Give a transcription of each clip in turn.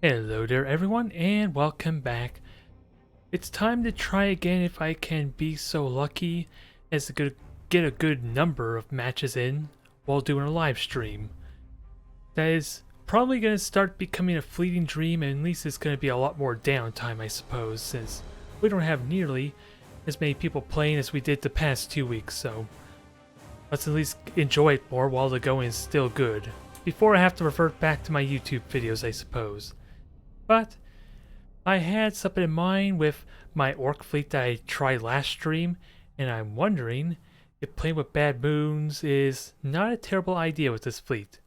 Hello there everyone and welcome back. It's time to try again if I can be so lucky as to get a good number of matches in while doing a live stream. That is probably going to start becoming a fleeting dream, and at least it's going to be a lot more downtime, I suppose, since we don't have nearly as many people playing as we did the past 2 weeks, so let's at least enjoy it more while the going is still good, before I have to revert back to my YouTube videos, I suppose. But I had something in mind with my orc fleet that I tried last stream, and I'm wondering if playing with bad moons is not a terrible idea with this fleet.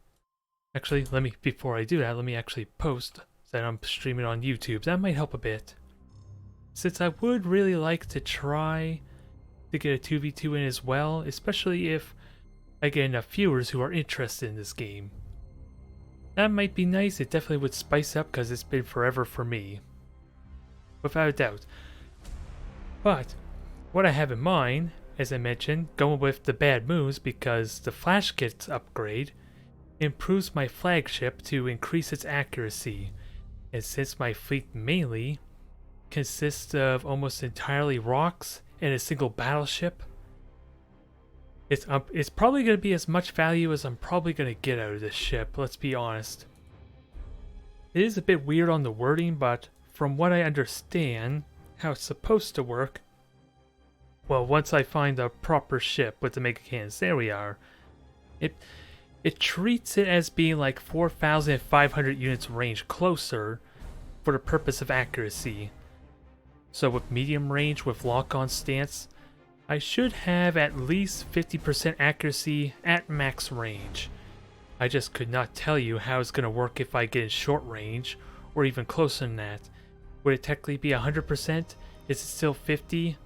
Actually, before I do that, let me actually post that I'm streaming on YouTube. That might help a bit. Since I would really like to try to get a 2v2 in as well, especially if I get enough viewers who are interested in this game. That might be nice. It definitely would spice up because it's been forever for me, without a doubt. But what I have in mind, as I mentioned, going with the bad moons because the flash kit upgrade improves my flagship to increase its accuracy, and since my fleet mainly consists of almost entirely rocks and a single battleship, it's probably going to be as much value as I'm probably going to get out of this ship, let's be honest. It is a bit weird on the wording, but from what I understand how it's supposed to work, well, once I find a proper ship with the mega cannons, there we are, it treats it as being like 4,500 units range closer for the purpose of accuracy. So with medium range with lock-on stance, I should have at least 50% accuracy at max range. I just could not tell you how it's going to work if I get in short range, or even closer than that. Would it technically be 100%? Is it still 50?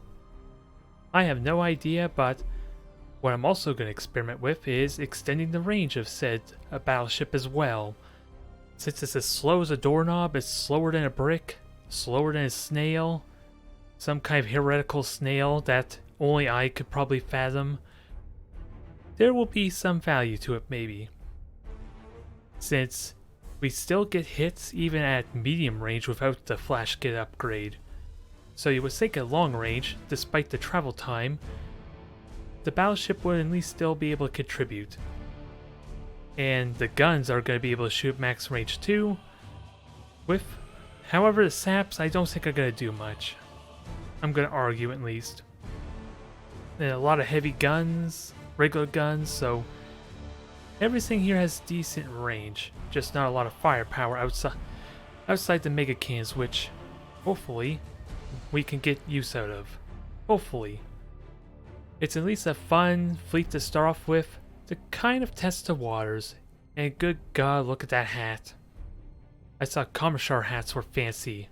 I have no idea, but what I'm also going to experiment with is extending the range of said battleship as well. Since it's as slow as a doorknob, it's slower than a brick, slower than a snail, some kind of heretical snail that only I could probably fathom. There will be some value to it, maybe. Since we still get hits even at medium range without the flash kit upgrade. So you would think at long range, despite the travel time, the battleship would at least still be able to contribute. And the guns are going to be able to shoot max range too. However, the saps I don't think are going to do much. I'm going to argue at least. And a lot of heavy guns, regular guns, so everything here has decent range, just not a lot of firepower outside the mega cannons, which hopefully we can get use out of. Hopefully. It's at least a fun fleet to start off with to kind of test the waters. And good God, look at that hat. I saw Commissar hats were fancy.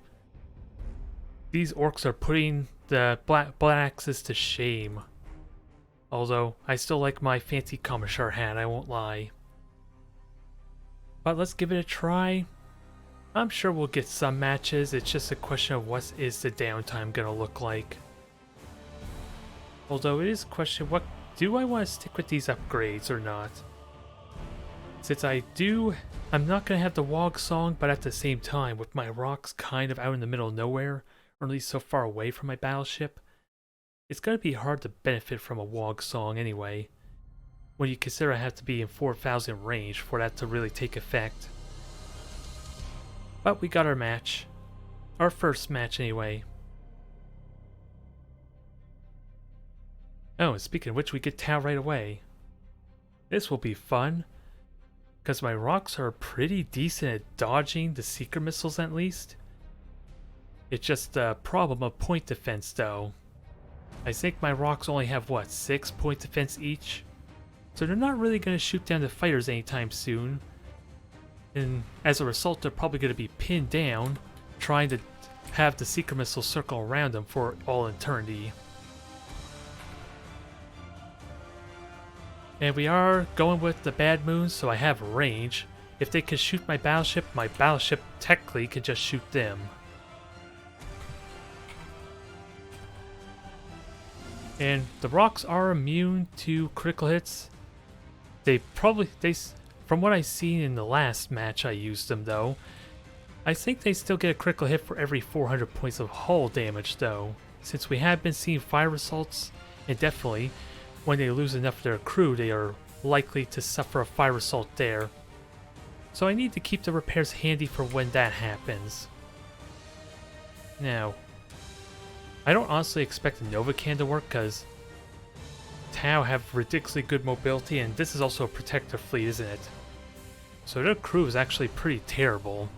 These orcs are putting the black axes to shame. Although, I still like my fancy Commissar hat, I won't lie. But let's give it a try. I'm sure we'll get some matches, it's just a question of what is the downtime gonna look like. Although it is a question, what do I want to stick with these upgrades or not? Since I do, I'm not gonna have the Wog song, but at the same time, with my rocks kind of out in the middle of nowhere, or at least so far away from my battleship, it's going to be hard to benefit from a Wog song anyway, when you consider I have to be in 4,000 range for that to really take effect. But we got our match. Our first match anyway. Oh, and speaking of which, we get Tau right away. This will be fun, because my rocks are pretty decent at dodging the seeker missiles at least. It's just a problem of point defense though. I think my rocks only have, what, 6 point defense each? So they're not really going to shoot down the fighters anytime soon. And as a result, they're probably going to be pinned down, trying to have the seeker missile circle around them for all eternity. And we are going with the bad moons, so I have range. If they can shoot my battleship technically could just shoot them. And the rocks are immune to critical hits. From what I've seen in the last match I used them though, I think they still get a critical hit for every 400 points of hull damage though, since we have been seeing fire assaults, and definitely, when they lose enough of their crew, they are likely to suffer a fire assault there. So I need to keep the repairs handy for when that happens. Now, I don't honestly expect the Nova Can to work because Tau have ridiculously good mobility, and this is also a protector fleet, isn't it? So their crew is actually pretty terrible.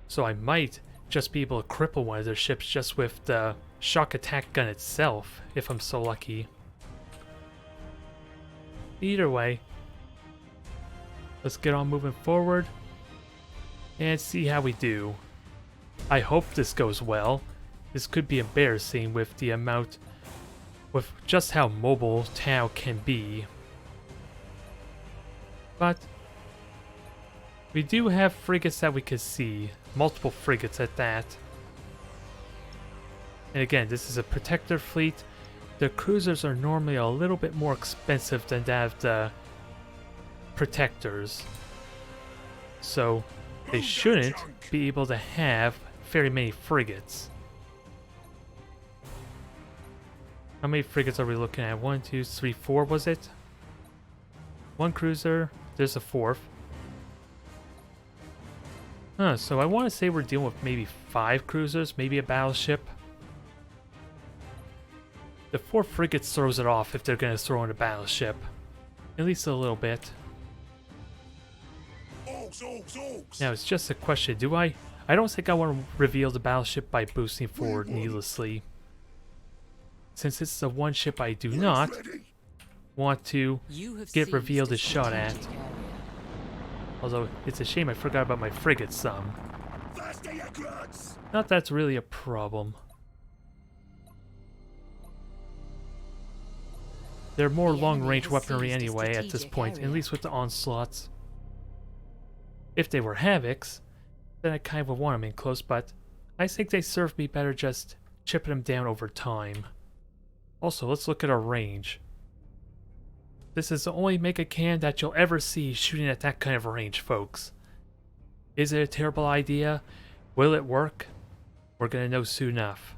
So I might just be able to cripple one of their ships just with the shock attack gun itself, if I'm so lucky. Either way, let's get on moving forward and see how we do. I hope this goes well. This could be embarrassing with the amount, with just how mobile Tau can be. But we do have frigates that we can see, multiple frigates at that. And again, this is a protector fleet. The cruisers are normally a little bit more expensive than that of the protectors. So they shouldn't be able to have very many frigates. How many frigates are we looking at? 1, 2, 3, 4 was it? One cruiser, there's a fourth. So I want to say we're dealing with maybe 5 cruisers, maybe a battleship. The 4 frigates throws it off if they're going to throw in a battleship. At least a little bit. Now it's just a question, do I don't think I want to reveal the battleship by boosting forward needlessly. Since this is the one ship I do not want to get revealed as shot at. Although it's a shame I forgot about my frigate some. Not that's really a problem. They're more long-range weaponry anyway at this point, at least with the onslaughts. If they were Havocs, then I kind of would want them in close, but I think they serve me better just chipping them down over time. Also, let's look at our range. This is the only Mega Can that you'll ever see shooting at that kind of range, folks. Is it a terrible idea? Will it work? We're gonna know soon enough.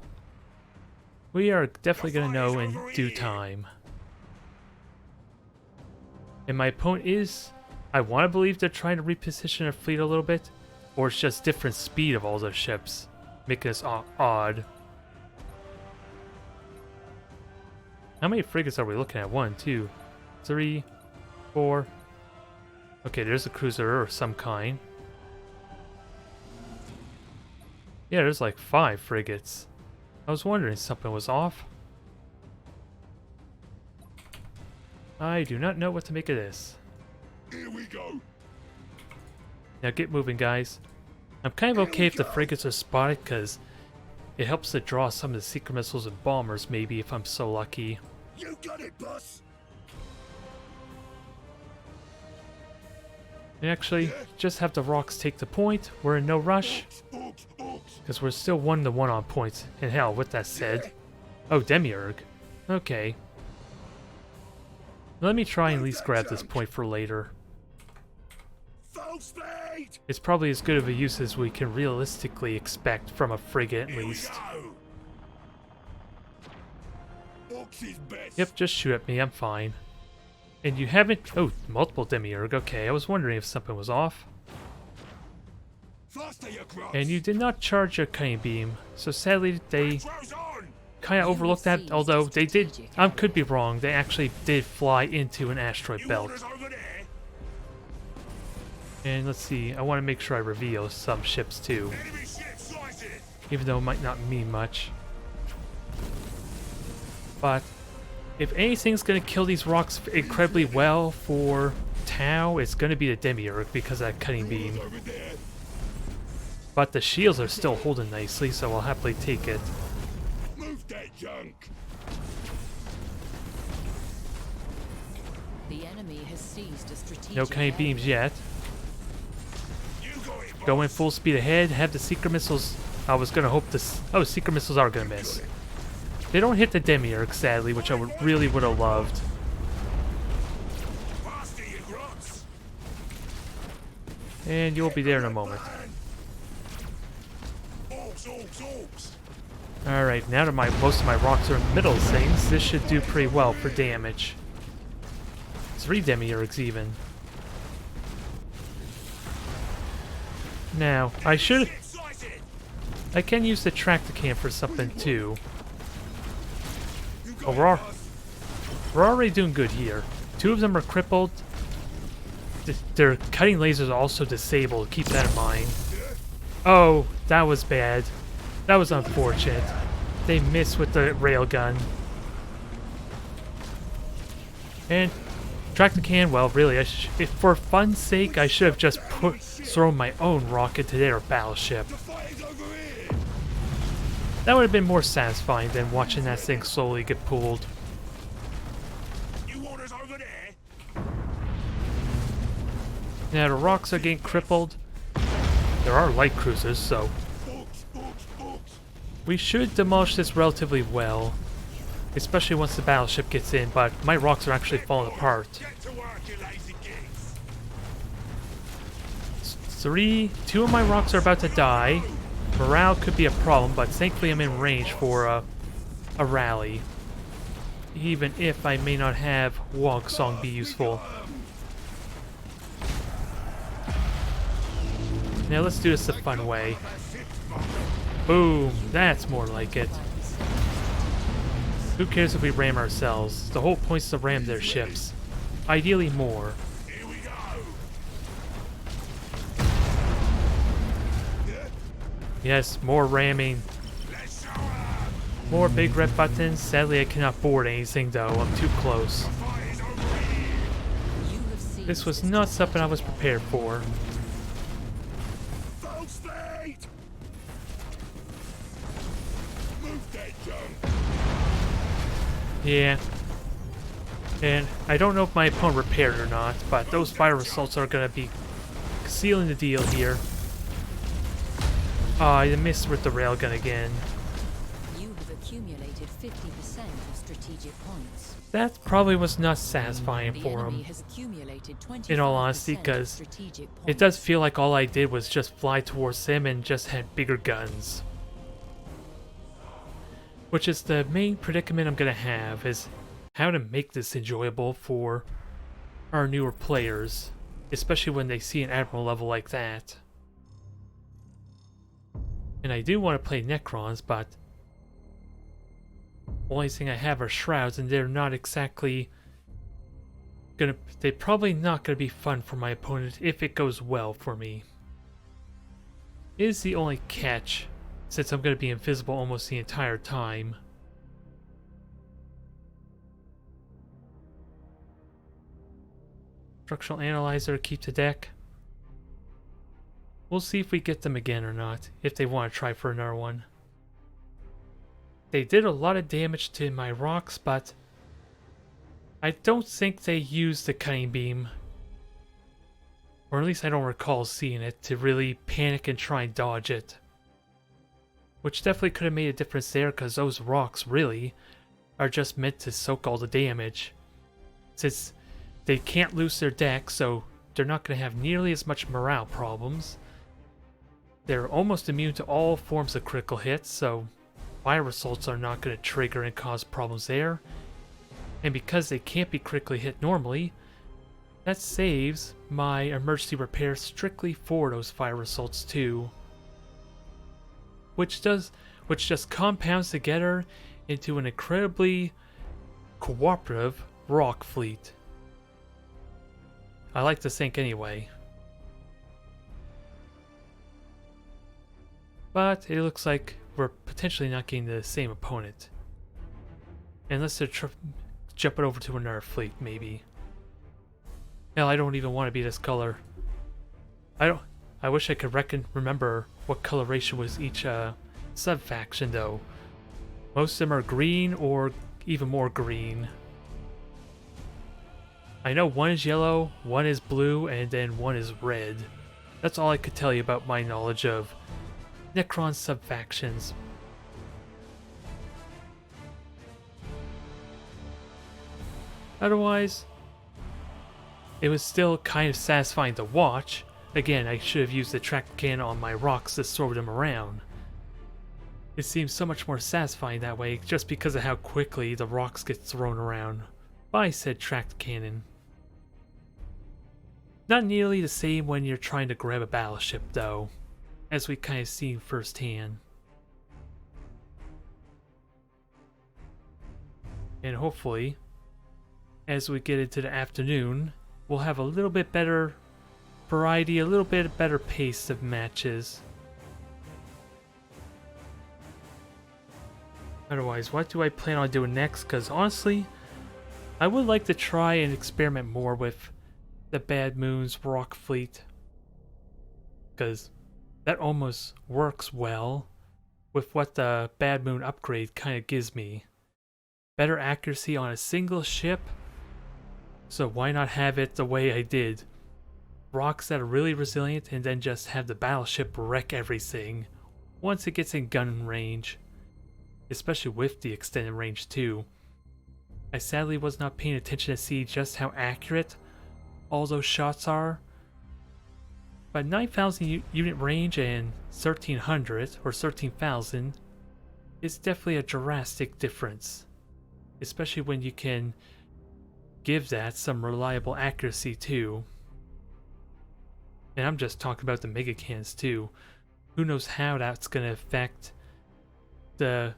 We are definitely gonna know in due time. And my point is, I want to believe they're trying to reposition their fleet a little bit, or it's just different speed of all their ships, making this odd. How many frigates are we looking at? 1, 2, 3, 4. Okay, there's a cruiser of some kind. Yeah, there's like 5 frigates. I was wondering if something was off. I do not know what to make of this. Here we go. Now get moving, guys. I'm kind of okay if the frigates are spotted, because it helps to draw some of the secret missiles and bombers, maybe, if I'm so lucky. You got it, boss. And actually, just have the rocks take the point. We're in no rush, because we're still 1-1 on points. And hell, with that said... Oh, Demiurge. Okay. Let me try and at least grab this point for later. It's probably as good of a use as we can realistically expect from a frigate, at least. Yep, just shoot at me, I'm fine. And you haven't... Oh, multiple Demiurge, okay, I was wondering if something was off. And you did not charge your cutting beam, so sadly they kind of overlooked that, although they did... I could be wrong, they actually did fly into an asteroid belt. And let's see, I want to make sure I reveal some ships too. Even though it might not mean much. But if anything's going to kill these rocks incredibly well for Tau, it's going to be the Demiurge because of that cutting beam. But the shields are still holding nicely, so I'll happily take it. Move that junk. The enemy has seized a strategic No cutting beams yet. You Going full speed ahead, have the secret missiles. I was gonna hope this. Oh, secret missiles are gonna miss. They don't hit the Demiurge, sadly, which I really would have loved. And you'll be there in a moment. Alright, now that most of my rocks are in the middle of things, this should do pretty well for damage. 3 demiurgs even. Now, I can use the tractor can for something too. Oh, we're already doing good here. 2 of them are crippled. Their cutting lasers are also disabled, keep that in mind. Oh, that was bad. That was unfortunate. They missed with the railgun. And tractor can, well, really, if for fun's sake, I should have just thrown my own rocket to their battleship. That would have been more satisfying than watching that thing slowly get pulled. Now the rocks are getting crippled. There are light cruisers, so we should demolish this relatively well, especially once the battleship gets in, but my rocks are actually falling apart. 2 of my rocks are about to die. Morale could be a problem, but thankfully I'm in range for a rally. Even if I may not have Wog Song be useful. Now let's do this the fun way. Boom, that's more like it. Who cares if we ram ourselves? The whole point is to ram their ships. Ideally more. Yes, more ramming. More big red buttons. Sadly I cannot board anything though, I'm too close. This was not something I was prepared for. Yeah. And I don't know if my opponent repaired or not, but those fire assaults are going to be sealing the deal here. Oh, I missed with the railgun again. You have accumulated 50% of strategic points. That probably was not satisfying for him, in all honesty, because it does feel like all I did was just fly towards him and just had bigger guns. Which is the main predicament I'm going to have, is how to make this enjoyable for our newer players, especially when they see an Admiral level like that. And I do want to play Necrons, but the only thing I have are Shrouds, and they're not exactly they're probably not going to be fun for my opponent if it goes well for me. Is the only catch, since I'm going to be invisible almost the entire time. Structural Analyzer, keep to deck. We'll see if we get them again or not, if they want to try for another one. They did a lot of damage to my rocks, but I don't think they used the cutting beam. Or at least I don't recall seeing it to really panic and try and dodge it. Which definitely could have made a difference there, because those rocks really are just meant to soak all the damage. Since they can't lose their deck, so they're not going to have nearly as much morale problems. They're almost immune to all forms of critical hits, so fire assaults are not going to trigger and cause problems there. And because they can't be critically hit normally, that saves my emergency repair strictly for those fire assaults too. Which just compounds together into an incredibly cooperative rock fleet. I like to think anyway. But it looks like we're potentially not getting the same opponent. Unless they're jumping over to another fleet, maybe. Hell, I don't even want to be this color. I wish I could remember what coloration was each sub-faction, though. Most of them are green or even more green. I know one is yellow, one is blue, and then one is red. That's all I could tell you about my knowledge of Necron sub-factions. Otherwise, it was still kind of satisfying to watch. Again, I should have used the track can on my rocks to throw them around. It seems so much more satisfying that way just because of how quickly the rocks get thrown around by said tracked cannon. Not nearly the same when you're trying to grab a battleship though, as we kind of seen firsthand. And hopefully, as we get into the afternoon, we'll have a little bit better variety, a little bit better pace of matches. Otherwise, what do I plan on doing next? Because honestly, I would like to try and experiment more with the Bad Moon's rock fleet. Because that almost works well with what the Bad Moon upgrade kind of gives me. Better accuracy on a single ship, so why not have it the way I did? Rocks that are really resilient and then just have the battleship wreck everything once it gets in gun range. Especially with the extended range too. I sadly was not paying attention to see just how accurate all those shots are. But 9,000 unit range and 1,300 or 13,000 is definitely a drastic difference. Especially when you can give that some reliable accuracy too. And I'm just talking about the mega cannons too. Who knows how that's going to affect the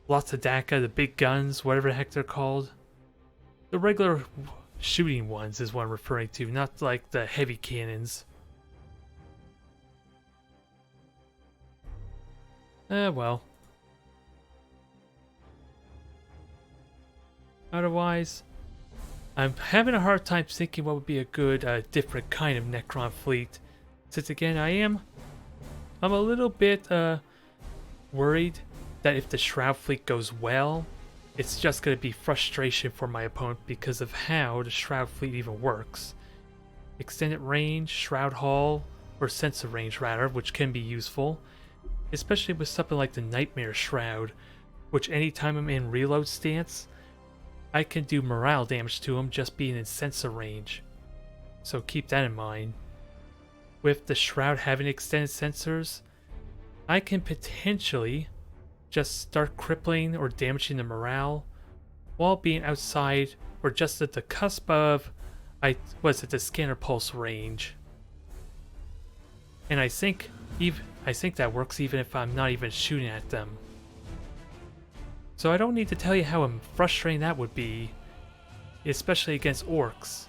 lots of DACA, the big guns, whatever the heck they're called. The regular shooting ones is what I'm referring to, not like the heavy cannons. Well. Otherwise, I'm having a hard time thinking what would be a good, different kind of Necron fleet. Since again, I'm a little bit, worried that if the Shroud fleet goes well, it's just going to be frustration for my opponent because of how the Shroud fleet even works. Extended range, Shroud Hull, or sensor range rather, which can be useful, especially with something like the Nightmare Shroud, which anytime I'm in reload stance, I can do morale damage to him just being in sensor range. So keep that in mind. With the Shroud having extended sensors, I can potentially just start crippling or damaging the morale while being outside or just at the cusp of the scanner pulse range. And I think that works even if I'm not even shooting at them. So I don't need to tell you how frustrating that would be, especially against orcs,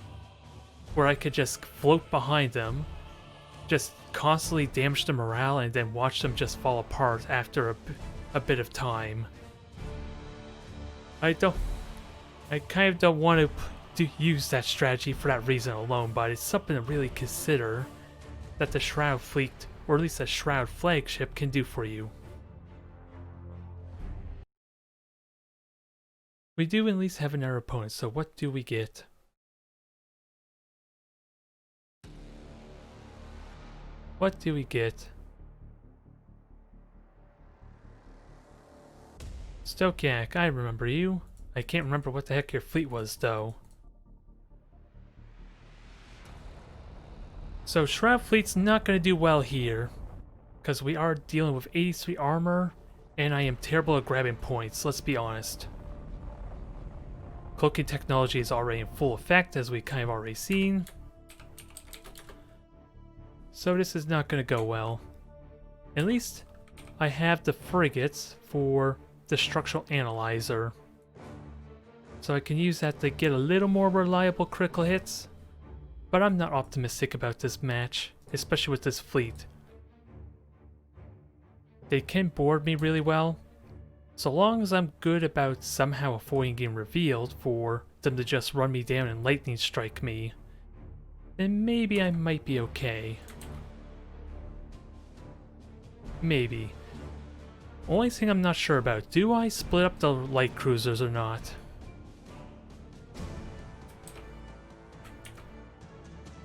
where I could just float behind them, just constantly damage the morale and then watch them just fall apart after a bit of time. I kind of don't want to use that strategy for that reason alone, but it's something to really consider that the Shroud fleet, or at least a Shroud flagship, can do for you. We do at least have another opponent, so what do we get? What do we get? Stokiak, I remember you. I can't remember what the heck your fleet was, though. So Shroud Fleet's not going to do well here, because we are dealing with 83 armor, and I am terrible at grabbing points, let's be honest. Cloaking technology is already in full effect, as we kind of already seen. So this is not going to go well. At least I have the frigates for the structural analyzer. So I can use that to get a little more reliable critical hits. But I'm not optimistic about this match, especially with this fleet. They can board me really well. So long as I'm good about somehow avoiding getting revealed for them to just run me down and lightning strike me, then maybe I might be okay. Maybe. Only thing I'm not sure about, do I split up the light cruisers or not?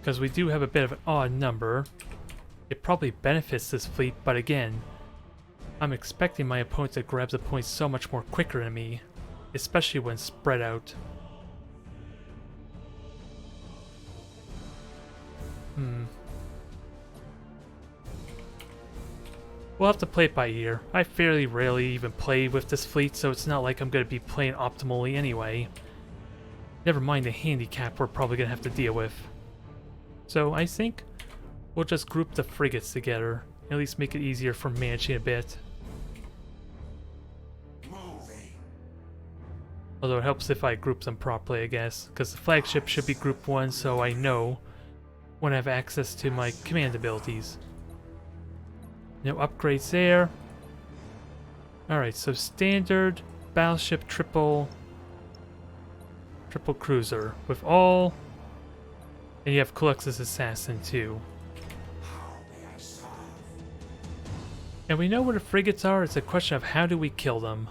Because we do have a bit of an odd number. It probably benefits this fleet, but again, I'm expecting my opponent to grab the points so much more quicker than me, especially when spread out. We'll have to play it by ear. I fairly rarely even play with this fleet, so it's not like I'm going to be playing optimally anyway. Never mind the handicap we're probably going to have to deal with. So I think we'll just group the frigates together. At least make it easier for managing a bit. Although it helps if I group them properly, I guess. Because the flagship should be group 1, so I know when I have access to my command abilities. No upgrades there. Alright, so standard, battleship, triple cruiser. With all... And you have Calux's assassin too. And we know where the frigates are, it's a question of how do we kill them.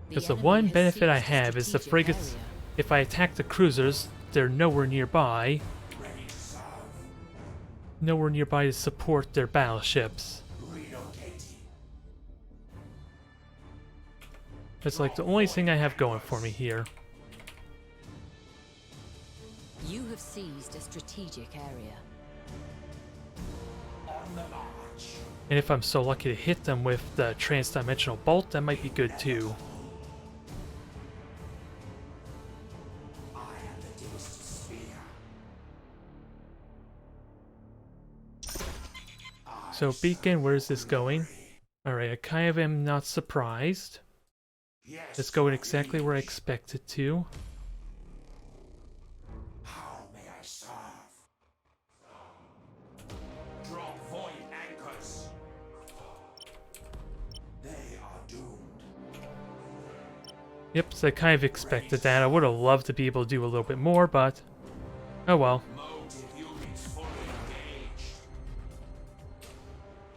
Because the one benefit I have is the frigates, if I attack the cruisers, they're nowhere nearby. Nowhere nearby to support their battleships. That's like the only thing I have going for me here. You have seized a strategic area. And if I'm so lucky to hit them with the transdimensional bolt, that might be good too. So beacon, where is this going? Alright, I kind of am not surprised. It's going exactly where I expect it to. How may I serve? Drop void anchors. They are doomed. Yep, so I kind of expected that. I would have loved to be able to do a little bit more, but oh well.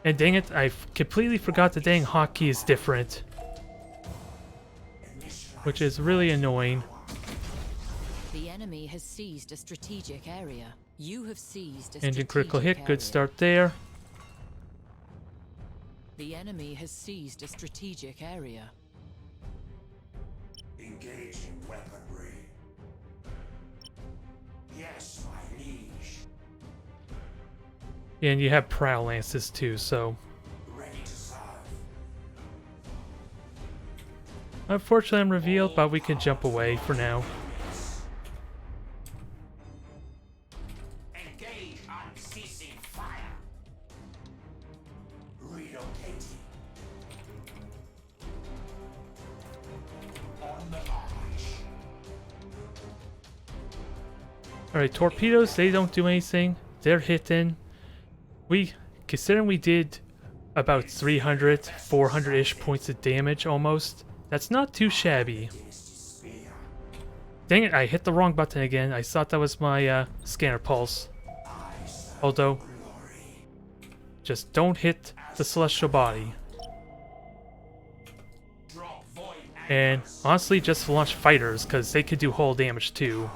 And dang it, I completely forgot the dang hotkey is different. Which is really annoying. The enemy has seized a strategic area. You have seized a Engine critical hit, strategic good area. start there. The enemy has seized a strategic area. Engaging weaponry. Yes, my liege. And you have prow lances too, so Ready to serve. unfortunately I'm revealed, but we can jump away for now. Engage unceasing fire. Relocating. On the march. Alright, torpedoes, they don't do anything. They're hitting. Considering we did about 300, 400-ish points of damage almost, that's not too shabby. Dang it, I hit the wrong button again. I thought that was my scanner pulse. Although, just don't hit the celestial body. And honestly, just launch fighters, because they could do hull damage too.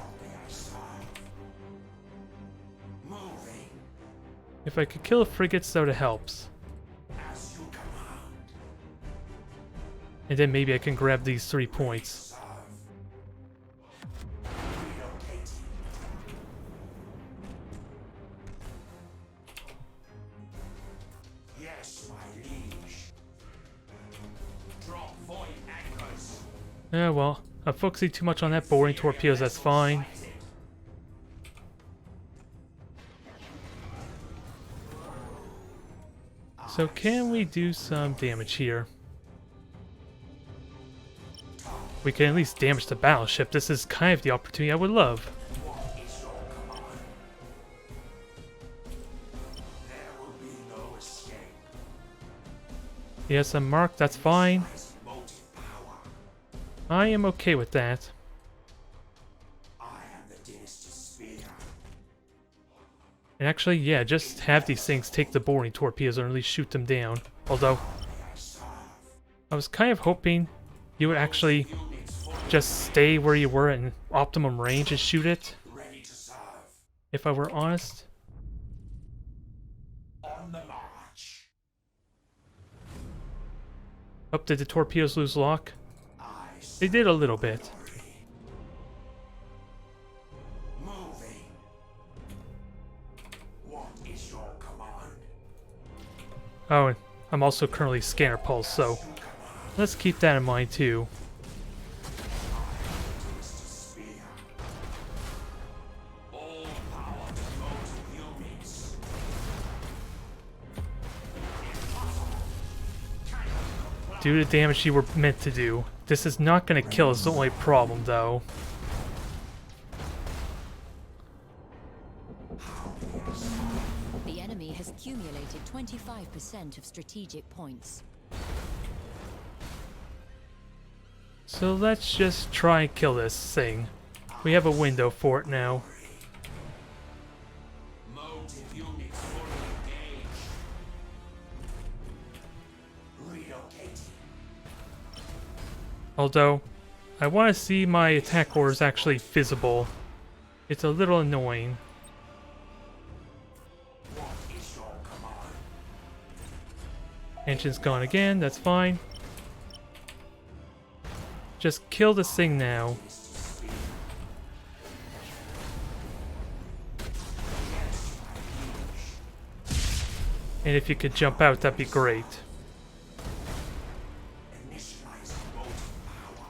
If I could kill the frigates, though, it helps. And then maybe I can grab these 3 points. Yes, my liege. Drop void anchors. Yeah, well, I'm focusing too much on that boring torpedoes, that's fine. So can we do some damage here? We can at least damage the battleship. This is kind of the opportunity I would love. There will be no escape. Yes, I'm marked, that's fine. Motive power. I am okay with that. I am the dynasty's spear. And actually, yeah, just have these things take the boring torpedoes or at least shoot them down. Although, I was kind of hoping you would actually just stay where you were in optimum range and shoot it. Ready to serve. If I were honest. On the march. Oh, did the torpedoes lose lock? I They did a little bit. moving. What is your command? Oh, and I'm also currently scanner pulse, so let's keep that in mind too. Do the damage you were meant to do. This is not going to kill us, the only problem though. The enemy has accumulated 25% of strategic points. So let's just try and kill this thing. We have a window for it now. Motive units fully engaged. Relocating. Although, I want to see my attack orders actually visible. It's a little annoying. What is your command? Engine's gone again, that's fine. Just kill this thing now. And if you could jump out, that'd be great. Initializing motive power.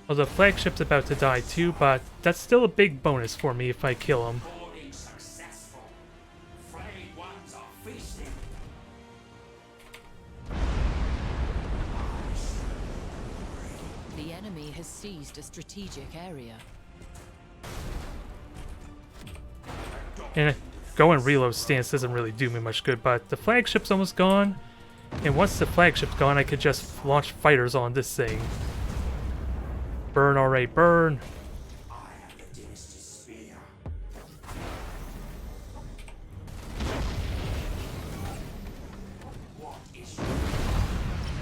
Well, the flagship's about to die too, but that's still a big bonus for me if I kill him. Boarding successful. Frayed ones are feasting. The enemy has seized a strategic area. And a go and reload stance doesn't really do me much good, but the flagship's almost gone. And once the flagship's gone, I could just launch fighters on this thing. Burn already, burn. I am the dynasty's spear. What is your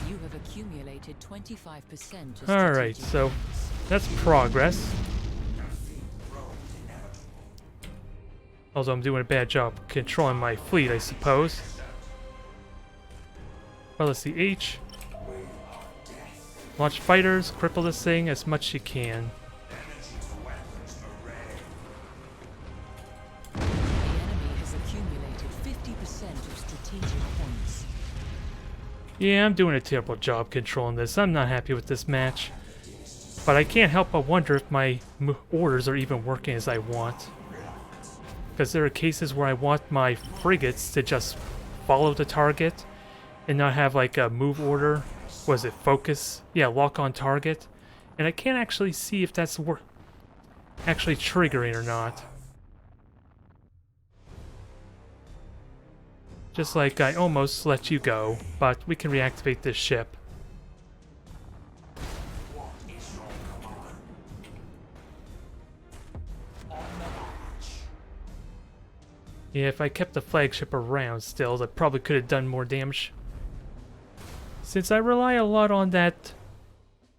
You have accumulated 25% of Alright, strategic so points. that's progress. defeat road inevitable? Although I'm doing a bad job controlling my fleet, I suppose. Well, let's see, H. Launch fighters, cripple this thing as much as you can. Energy to weapons array. The enemy has accumulated 50% of strategic points. Yeah, I'm doing a terrible job controlling this. I'm not happy with this match. But I can't help but wonder if my orders are even working as I want. Because there are cases where I want my frigates to just follow the target and not have like a move order. Was it focus? Yeah, lock on target. And I can't actually see if that's actually triggering or not. Just like I almost let you go, but we can reactivate this ship. What is your command? On the march. Yeah, if I kept the flagship around still, I probably could have done more damage. Since I rely a lot on that,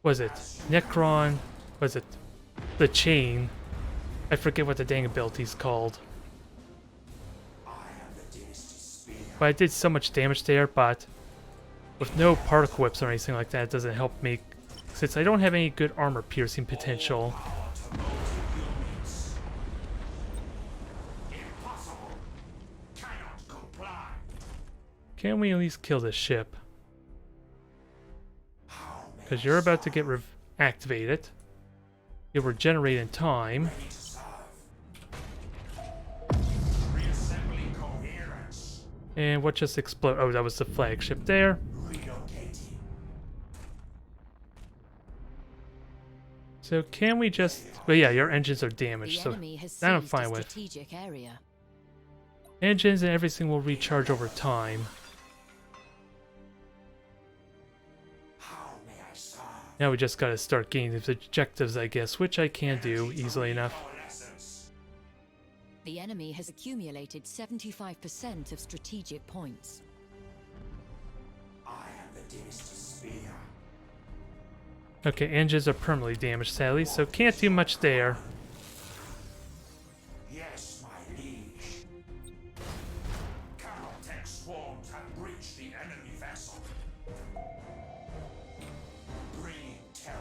was it Necron, was it the chain? I forget what the dang ability's called. I am the dynasty's spear. But I did so much damage there, but with no particle whips or anything like that, it doesn't help me. Since I don't have any good armor piercing potential. Power to motive units. Impossible. Cannot comply. Can we at least kill this ship? How may Because you're about to get activated. You'll regenerate in time. ready to serve? Reassembling coherence. And what just exploded? Oh, that was the flagship there. Relocating. So can we just... Well, yeah, your engines are damaged, The so enemy has that I'm seized a fine with. strategic area. Engines and everything will recharge over time. How may I serve? Now we just gotta start gaining the objectives, I guess, which I can do easily enough. Coalescence. The enemy has accumulated 75% of strategic points. I am the dynasty's spear. Okay, engines are permanently damaged, sadly, so can't do much there. Yes, my liege. Caltech swarms have breached the enemy vessel. Bringing terror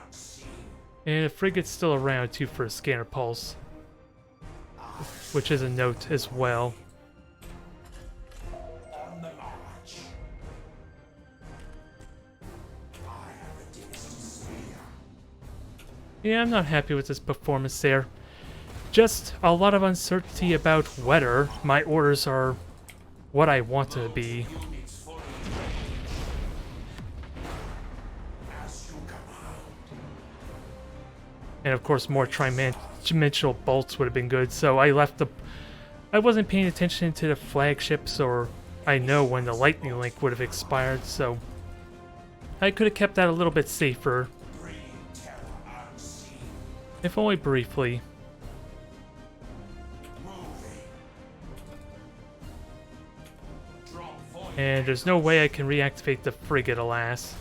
unseen. And the frigate's still around, too, for a scanner pulse. Which is a note as well. On the march. Yeah, I'm not happy with this performance there. Just a lot of uncertainty about whether my orders are what I want to be. Units fully as you command. And of course, more tridimensional bolts would have been good. So I left the. I wasn't paying attention to the flagships, or I know when the lightning link would have expired. So I could have kept that a little bit safer, Bring terror unseen. if only briefly. Moving. Drop void. And there's no way I can reactivate the frigate, alas.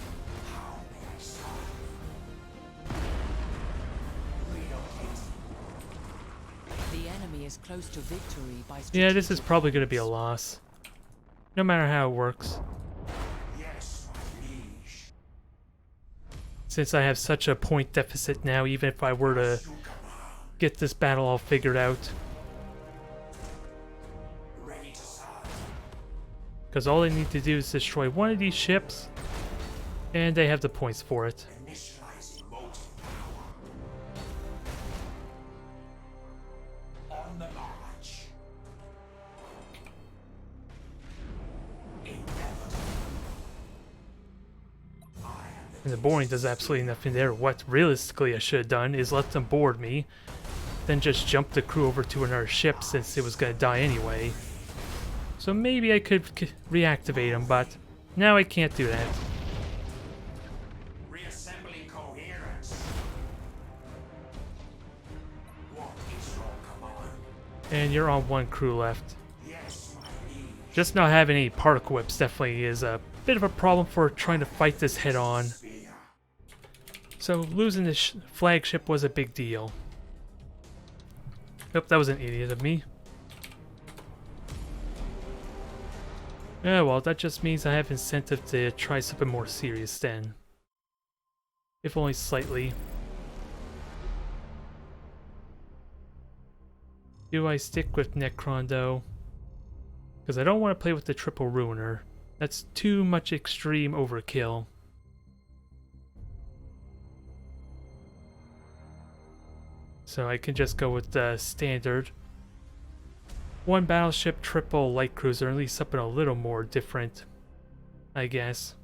How may I serve? Relocate. The enemy is close to victory by Yeah, this is strategic probably going to be a moves. loss. No matter how it works. Yes, my liege. Since I have such a point deficit now, even if I were to You command. get this battle all figured out. Ready to serve. Because all they need to do is destroy one of these ships, and they have the points for it. Initializing motive power. On the march. Inevitable. I am And the boarding does absolutely nothing there. What realistically I should have done is let them board me, then just jump the crew over to another ship since it was going to die anyway. So maybe I could reactivate them, but now I can't do that. reassembling coherence. What is your command? And you're on one crew left. Yes, my liege. Just not having any particle whips definitely is a bit of a problem for trying to fight this head on. Spear. So losing this flagship was a big deal. Nope, that was an idiot of me. Yeah, well, that just means I have incentive to try something more serious then. If only slightly. Do I stick with Necron though? Because I don't want to play with the triple ruiner. That's too much extreme overkill. So I can just go with the standard. One battleship, triple light cruiser, at least something a little more different, I guess.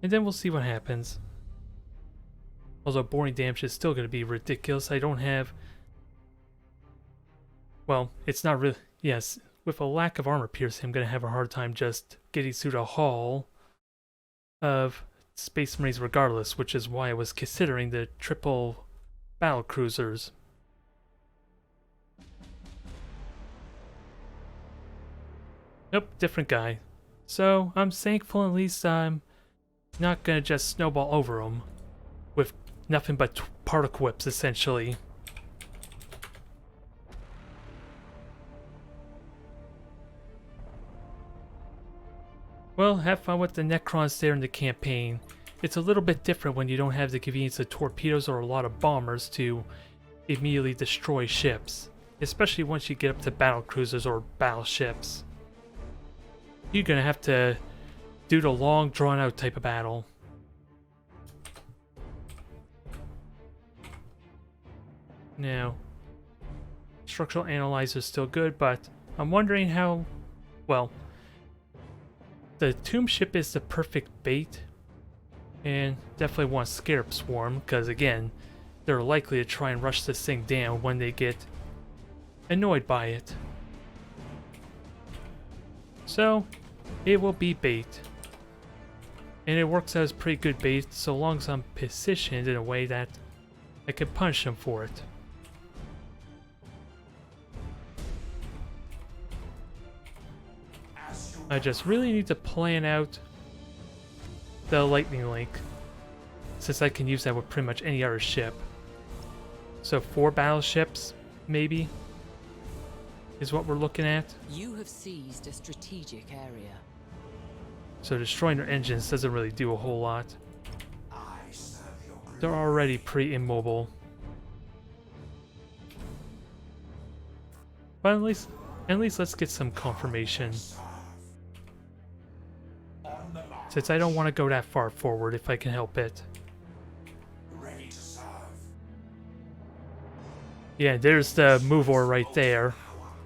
And then we'll see what happens. Although boarding damage is still going to be ridiculous. I don't have... Well, it's not really... Yes, with a lack of armor piercing, I'm going to have a hard time just getting through the hull of Space Marines regardless, which is why I was considering the triple battle cruisers. Nope, different guy. So, I'm thankful at least I'm not gonna just snowball over him with nothing but particle whips, essentially. Well, have fun with the Necrons there in the campaign. It's a little bit different when you don't have the convenience of torpedoes or a lot of bombers to immediately destroy ships, especially once you get up to battle cruisers or battleships. You're gonna have to do the long, drawn-out type of battle. Now, structural analyzer's still good, but I'm wondering how... Well, the tomb ship is the perfect bait, and definitely want Scarab Swarm, because again, they're likely to try and rush this thing down when they get annoyed by it. So, it will be bait. And it works out as pretty good bait so long as I'm positioned in a way that I can punish them for it. I just really need to plan out the lightning link, since I can use that with pretty much any other ship. So 4 battleships, maybe, is what we're looking at. You have seized a strategic area. So destroying their engines doesn't really do a whole lot. I serve your grace. They're already pretty immobile. But at least let's get some confirmation. On the march. since I don't want to go that far forward if I can help it. Ready to serve. Yeah, there's the move ore right there.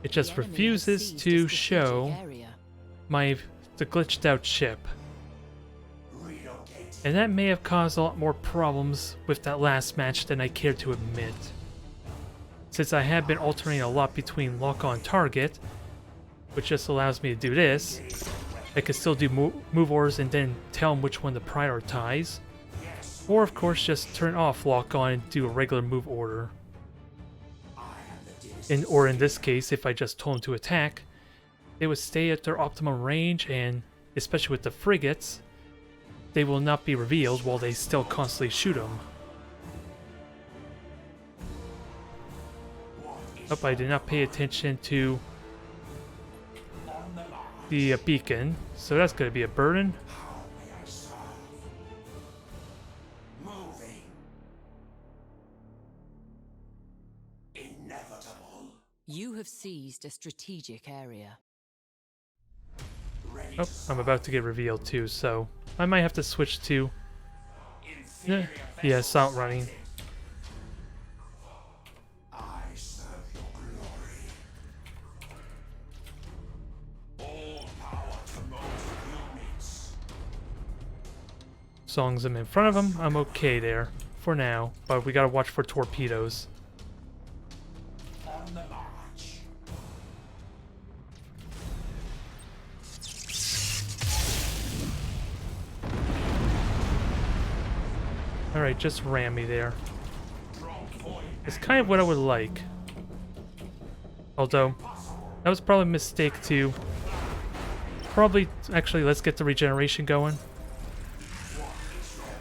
It just The enemy has refuses seized a to strategic show area. the glitched out ship. Relocate. And that may have caused a lot more problems with that last match than I care to admit. Since I have been alternating a lot between lock on target, which just allows me to do this, I can still do move ores and then tell them which one to prioritize. Or of course just turn off lock on and do a regular move order. Or in this case, if I just told them to attack, they would stay at their optimum range, and especially with the frigates, they will not be revealed while they still constantly shoot them. Oh, I did not pay attention to the beacon, so that's going to be a burden. How may I serve? Moving. Inevitable. You have seized a strategic area. Ready Oh, to I'm about to get revealed too, so I might have to switch to inferior yeah, vessels assault running. sighted. I serve your glory. All power to move units. As long as I'm in front of them, I'm okay there for now, but we gotta watch for torpedoes. On the march. Alright, just ram me there. Draw void. It's kind of what I would like. Although, that was probably a mistake too. Actually, let's get the regeneration going.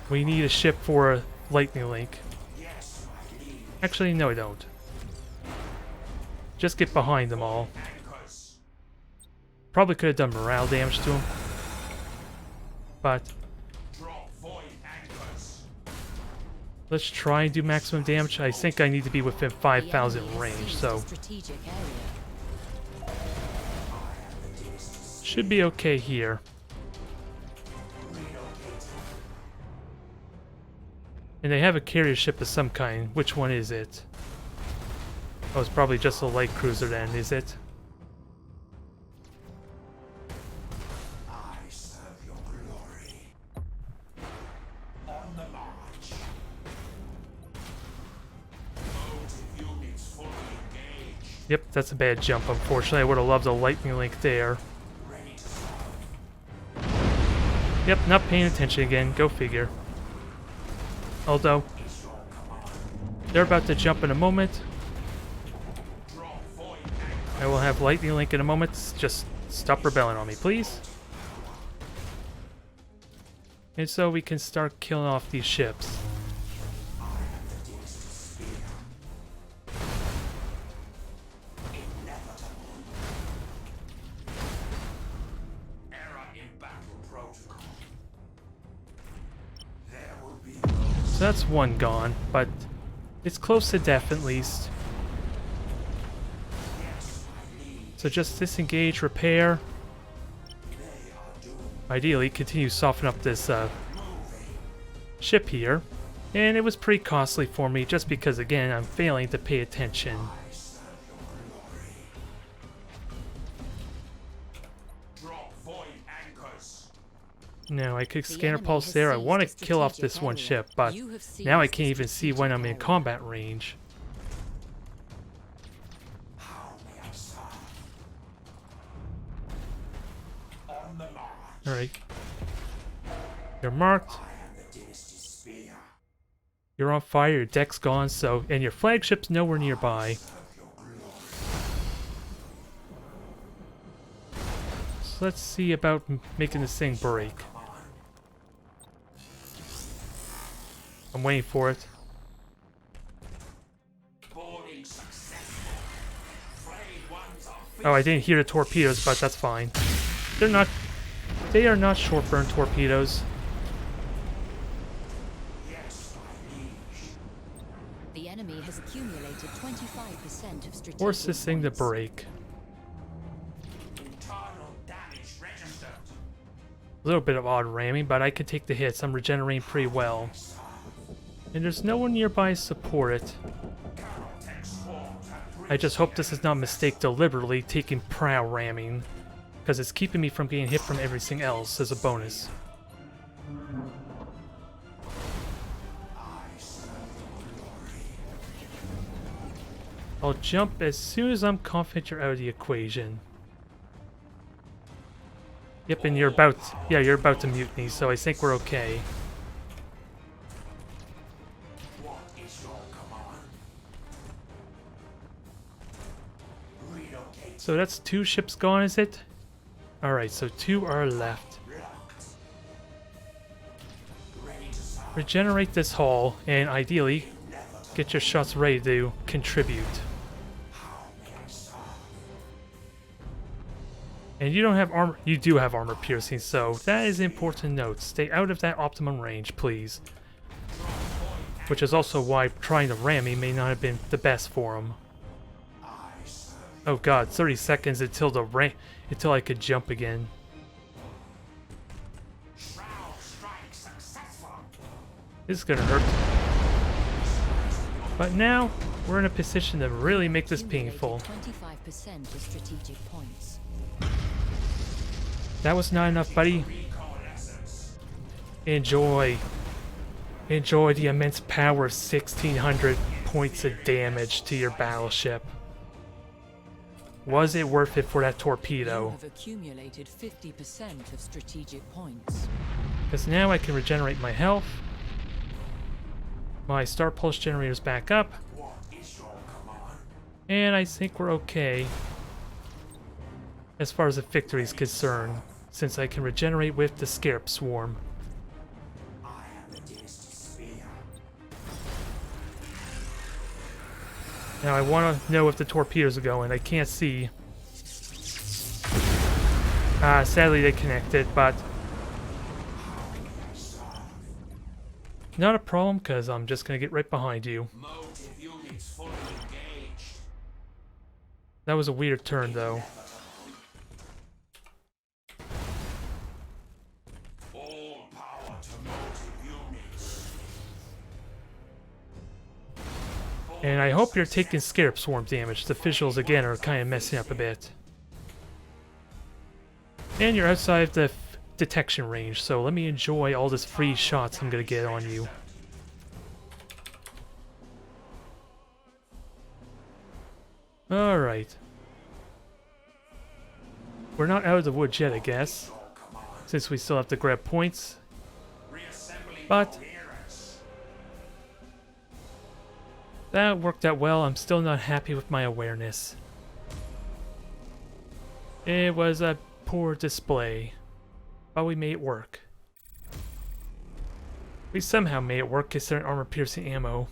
We need a ship for a lightning link. Yes, my liege. Actually, no, I don't. Just get behind them all. Anchors. Probably could have done morale damage to them. But Draw void anchors. let's try and do maximum damage. I think I need to be within The 5,000 enemy has range, seized so a strategic area. should be okay here. And they have a carrier ship of some kind. Which one is it? Oh, it's probably just a light cruiser then, is it? I serve your glory. On the march. Motive units fully engaged. Yep, that's a bad jump, unfortunately. I would have loved a lightning link there. Ready to serve. Yep, not paying attention again. Go figure. Although, Is your command. they're about to jump in a moment. Draw void anchor. I will have lightning link in a moment. Just stop rebelling on me, please. And so we can start killing off these ships. I have the dynasty spear. Inevitable. Error in battle protocol. There will be no So that's one gone, but it's close to death at least. yes, my liege. So just disengage, repair. They are doomed. Ideally, continue to soften up this Moving. ship here. And it was pretty costly for me just because, again, I'm failing to pay attention. I serve your glory. Draw void anchors. Now, I could The scanner enemy pulse has there. I seized want a to kill off strategic this one area. ship, but You have now I seized can't a even see when I'm in strategic area. combat range. How may I serve? On the march. Alright. You're marked. I am the dynasty spear. You're on fire. Your deck's gone, so... And your flagship's nowhere nearby. Serve your glory. So let's see about making this thing break. I'm waiting for it. Boarding successful. Frayed ones are Oh, I didn't hear the torpedoes, but that's fine. They're not... They are not short burn torpedoes. yes, my liege. The enemy has accumulated 25% of strategic Force this thing to points. break. Internal damage registered. A little bit of odd ramming, but I can take the hits. I'm regenerating pretty well. And there's no one nearby to support it. I just hope this is not a mistake deliberately taking prow ramming, because it's keeping me from getting hit from everything else as a bonus. I'll jump as soon as I'm confident you're out of the equation. Yep, and you're about to mutiny, so I think we're okay. What is your command? Relocate. So that's 2 ships gone, is it? Alright, so 2 are left. Locked. Ready to serve. Regenerate this hull, and ideally, get your shots ready to contribute. How may I serve? And you don't have armor. You do have armor piercing, so that is an important note. Stay out of that optimum range, please. Which is also why trying to ram me may not have been the best for him. I serve. Oh god, 30 seconds until until I could jump again. Shroud strike successful. This is gonna hurt. But now we're in a position to really make this painful. 25% of strategic points. That was not enough, buddy. Recoalescence. Enjoy. Enjoy the immense power of 1,600 points of damage to your battleship. Was it worth it for that You torpedo? have accumulated 50% of strategic points. Because now I can regenerate my health. My star pulse generator's back up. What is your command? And I think we're okay. As far as the victory is concerned. Since I can regenerate with the Scarab Swarm. I am the dynasty spear. Now I want to know if the torpedoes are going. I can't see. Sadly they connected, but not a problem because I'm just going to get right behind you. Motive units fully engaged. That was a weird turn though. All power to motive units. And I hope you're taking Scarab Swarm damage. The visuals again are kind of messing up a bit. And you're outside the detection range, so let me enjoy all this free shots I'm gonna get on you. Alright. We're not out of the woods yet, I guess. Since we still have to grab points. Reassembling But coherence. that worked out well. I'm still not happy with my awareness. It was a poor display. But we made it work. We somehow made it work considering armor-piercing ammo.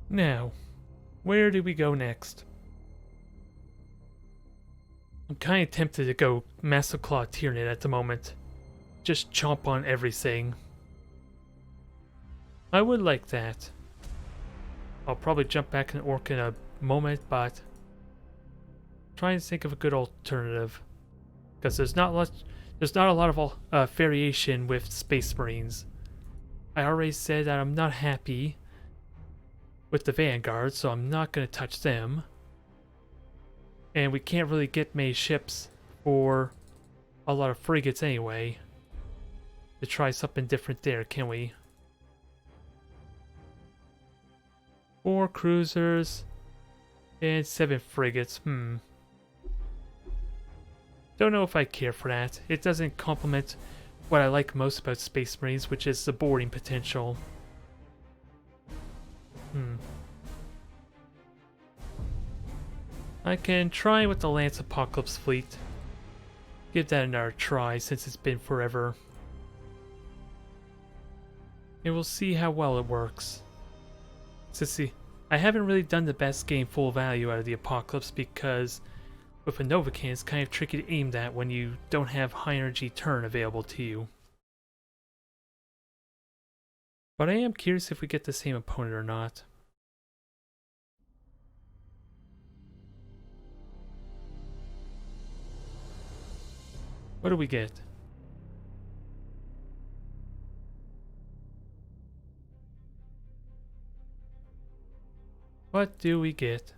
Now, where do we go next? I'm kind of tempted to go Massive Claw Tyranid at the moment. Just chomp on everything. I would like that. I'll probably jump back in Orc in a moment, but trying to think of a good alternative, because there's not a lot of variation with Space Marines. I already said that I'm not happy with the Vanguard, so I'm not going to touch them. And we can't really get many ships or a lot of frigates anyway. To try something different there, can we? 4 cruisers and 7 frigates. Don't know if I care for that. It doesn't complement what I like most about Space Marines, which is the boarding potential. I can try with the Lance Apocalypse fleet. Give that another try since it's been forever. And we'll see how well it works. I haven't really done the best game full value out of the Apocalypse because with a Novacan it's kind of tricky to aim that when you don't have high energy turn available to you. But I am curious if we get the same opponent or not. What do we get? What do we get?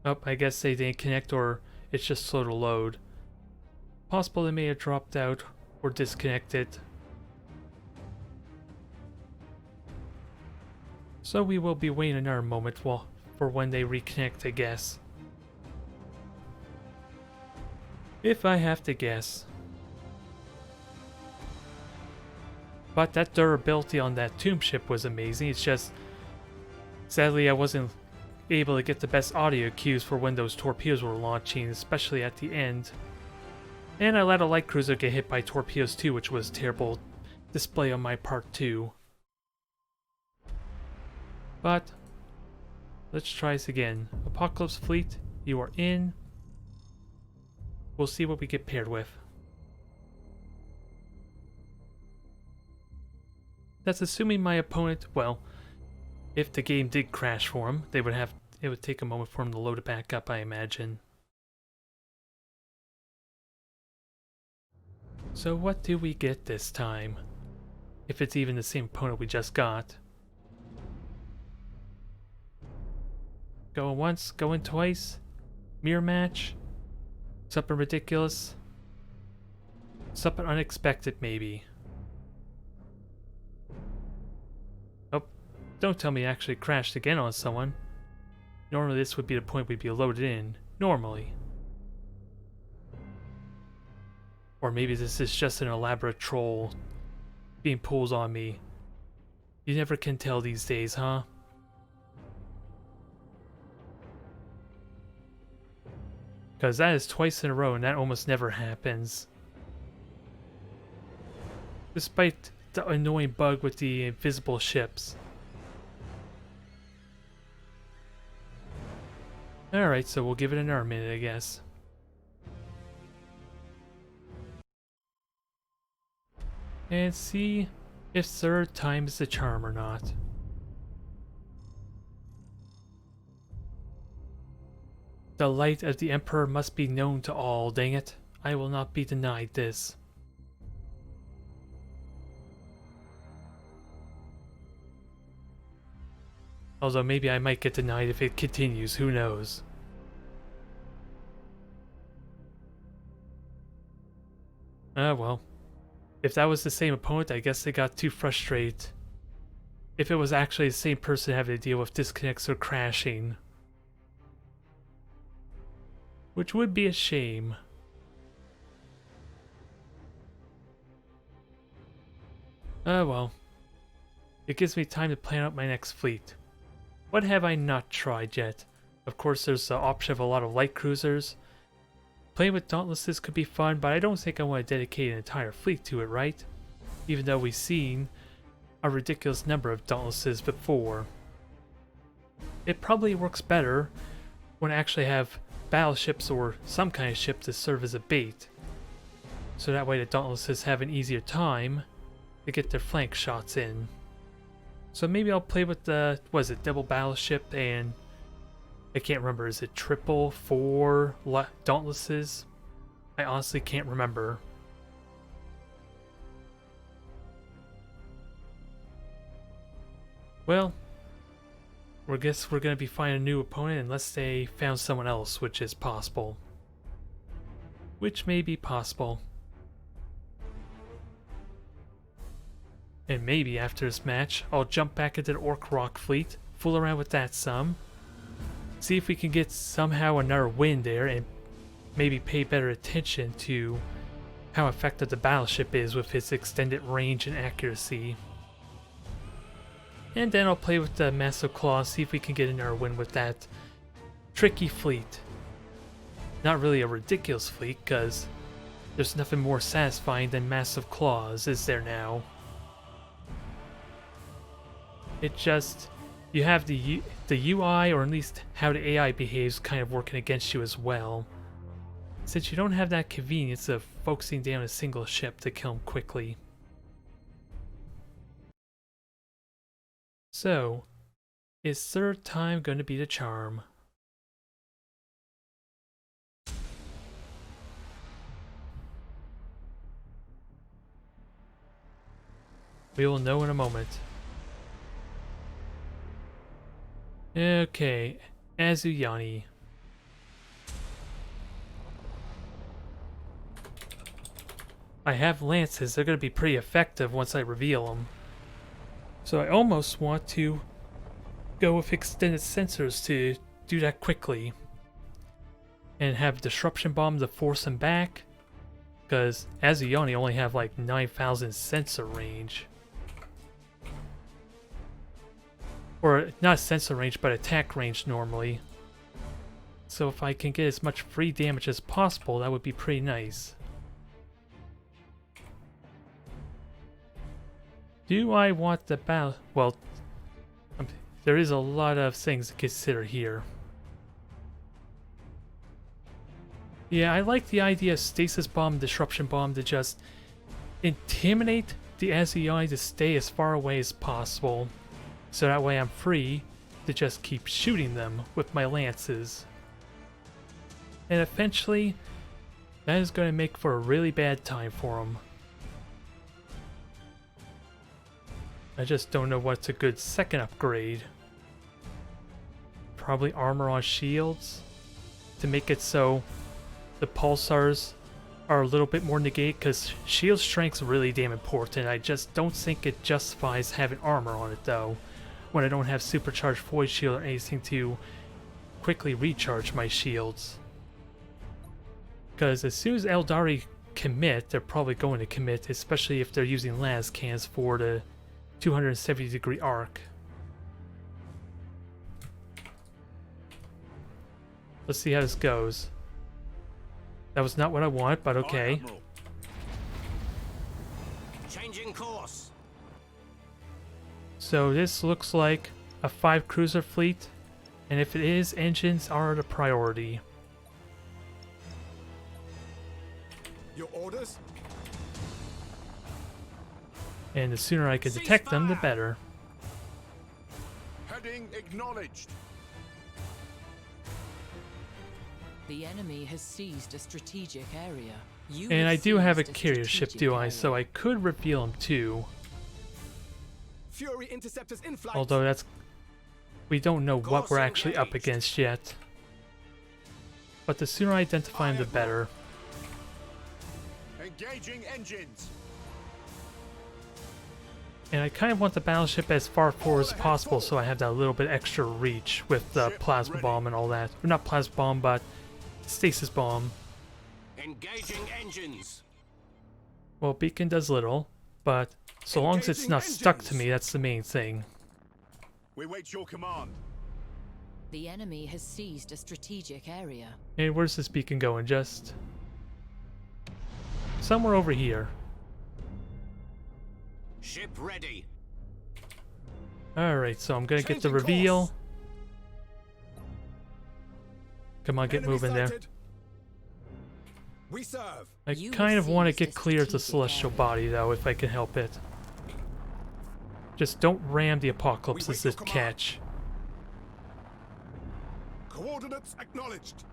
Oh, I guess they didn't connect, or it's just slow to load. Possible they may have dropped out or disconnected. So we will be waiting another moment for when they reconnect, I guess. If I have to guess. But that durability on that tomb ship was amazing. It's just, sadly I wasn't able to get the best audio cues for when those torpedoes were launching, especially at the end. And I let a light cruiser get hit by torpedoes too, which was terrible display on my part too. But let's try this again. Apocalypse Fleet, you are in. We'll see what we get paired with. That's assuming my opponent, well, if the game did crash for him, it would take a moment for him to load it back up, I imagine. So what do we get this time? If it's even the same opponent we just got. Going once, going twice. Mirror match. Something ridiculous. Something unexpected, maybe. Oh, don't tell me it actually crashed again on someone. Normally this would be the point we'd be loaded in. Normally. Or maybe this is just an elaborate troll being pulled on me. You never can tell these days, huh? Because that is twice in a row and that almost never happens. Despite the annoying bug with the invisible ships. Alright, so we'll give it another minute, I guess. And see if third time is the charm or not. The light of the Emperor must be known to all, dang it. I will not be denied this. Although maybe I might get denied if it continues, who knows. Ah well. If that was the same opponent, I guess they got too frustrated. If it was actually the same person having to deal with disconnects or crashing. Which would be a shame. Ah well. It gives me time to plan out my next fleet. What have I not tried yet? Of course there's the option of a lot of light cruisers. Playing with Dauntlesses could be fun, but I don't think I want to dedicate an entire fleet to it, right? Even though we've seen a ridiculous number of Dauntlesses before. It probably works better when I actually have battleships or some kind of ship to serve as a bait. So that way the Dauntlesses have an easier time to get their flank shots in. So maybe I'll play with the, double battleship and I can't remember, is it triple, 4 Dauntlesses? I honestly can't remember. Well, I guess we're going to be finding a new opponent unless they found someone else, which is possible. Which may be possible. And maybe after this match, I'll jump back into the Orc Rock fleet, fool around with that some, see if we can get somehow another win there, and maybe pay better attention to how effective the battleship is with its extended range and accuracy. And then I'll play with the Massive Claw, see if we can get another win with that tricky fleet. Not really a ridiculous fleet, because there's nothing more satisfying than Massive Claws, is there now? It just, you have the UI, or at least how the AI behaves, kind of working against you as well. Since you don't have that convenience of focusing down a single ship to kill them quickly. So, is third time going to be the charm? We will know in a moment. Okay, Azuyani. I have lances, they're going to be pretty effective once I reveal them. So I almost want to go with extended sensors to do that quickly. And have Disruption Bomb to force him back. Because Azuyani only have like 9,000 sensor range. Or not sensor range, but attack range normally. So if I can get as much free damage as possible, that would be pretty nice. Do I want the battle? Well, there is a lot of things to consider here. Yeah, I like the idea of Stasis Bomb, Disruption Bomb to just intimidate the Azuyani to stay as far away as possible. So that way I'm free to just keep shooting them with my lances. And eventually, that is going to make for a really bad time for them. I just don't know what's a good second upgrade. Probably armor on shields to make it so the pulsars are a little bit more negated, because shield strength's really damn important. I just don't think it justifies having armor on it though, when I don't have supercharged void shield or anything to quickly recharge my shields. Because as soon as Eldari commit, they're probably going to commit, especially if they're using las cans for the 270-degree arc. Let's see how this goes. That was not what I want, but okay. Changing course. So this looks like a 5 cruiser fleet, and if it is, engines are the priority. Your orders? And the sooner I can detect them, the better. Heading acknowledged. The enemy has seized a strategic area. You And I do have a seized carrier ship, strategic do I? area. So I could reveal him too. Fury interceptors in flight. Although that's... we don't know what we're Course actually up engaged. against yet. But the sooner I identify him, the better. Engaging engines. And I kind of want the battleship as far forward as possible so I have that little bit extra reach with the Ship plasma ready. bomb and all that. Or not plasma bomb, but stasis bomb. Engaging engines. Well, beacon does little, but so long as it's Engaging not stuck to engines. me, that's the main thing. We wait your command. The enemy has seized a strategic area. And where's this beacon going? Just somewhere over here. Ship ready. Alright, so I'm gonna get the Changing reveal. course. Come on, get Enemy moving there. sighted. We serve. I You kind of want to seized get a clear of the strategic celestial area. body though, if I can help it. Just don't ram the apocalypse We as wait the your command. catch. Coordinates acknowledged.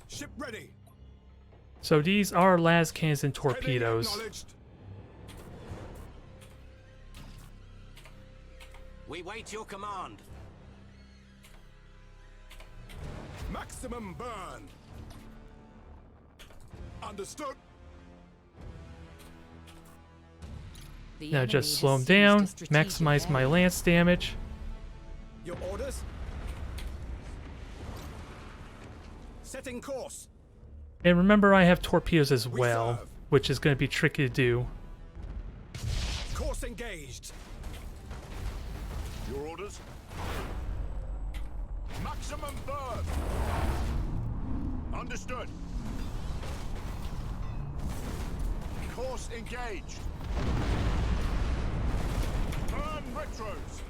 Ship ready. So these are las cannons and Heading torpedoes. acknowledged. We wait your command. Maximum burn. Understood. The Now enemy just has slow them seized down, a strategic maximize my area. lance damage. Your orders? Setting course. And remember I have torpedoes as We well, serve. which is going to be tricky to do. Course engaged. Your orders? Maximum burn. Understood. Course engaged. Burn retros.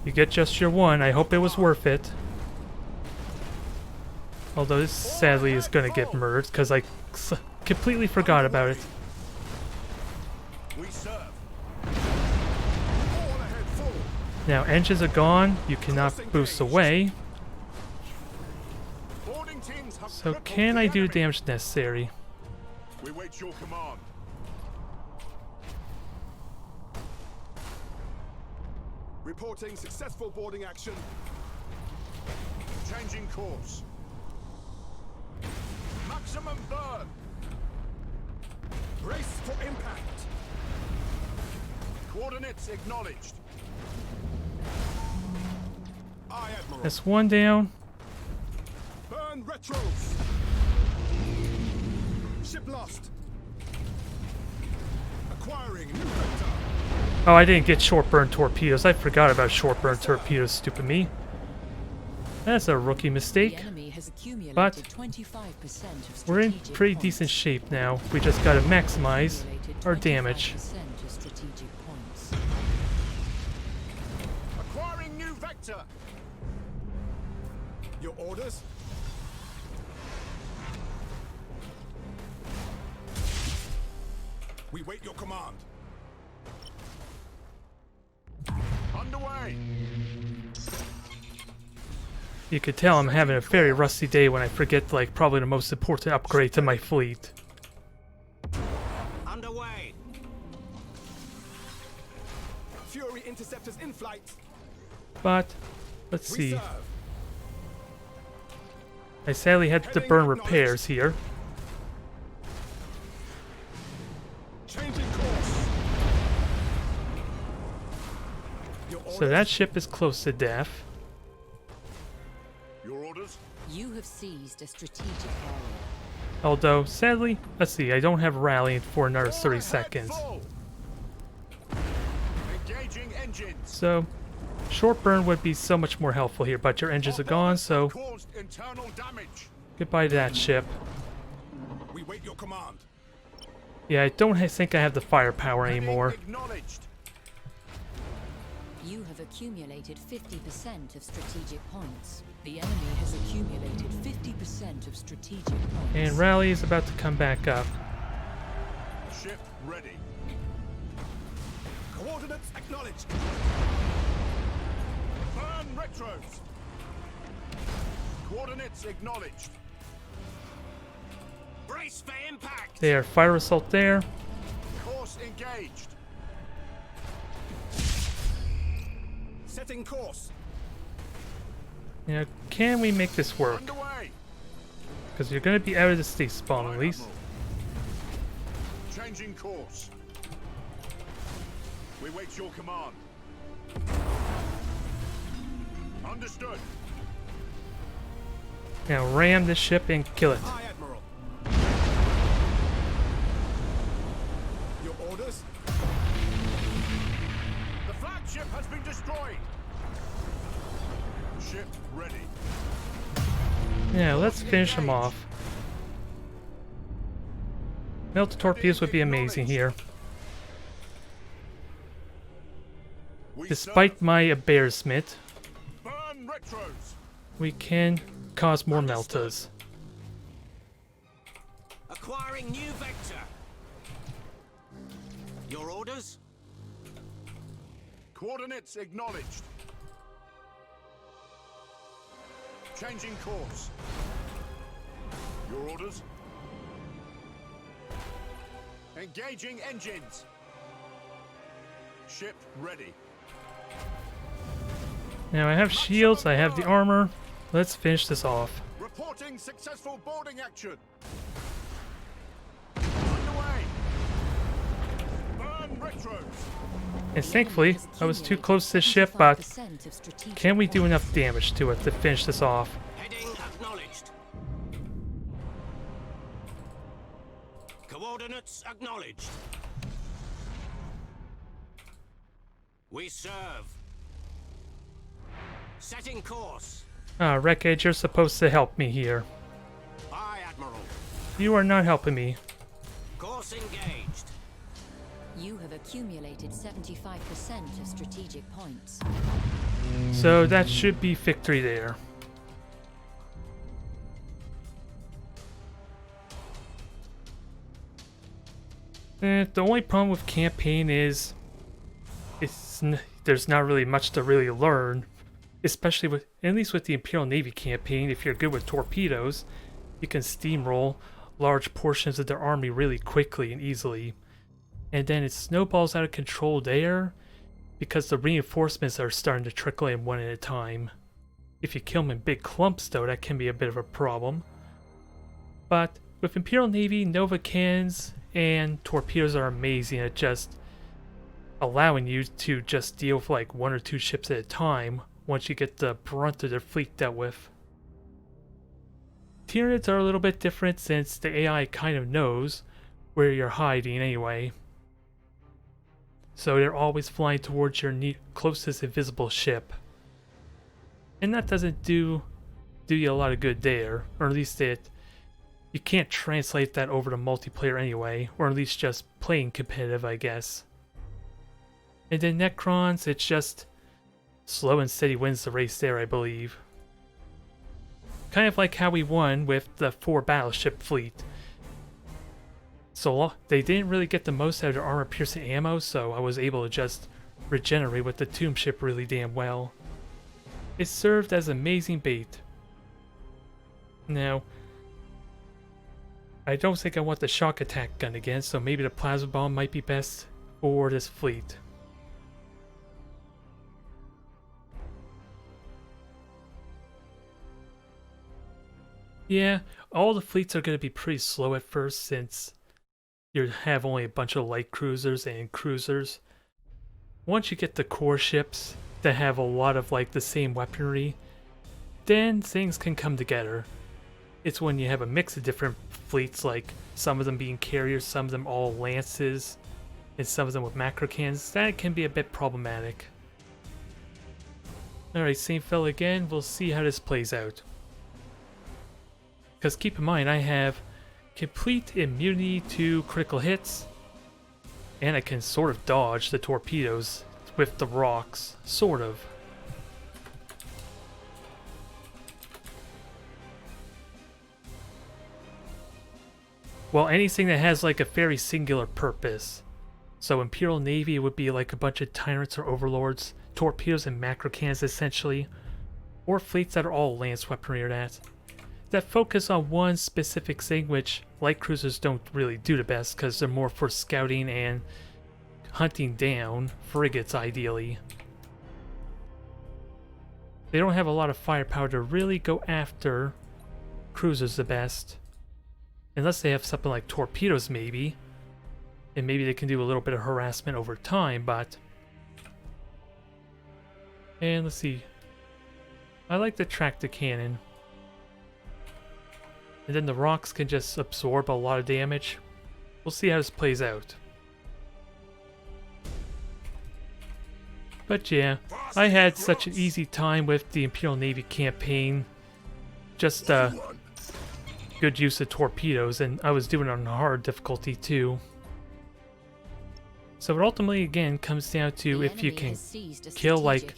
You get just your one, I hope it was worth it. Although this sadly is going to get murdered because I completely forgot about it. We serve. All ahead full. Now engines are gone, you cannot boost away, Boarding teams have So can I do the damage necessary? We wait your command. Reporting successful boarding action. Changing course. Maximum burn. Brace for impact. Coordinates acknowledged. Aye, Admiral. That's one down. Burn retros. Ship lost. Acquiring new vector. Oh, I didn't get short burn torpedoes. I forgot about short burn torpedoes, stupid me. That's a rookie The mistake. enemy has accumulated But 25% of we're in strategic pretty points. decent shape now. We just gotta maximize Accumulated our damage. 25% of strategic points. Acquiring new vector. Your orders? We wait your command. Underway. You could tell I'm having a very rusty day when I forget, like, probably the most important upgrade to my fleet. Underway. Fury interceptors in flight. But, let's We see. serve. I sadly had to burn repairs here. Changing course. Your orders? So that ship is close to death. Your orders? You have seized a strategic area. Although, sadly, let's see, I don't have rallying for another 30 Forward, seconds. full. Engaging engines. So, short burn would be so much more helpful here, but your engines are gone, so Caused internal damage. goodbye to that ship. We wait your command. Yeah, I don't think I have the firepower anymore. Acknowledged. You have accumulated 50% of strategic points. The enemy has accumulated 50% of strategic points. And rally is about to come back up. Ship ready. Coordinates acknowledged. Burn retros. Coordinates acknowledged. Brace for impact. There, fire assault there. Course engaged. Setting course. Now, can we make this work? Underway. Because you're going to be out of the state spawn at least. Changing course. We wait your command. Understood. Now ram this ship and kill it. Aye, Admiral. Your orders? The flagship has been destroyed. Ship ready. Yeah, let's finish him off. Melt torpedoes would be amazing here. We Despite my embarrassment, burn retros. we can cause more meltas. Acquiring new vector. Your orders? Coordinates acknowledged. Changing course. Your orders? Engaging engines. Ship ready. Now I have shields, I have the armor. Let's finish this off. Reporting successful boarding action. Underway. Burn retros. And thankfully, I was too close to the ship, but can we do enough damage to it to finish this off? Heading acknowledged. Coordinates acknowledged. We serve. Setting course. Ah, Wreckage, you're supposed to help me here. Aye, Admiral. You are not helping me. Course engaged. You have accumulated 75% of strategic points. So that should be victory there. The only problem with campaign is there's not really much to really learn, especially with, at least with the Imperial Navy campaign. If you're good with torpedoes, you can steamroll large portions of their army really quickly and easily. And then it snowballs out of control there because the reinforcements are starting to trickle in one at a time. If you kill them in big clumps though, that can be a bit of a problem. But with Imperial Navy, Nova cannons and torpedoes are amazing at just allowing you to just deal with like 1 or 2 ships at a time once you get the brunt of their fleet dealt with. Tyranids are a little bit different since the AI kind of knows where you're hiding anyway. So they're always flying towards your closest invisible ship. And that doesn't do you a lot of good there, or at least you can't translate that over to multiplayer anyway, or at least just playing competitive, I guess. And then Necrons, it's just slow and steady wins the race there, I believe. Kind of like how we won with the 4 battleship fleet. So they didn't really get the most out of their armor-piercing ammo, so I was able to just regenerate with the tomb ship really damn well. It served as amazing bait. Now, I don't think I want the shock attack gun again, so maybe the plasma bomb might be best for this fleet. Yeah, all the fleets are going to be pretty slow at first since you have only a bunch of light cruisers and cruisers. Once you get the core ships that have a lot of like the same weaponry, then things can come together. It's when you have a mix of different fleets, like some of them being carriers, some of them all lances, and some of them with macro cannons, that can be a bit problematic. Alright, same fella again, we'll see how this plays out. Because keep in mind, I have complete immunity to critical hits, and I can sort of dodge the torpedoes with the rocks, sort of. Well, anything that has like a very singular purpose. So Imperial Navy would be like a bunch of tyrants or overlords, torpedoes and macro cannons essentially, or fleets that are all lance weaponry or that focus on one specific thing, which light cruisers don't really do the best because they're more for scouting and hunting down frigates ideally. They don't have a lot of firepower to really go after cruisers the best. Unless they have something like torpedoes maybe. And maybe they can do a little bit of harassment over time, but... And let's see. I like the tractor cannon. And then the rocks can just absorb a lot of damage. We'll see how this plays out. But yeah, I had such an easy time with the Imperial Navy campaign. Just good use of torpedoes, and I was doing it on hard difficulty too. So it ultimately again comes down to if you can kill like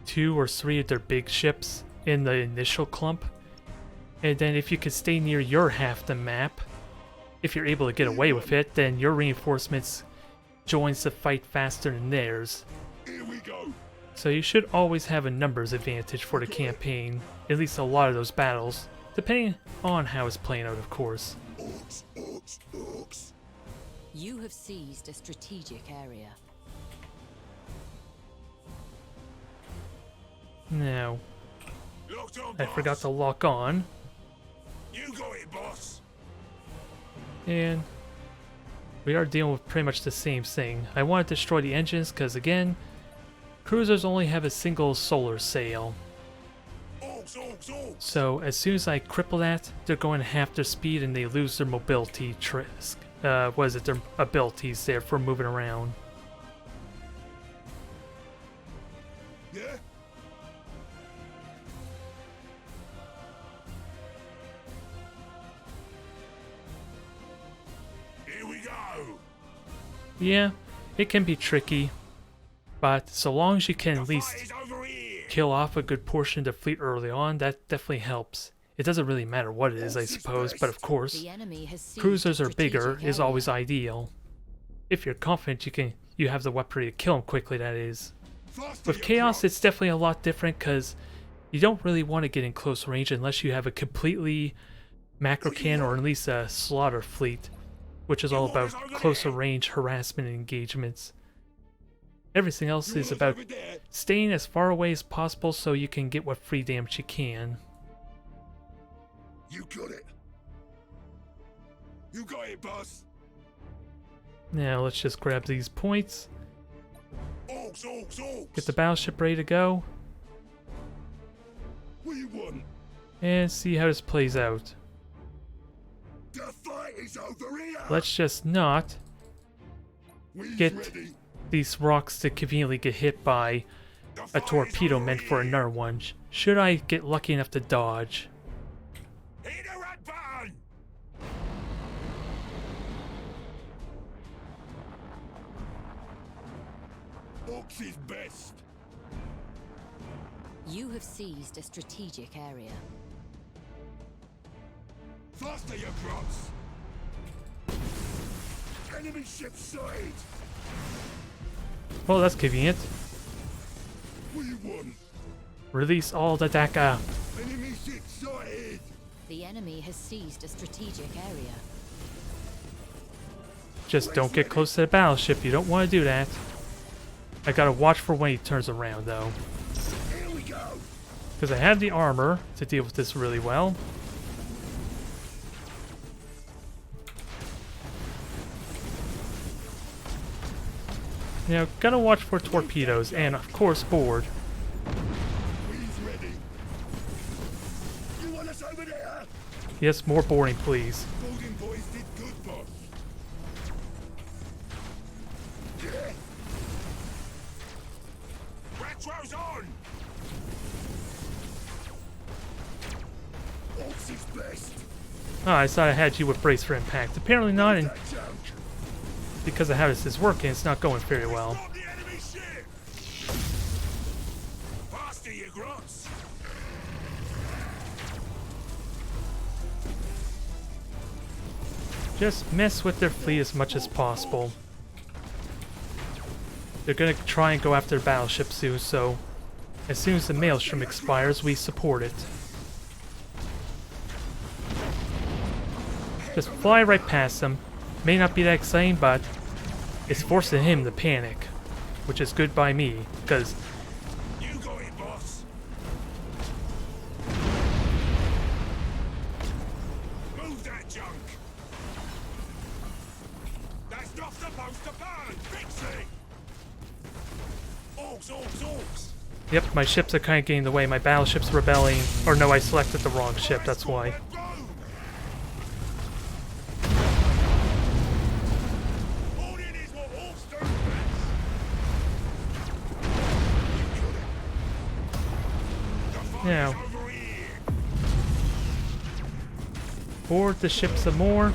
2 or 3 of their big ships in the initial clump. And then if you could stay near your half the map, if you're able to get away with it, then your reinforcements joins the fight faster than theirs. Here we go. So you should always have a numbers advantage for the campaign, at least a lot of those battles, depending on how it's playing out, of course. You have seized a strategic area. Now, Locked on, I forgot to lock on, You got it, boss. and we are dealing with pretty much the same thing. I want to destroy the engines because, again, cruisers only have a single solar sail. So as soon as I cripple that, they're going half their speed and they lose their mobility their abilities there for moving around. Yeah. Here we go. Yeah, it can be tricky, but so long as you can at least Fight is over here. kill off a good portion of the fleet early on, that definitely helps. It doesn't really matter what it is, I suppose, but of course, The enemy has seized cruisers a are bigger strategic is area. always ideal. If you're confident you have the weaponry to kill them quickly, that is. Faster With you Chaos, go. it's definitely a lot different because you don't really want to get in close range unless you have a completely macro cannon or at least a slaughter fleet, which is all about closer range harassment and engagements. Everything else is about staying as far away as possible so you can get what free damage you can. You got it. You got it, boss. Now let's just grab these points, Orcs, orcs, orcs. get the battleship ready to go, What do you want? and see how this plays out. The fight is over here. Let's just not We's get ready. these rocks to conveniently get hit by The a fight is torpedo over meant for here. another one. Should I get lucky enough to dodge? Hit the red button. Orcs is best. You have seized a strategic area. Faster, you grunts. Enemy ship sighted. Well, that's convenient. What do you want? Release all the DACA. Enemy ship sighted. The enemy has seized a strategic area. Just don't get close to the battleship. You don't want to do that. I gotta watch for when he turns around, though. Here we go. Because I have the armor to deal with this really well. Now, gotta watch for torpedoes and, of course, board. We's ready. You want us over there? Yes, more boarding, please. Golden boys did good, boss. Yeah. Retro's on. Orcs is best. Oh, I thought I had you with brace for impact. Apparently not, and That junk. because of how this is working, it's not going very well. Stop the enemy ship. Faster, you grunts. Just mess with their fleet as much as possible. They're gonna try and go after the battleship soon, so as soon as the maelstrom expires, we support it. Just fly right past them. May not be that exciting, but it's forcing him to panic, which is good by me, because You got it, boss. Move that junk. That's not supposed to burn. Fix it. Orcs, orcs, orcs. yep, my ships are kind of getting in the way. My battleship's rebelling. Or no, I selected the wrong ship, that's why. Red boom. Boarding is what orcs do best. You got it. The fight Now. is over here. Board the ship some more,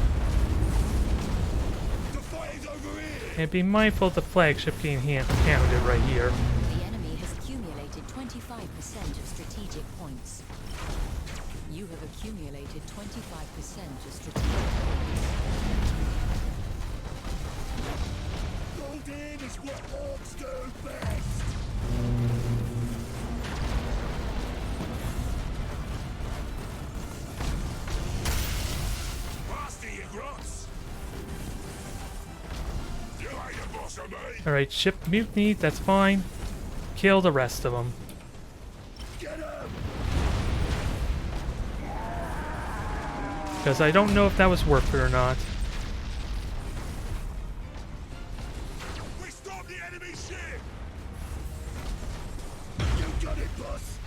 The fight is over here. and be mindful of the flagship getting handled right here. The enemy has accumulated 25% of strategic points. You have accumulated 25% of strategic points. Golden is what orcs do best. Faster, you grunts. You ain't the boss of me. Alright, ship mutiny, that's fine. Kill the rest of them. Get him. Because I don't know if that was worth it or not. We stopped the enemy ship. You got it, boss.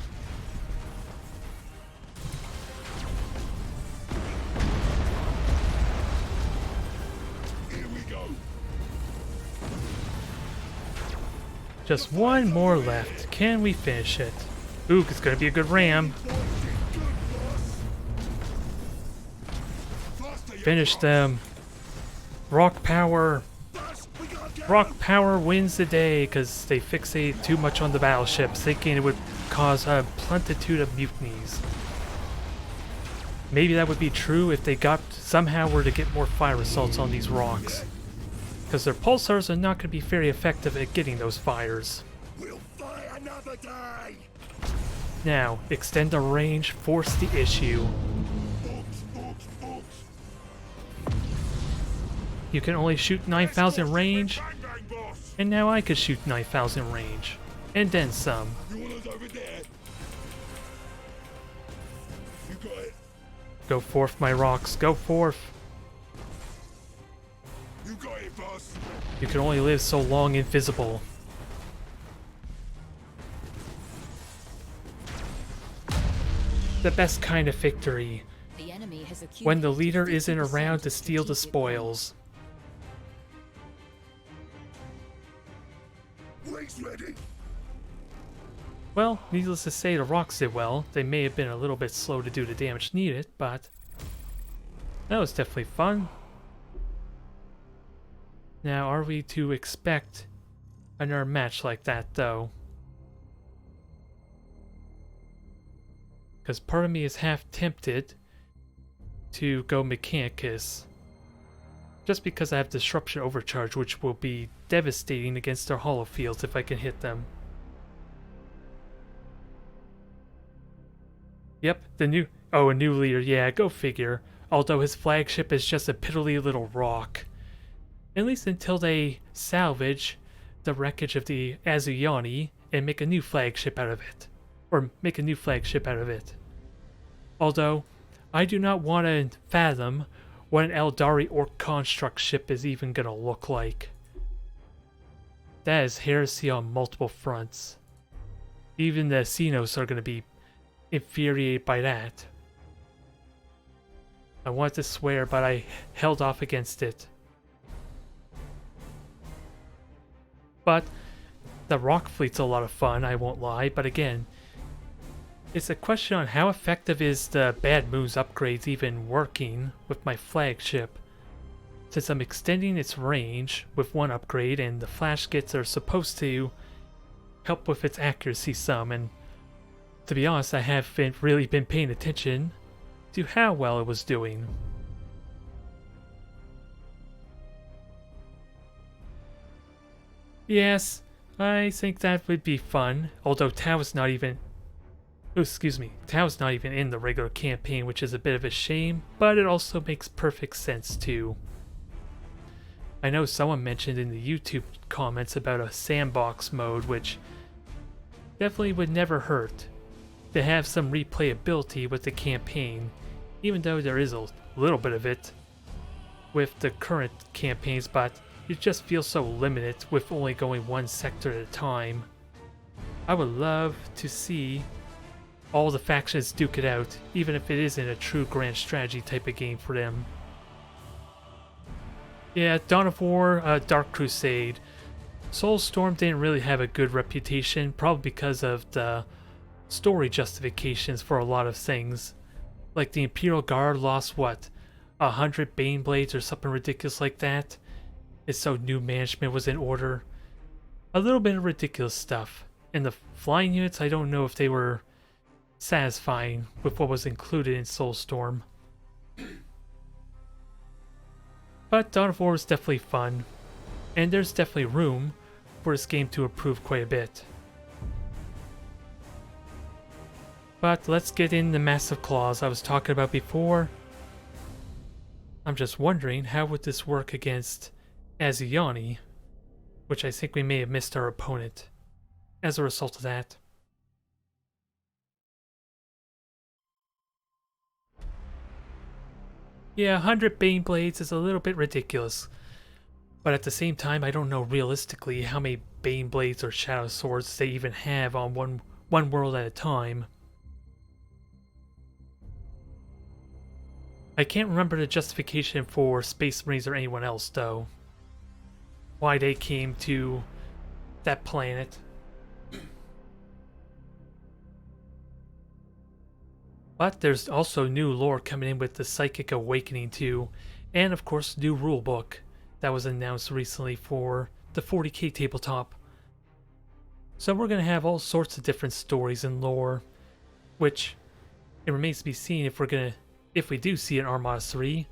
Here we go. Just one more left. Can we finish it? Ooh, it's gonna be a good ram. Boys did good, boss. Faster, you Finish grunts. them. Rock power. Boss, we gotta get Rock him. power wins the day because they fixated too much on the battleships, thinking it would cause a plentitude of mutinies. Maybe that would be true if they got somehow were to get more fire assaults on these rocks. Because their pulsars are not going to be very effective at getting those fires. We'll fight another day. Now, extend the range, force the issue. Orcs, orcs, You can only shoot 9,000 range, Bang bang, boss. and now I could shoot 9,000 range. And then some. You want us over there? You got it. Go forth, my rocks, go forth. You got it, boss. You can only live so long invisible. The best kind of victory. The enemy has accumulated When the leader isn't 50% around to of steal the strategic spoils. Wings ready. Well, needless to say, the rocks did well. They may have been a little bit slow to do the damage needed, but that was definitely fun. Now, are we to expect another match like that, though? Because part of me is half tempted to go Mechanicus. Just because I have Disruption Overcharge, which will be devastating against their hollow fields if I can hit them. Yep, a new leader, yeah, go figure. Although his flagship is just a piddly little rock. At least until they salvage the wreckage of the Azuyani and make a new flagship out of it. Or make a new flagship out of it. Although, I do not want to fathom what an Eldari Orc construct ship is even going to look like. That is heresy on multiple fronts. Even the Xenos are going to be infuriated by that. I wanted to swear, but I held off against it. But the Rock Fleet's a lot of fun, I won't lie, but again, it's a question on how effective is the Bad Moons upgrades even working with my flagship. Since I'm extending its range with one upgrade and the flash kits are supposed to help with its accuracy some, and to be honest, I haven't really been paying attention to how well it was doing. Yes, I think that would be fun, although Tao's not even... Oh, excuse me, Tao's not even in the regular campaign, which is a bit of a shame, but it also makes perfect sense too. I know someone mentioned in the YouTube comments about a sandbox mode, which definitely would never hurt to have some replayability with the campaign, even though there is a little bit of it with the current campaigns, but it just feels so limited with only going one sector at a time. I would love to see all the factions duke it out, even if it isn't a true grand strategy type of game for them. Yeah, Dawn of War, Dark Crusade. Soulstorm didn't really have a good reputation, probably because of the story justifications for a lot of things. Like the Imperial Guard lost, what, 100 Baneblades or something ridiculous like that? And so new management was in order. A little bit of ridiculous stuff. And the flying units, I don't know if they were satisfying with what was included in Soulstorm. But Dawn of War was definitely fun, and there's definitely room for this game to improve quite a bit. But let's get in the Massive Claws I was talking about before. I'm just wondering, how would this work against Azuyani, which I think we may have missed our opponent as a result of that. Yeah, 100 Baneblades is a little bit ridiculous, but at the same time I don't know realistically how many Baneblades or Shadow Swords they even have on one world at a time. I can't remember the justification for Space Marines or anyone else though. Why they came to that planet. But there's also new lore coming in with the Psychic Awakening too, and of course new rulebook that was announced recently for the 40k tabletop. So we're going to have all sorts of different stories and lore, which it remains to be seen if we do see an Armada 3,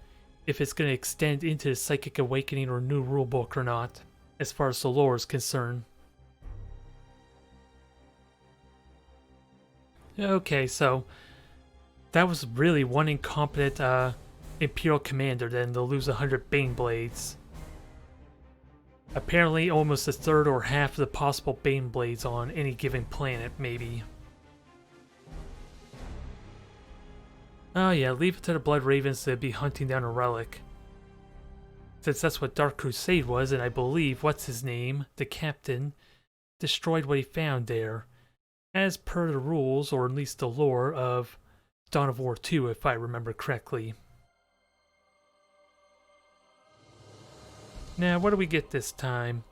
if it's going to extend into the Psychic Awakening or new rulebook or not, as far as the lore is concerned. Okay, so that was really one incompetent Imperial commander, then they'll lose 100 Baneblades. Apparently almost a third or half of the possible Bane Blades on any given planet, maybe. Oh yeah, leave it to the Blood Ravens to be hunting down a relic. Since that's what Dark Crusade was, and I believe, what's his name, the captain, destroyed what he found there, as per the rules, or at least the lore, of Dawn of War 2, if I remember correctly. Now, what do we get this time?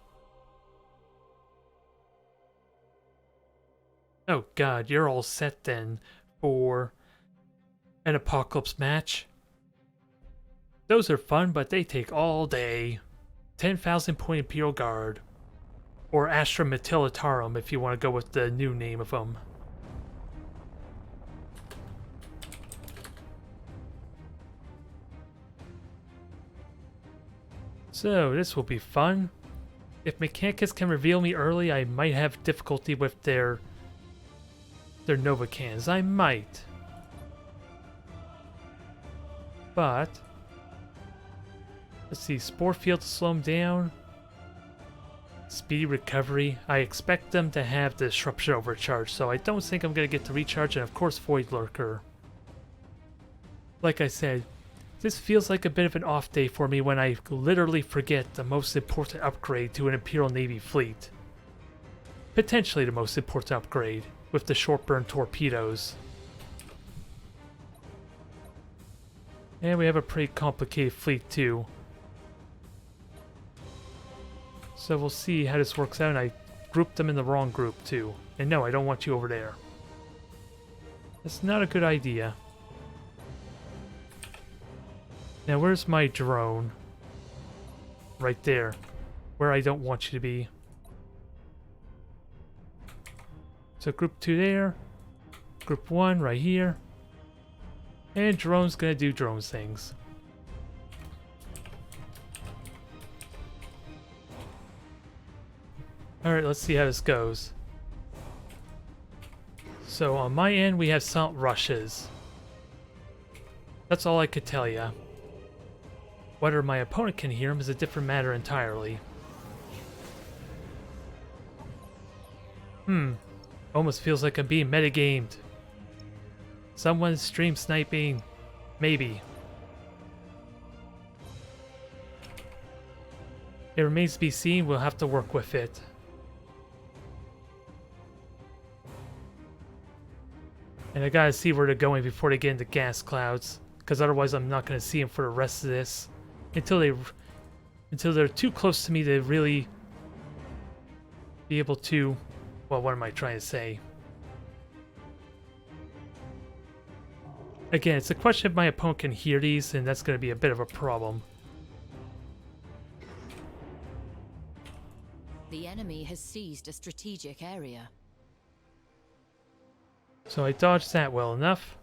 Oh god, you're all set then for an Apocalypse match. Those are fun, but they take all day. 10,000 point Imperial Guard. Or Astra Militarum if you want to go with the new name of them. So, this will be fun. If Mechanicus can reveal me early, I might have difficulty with their Nova cans. I might. But let's see, Spore Field to slow them down. Speedy recovery. I expect them to have the Disruption overcharge, so I don't think I'm going to get to recharge, and of course Void Lurker. Like I said, this feels like a bit of an off day for me when I literally forget the most important upgrade to an Imperial Navy fleet. Potentially the most important upgrade, with the short burn torpedoes. And we have a pretty complicated fleet too. So we'll see how this works out, and I grouped them in the wrong group too. And no, I don't want you over there. That's not a good idea. Now where's my drone? Right there. Where I don't want you to be. So group 2 there. Group 1 right here. And drone's gonna do drone things. Alright, let's see how this goes. So on my end we have silent rushes. That's all I could tell ya. Whether my opponent can hear them is a different matter entirely. Almost feels like I'm being metagamed. Someone's stream sniping. Maybe. It remains to be seen, we'll have to work with it. And I gotta see where they're going before they get into gas clouds, because otherwise I'm not gonna see them for the rest of this. Until they're too close to me to really be able to... Well, what am I trying to say? Again, it's a question if my opponent can hear these, and that's going to be a bit of a problem. The enemy has seized a strategic area. So I dodged that well enough.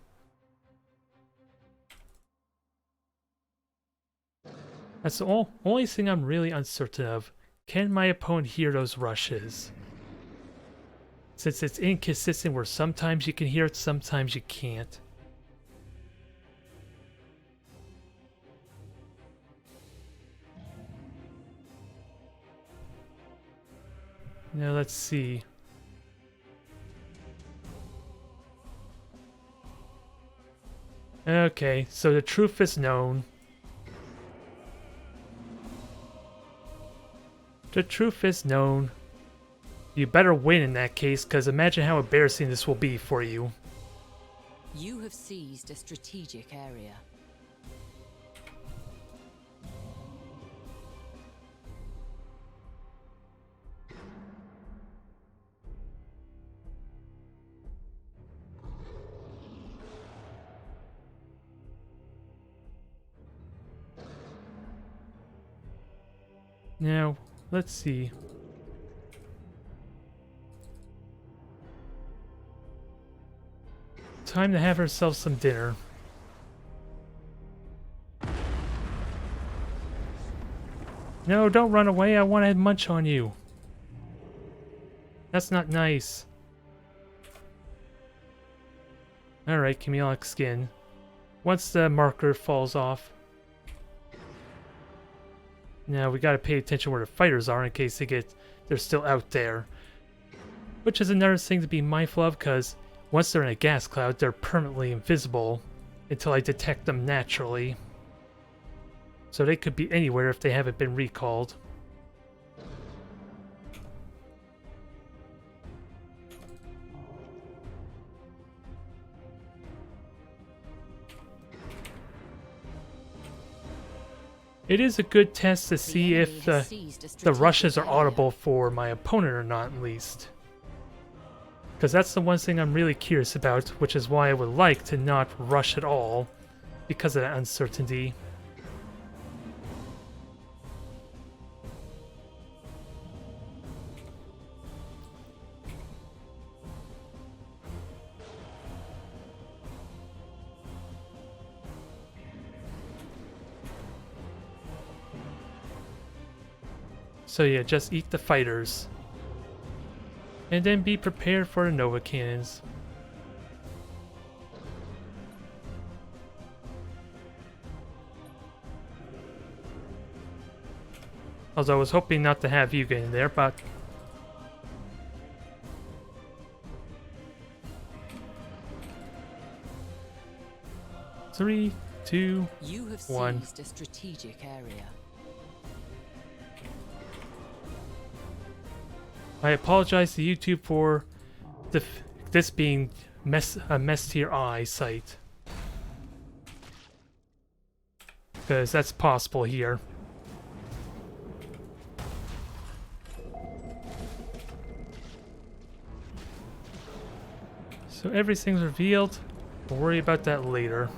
That's the only thing I'm really uncertain of. Can my opponent hear those rushes? Since it's inconsistent where sometimes you can hear it, sometimes you can't. Now let's see. Okay, so the truth is known. The truth is known. You better win in that case, because imagine how embarrassing this will be for you. You have seized a strategic area. Now, let's see. Time to have ourselves some dinner. No, don't run away. I want to munch on you. That's not nice. Alright, chameleonic skin. Once the marker falls off. Now we gotta pay attention where the fighters are in case they're still out there. Which is another thing to be mindful of, because once they're in a gas cloud, they're permanently invisible until I detect them naturally. So they could be anywhere if they haven't been recalled. It is a good test to see if the rushes are audible for my opponent or not, at least. Because that's the one thing I'm really curious about, which is why I would like to not rush at all, because of that uncertainty. So yeah, just eat the fighters. And then be prepared for the Nova cannons. Although I was hoping not to have you get in there, but... Three, two, You have one. seized a strategic area. I apologize to YouTube for this being a mess to your eyesight. Because that's possible here. So everything's revealed. We'll worry about that later.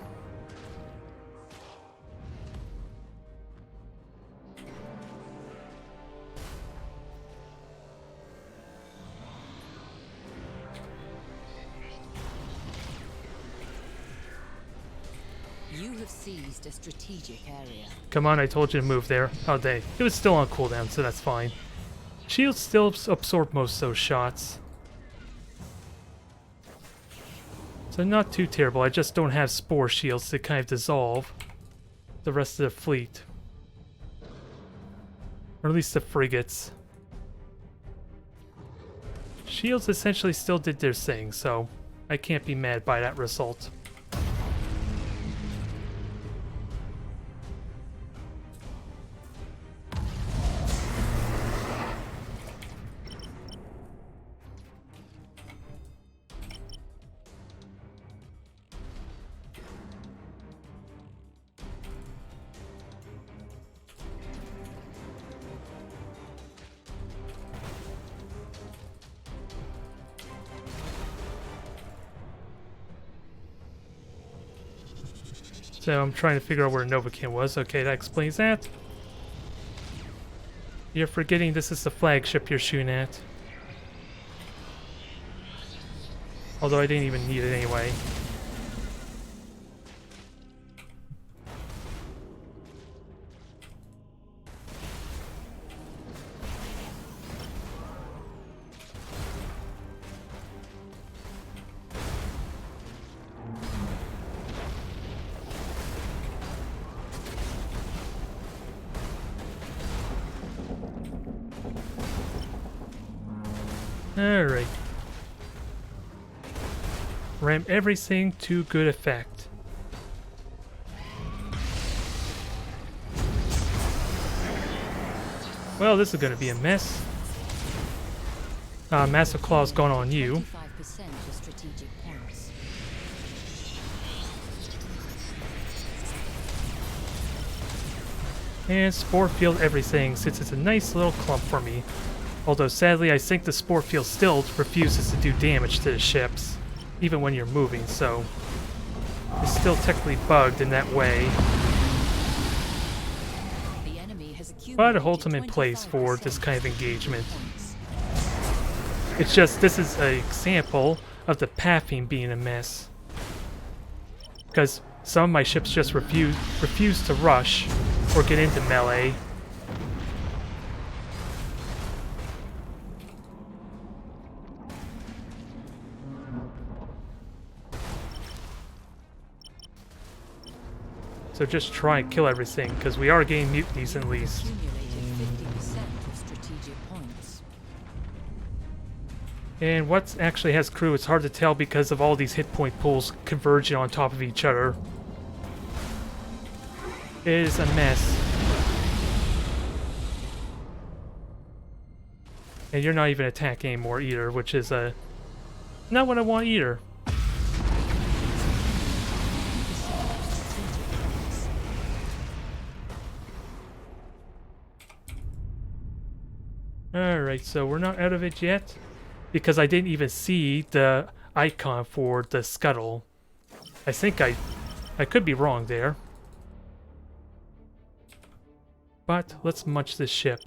You have seized a strategic area. Come on, I told you to move there. Oh, it was still on cooldown, so that's fine. Shields still absorb most of those shots. So not too terrible, I just don't have spore shields to kind of dissolve the rest of the fleet. Or at least the frigates. Shields essentially still did their thing, so I can't be mad by that result. So I'm trying to figure out where Novakin was. Okay, that explains that. You're forgetting this is the flagship you're shooting at. Although I didn't even need it anyway. Alright. Ram everything to good effect. Well, this is going to be a mess. Massive Claw's gone on you. 25% of strategic points. And Spore Field everything, since it's a nice little clump for me. Although sadly, I think the Spore Field still refuses to do damage to the ships, even when you're moving, so it's still technically bugged in that way. The enemy has But it holds them in place for this kind of engagement. It's just, this is an example of the pathing being a mess. Because some of my ships just refuse to rush or get into melee. So just try and kill everything, because we are getting mutinies at least. Accumulated And what actually has crew, it's hard to tell because of all these hit point pools converging on top of each other. It is a mess. And you're not even attacking anymore either, which is not what I want either. Alright, so we're not out of it yet, because I didn't even see the icon for the scuttle. I think I could be wrong there. But let's munch this ship.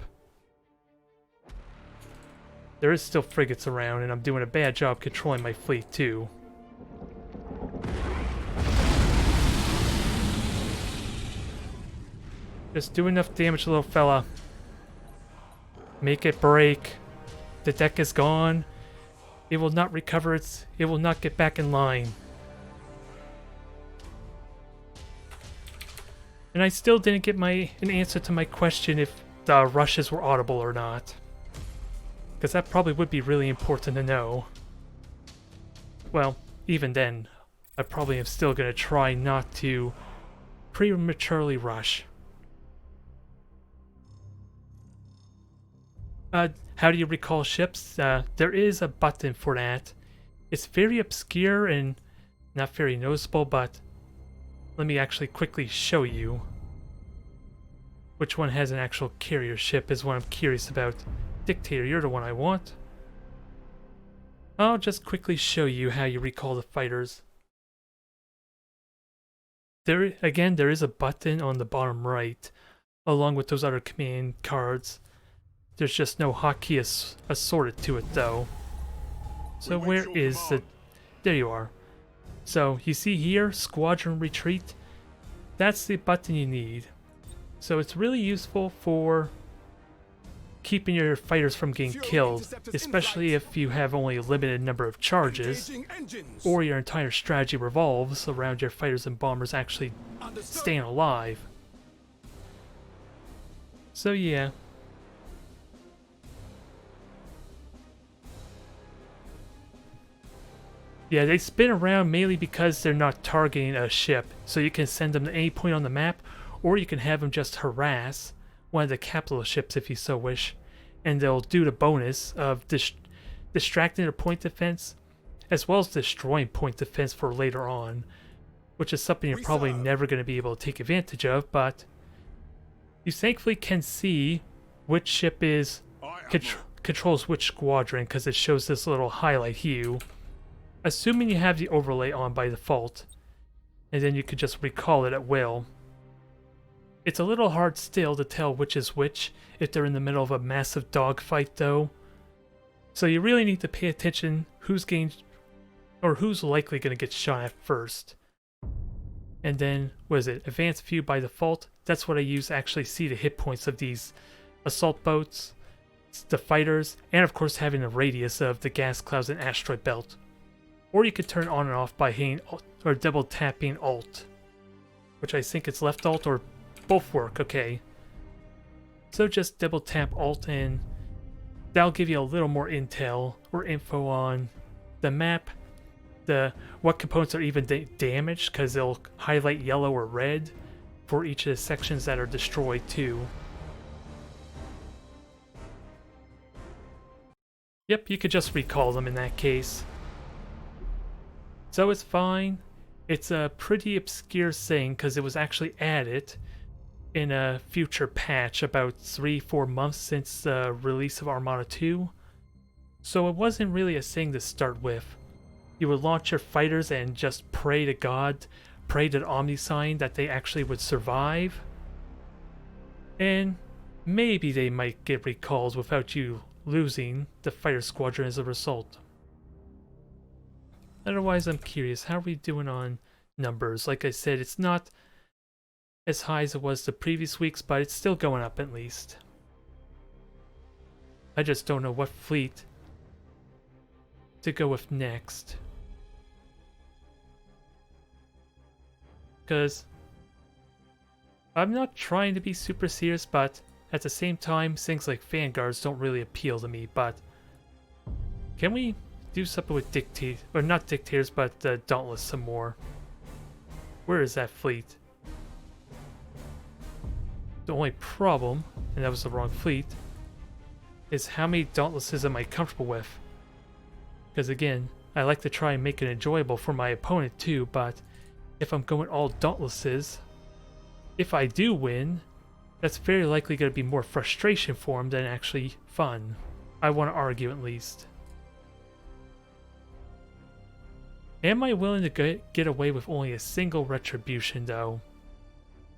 There is still frigates around, and I'm doing a bad job controlling my fleet too. Just do enough damage, little fella. Make it break. The deck is gone. It will not recover it will not get back in line. And I still didn't get an answer to my question if the rushes were audible or not. Because that probably would be really important to know. Well, even then, I probably am still going to try not to prematurely rush. How do you recall ships? There is a button for that. It's very obscure and not very noticeable, but let me actually quickly show you. Which one has an actual carrier ship is what I'm curious about. Dictator, you're the one I want. I'll just quickly show you how you recall the fighters. There is a button on the bottom right, along with those other command cards. There's just no hotkey assorted to it though. So where is the... There you are. So you see here, Squadron Retreat. That's the button you need. So it's really useful for keeping your fighters from getting killed, especially if you have only a limited number of charges, or your entire strategy revolves around your fighters and bombers actually staying alive. So yeah. Yeah, they spin around mainly because they're not targeting a ship, so you can send them to any point on the map, or you can have them just harass one of the capital ships if you so wish, and they'll do the bonus of distracting their point defense, as well as destroying point defense for later on, which is something you're probably never going to be able to take advantage of, but you thankfully can see which ship controls which squadron, because it shows this little highlight hue. Assuming you have the overlay on by default, and then you could just recall it at will. It's a little hard still to tell which is which if they're in the middle of a massive dogfight though. So you really need to pay attention who's likely going to get shot at first. And then, what is it, advanced view by default? That's what I use to actually see the hit points of these assault boats, the fighters, and of course having a radius of the gas clouds and asteroid belt. Or you could turn on and off by hitting or double tapping Alt, which I think it's left Alt or both work, okay. So just double tap Alt and that'll give you a little more intel or info on the map, what components are even damaged, because they'll highlight yellow or red for each of the sections that are destroyed too. Yep, you could just recall them in that case. So it's fine. It's a pretty obscure thing because it was actually added in a future patch about 3-4 months since the release of Armada 2. So it wasn't really a thing to start with. You would launch your fighters and just pray to God, pray to the Omni sign that they actually would survive. And maybe they might get recalled without you losing the fighter squadron as a result. Otherwise, I'm curious, how are we doing on numbers? Like I said, it's not as high as it was the previous weeks, but it's still going up at least. I just don't know what fleet to go with next. Because I'm not trying to be super serious, but at the same time, things like Vanguards don't really appeal to me, but Can we do something with dictators, or not dictators, but Dauntless some more? Where is that fleet? The only problem, and that was the wrong fleet, is how many Dauntlesses am I comfortable with? Because again, I like to try and make it enjoyable for my opponent too, but if I'm going all Dauntlesses, if I do win, that's very likely going to be more frustration for him than actually fun. I want to argue at least. Am I willing to get away with only a single retribution though?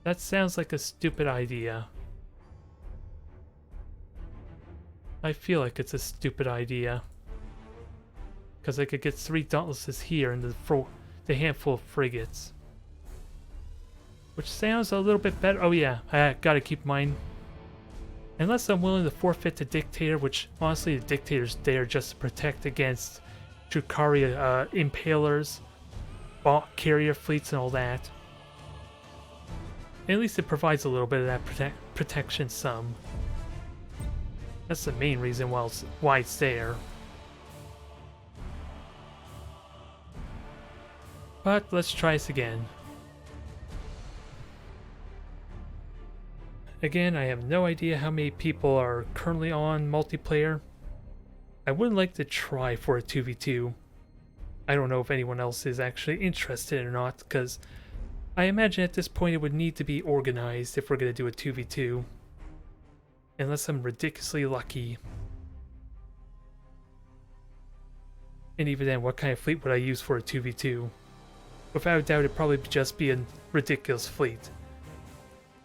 That sounds like a stupid idea. I feel like it's a stupid idea. Because I could get 3 Dauntlesses here and the handful of frigates. Which sounds a little bit better. Oh yeah, I gotta keep in mind. Unless I'm willing to forfeit the Dictator, which honestly the Dictator's there just to protect against Drukhari Impalers, carrier fleets and all that. At least it provides a little bit of that protection some. That's the main reason why it's there. But let's try this again. Again, I have no idea how many people are currently on multiplayer. I would like to try for a 2v2. I don't know if anyone else is actually interested or not, because I imagine at this point it would need to be organized if we're going to do a 2v2. Unless I'm ridiculously lucky. And even then, what kind of fleet would I use for a 2v2? Without a doubt, it'd probably just be a ridiculous fleet.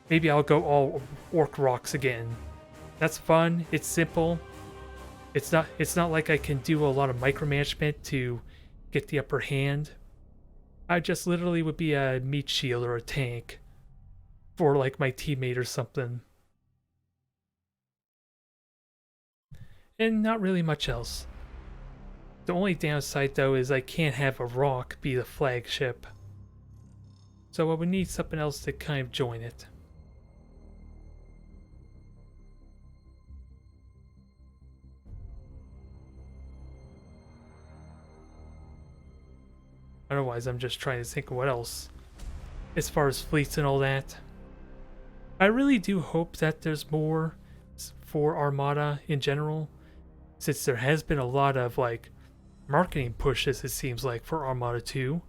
Maybe I'll go all Orc Rocks again. That's fun, it's simple. It's not like I can do a lot of micromanagement to get the upper hand. I just literally would be a meat shield or a tank for like my teammate or something. And not really much else. The only downside though is I can't have a rock be the flagship. So I would need something else to kind of join it. Otherwise, I'm just trying to think of what else. As far as fleets and all that. I really do hope that there's more for Armada in general. Since there has been a lot of, like, marketing pushes, it seems like, for Armada 2.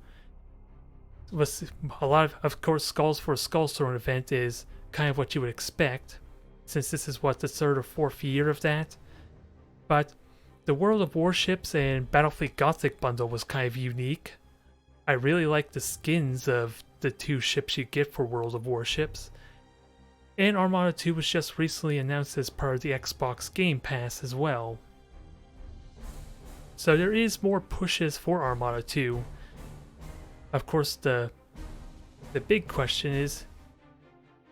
A lot of course, Skulls for a Skullstone event is kind of what you would expect. Since this is, what, the 3rd or 4th year of that. But the World of Warships and Battlefleet Gothic bundle was kind of unique. I really like the skins of the 2 ships you get for World of Warships. And Armada 2 was just recently announced as part of the Xbox Game Pass as well. So there is more pushes for Armada 2. Of course, the big question is,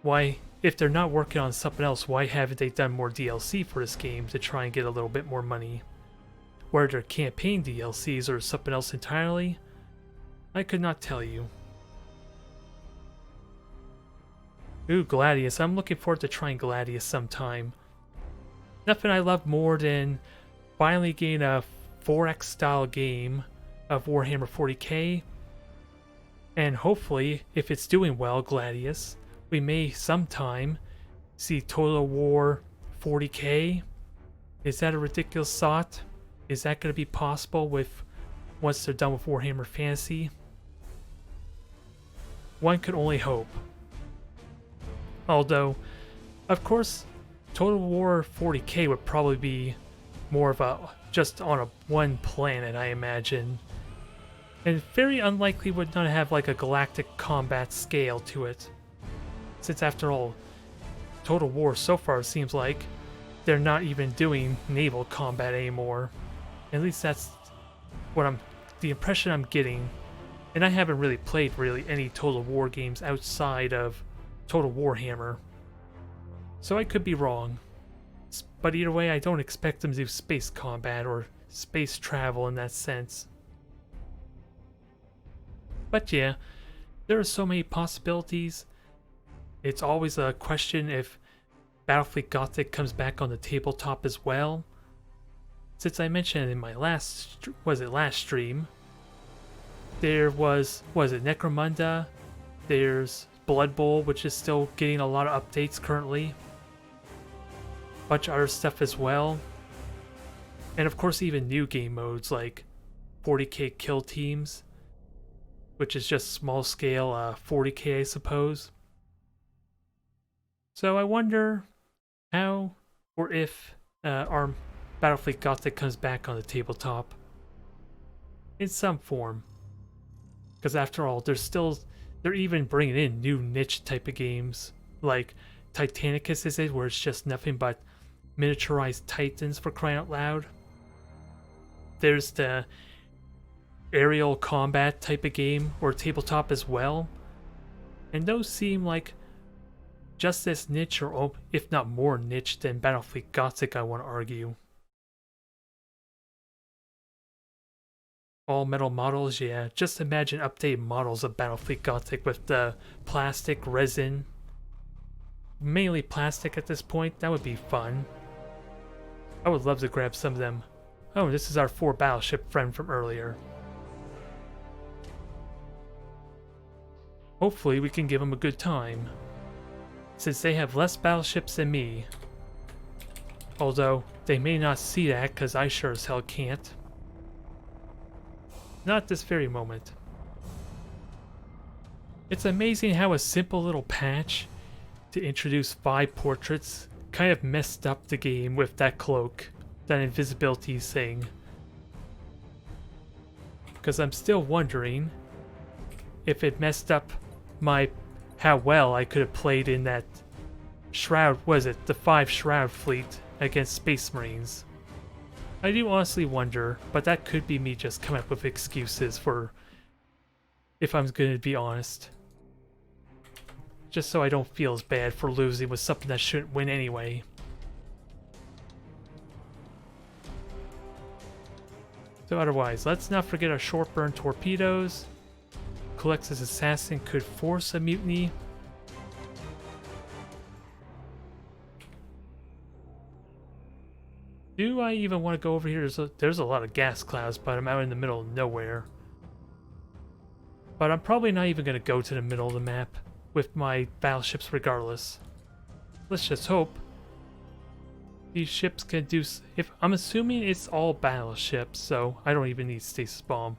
why, if they're not working on something else, why haven't they done more DLC for this game to try and get a little bit more money? Whether they're campaign DLCs or something else entirely, I could not tell you. Ooh, Gladius. I'm looking forward to trying Gladius sometime. Nothing I love more than finally getting a 4X style game of Warhammer 40k. And hopefully, if it's doing well, Gladius, we may sometime see Total War 40k. Is that a ridiculous thought? Is that going to be possible once they're done with Warhammer Fantasy? One could only hope. Although, of course, Total War 40k would probably be more of a just on one planet, I imagine. And very unlikely would not have like a galactic combat scale to it. Since after all, Total War so far seems like they're not even doing naval combat anymore. At least that's what the impression I'm getting. And I haven't really played any Total War games outside of Total Warhammer. So I could be wrong. But either way, I don't expect them to do space combat or space travel in that sense. But yeah, there are so many possibilities. It's always a question if Battlefleet Gothic comes back on the tabletop as well. since I mentioned in my last stream, there was it Necromunda, there's Blood Bowl, which is still getting a lot of updates currently, bunch of other stuff as well, and of course even new game modes like 40k kill teams, which is just small scale 40k I suppose. So I wonder how or if our Battlefleet Gothic comes back on the tabletop in some form. Because after all, they're even bringing in new niche type of games, like Titanicus is it, where it's just nothing but miniaturized titans for crying out loud. There's the aerial combat type of game, or tabletop as well. And those seem like just as niche, or if not more niche than Battlefleet Gothic, I want to argue. All metal models, yeah. Just imagine updated models of Battlefleet Gothic with the plastic, resin. Mainly plastic at this point. That would be fun. I would love to grab some of them. Oh, this is our 4 battleship friend from earlier. Hopefully we can give them a good time, since they have less battleships than me. Although, they may not see that, because I sure as hell can't. Not this very moment. It's amazing how a simple little patch to introduce 5 portraits kind of messed up the game with that cloak, that invisibility thing. Because I'm still wondering if it messed up how well I could have played in that Shroud, the 5 Shroud fleet against Space Marines. I do honestly wonder, but that could be me just coming up with excuses for, if I'm going to be honest. Just so I don't feel as bad for losing with something that shouldn't win anyway. So otherwise, let's not forget our short burn torpedoes. Colex's assassin could force a mutiny. Do I even want to go over here? There's a lot of gas clouds, but I'm out in the middle of nowhere. But I'm probably not even going to go to the middle of the map with my battleships regardless. Let's just hope these ships can do... I'm assuming it's all battleships, so I don't even need stasis bomb.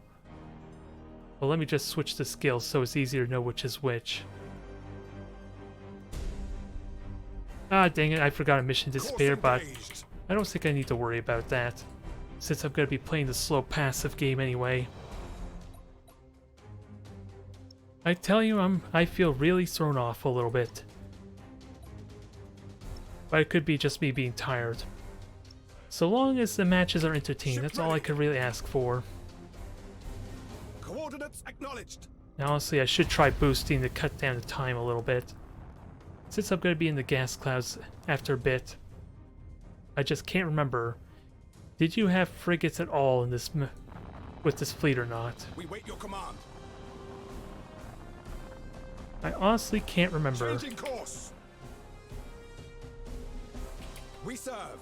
Well, let me just switch the skills so it's easier to know which is which. Ah, dang it, I forgot a mission despair, but I don't think I need to worry about that, since I'm going to be playing the slow passive game anyway. I tell you, I feel really thrown off a little bit. But it could be just me being tired. So long as the matches are entertaining, that's all I could really ask for. Coordinates acknowledged. Now, honestly, I should try boosting to cut down the time a little bit, since I'm going to be in the gas clouds after a bit. I just can't remember. Did you have frigates at all in this with this fleet or not? We wait your command. I honestly can't remember. Changing course. We serve.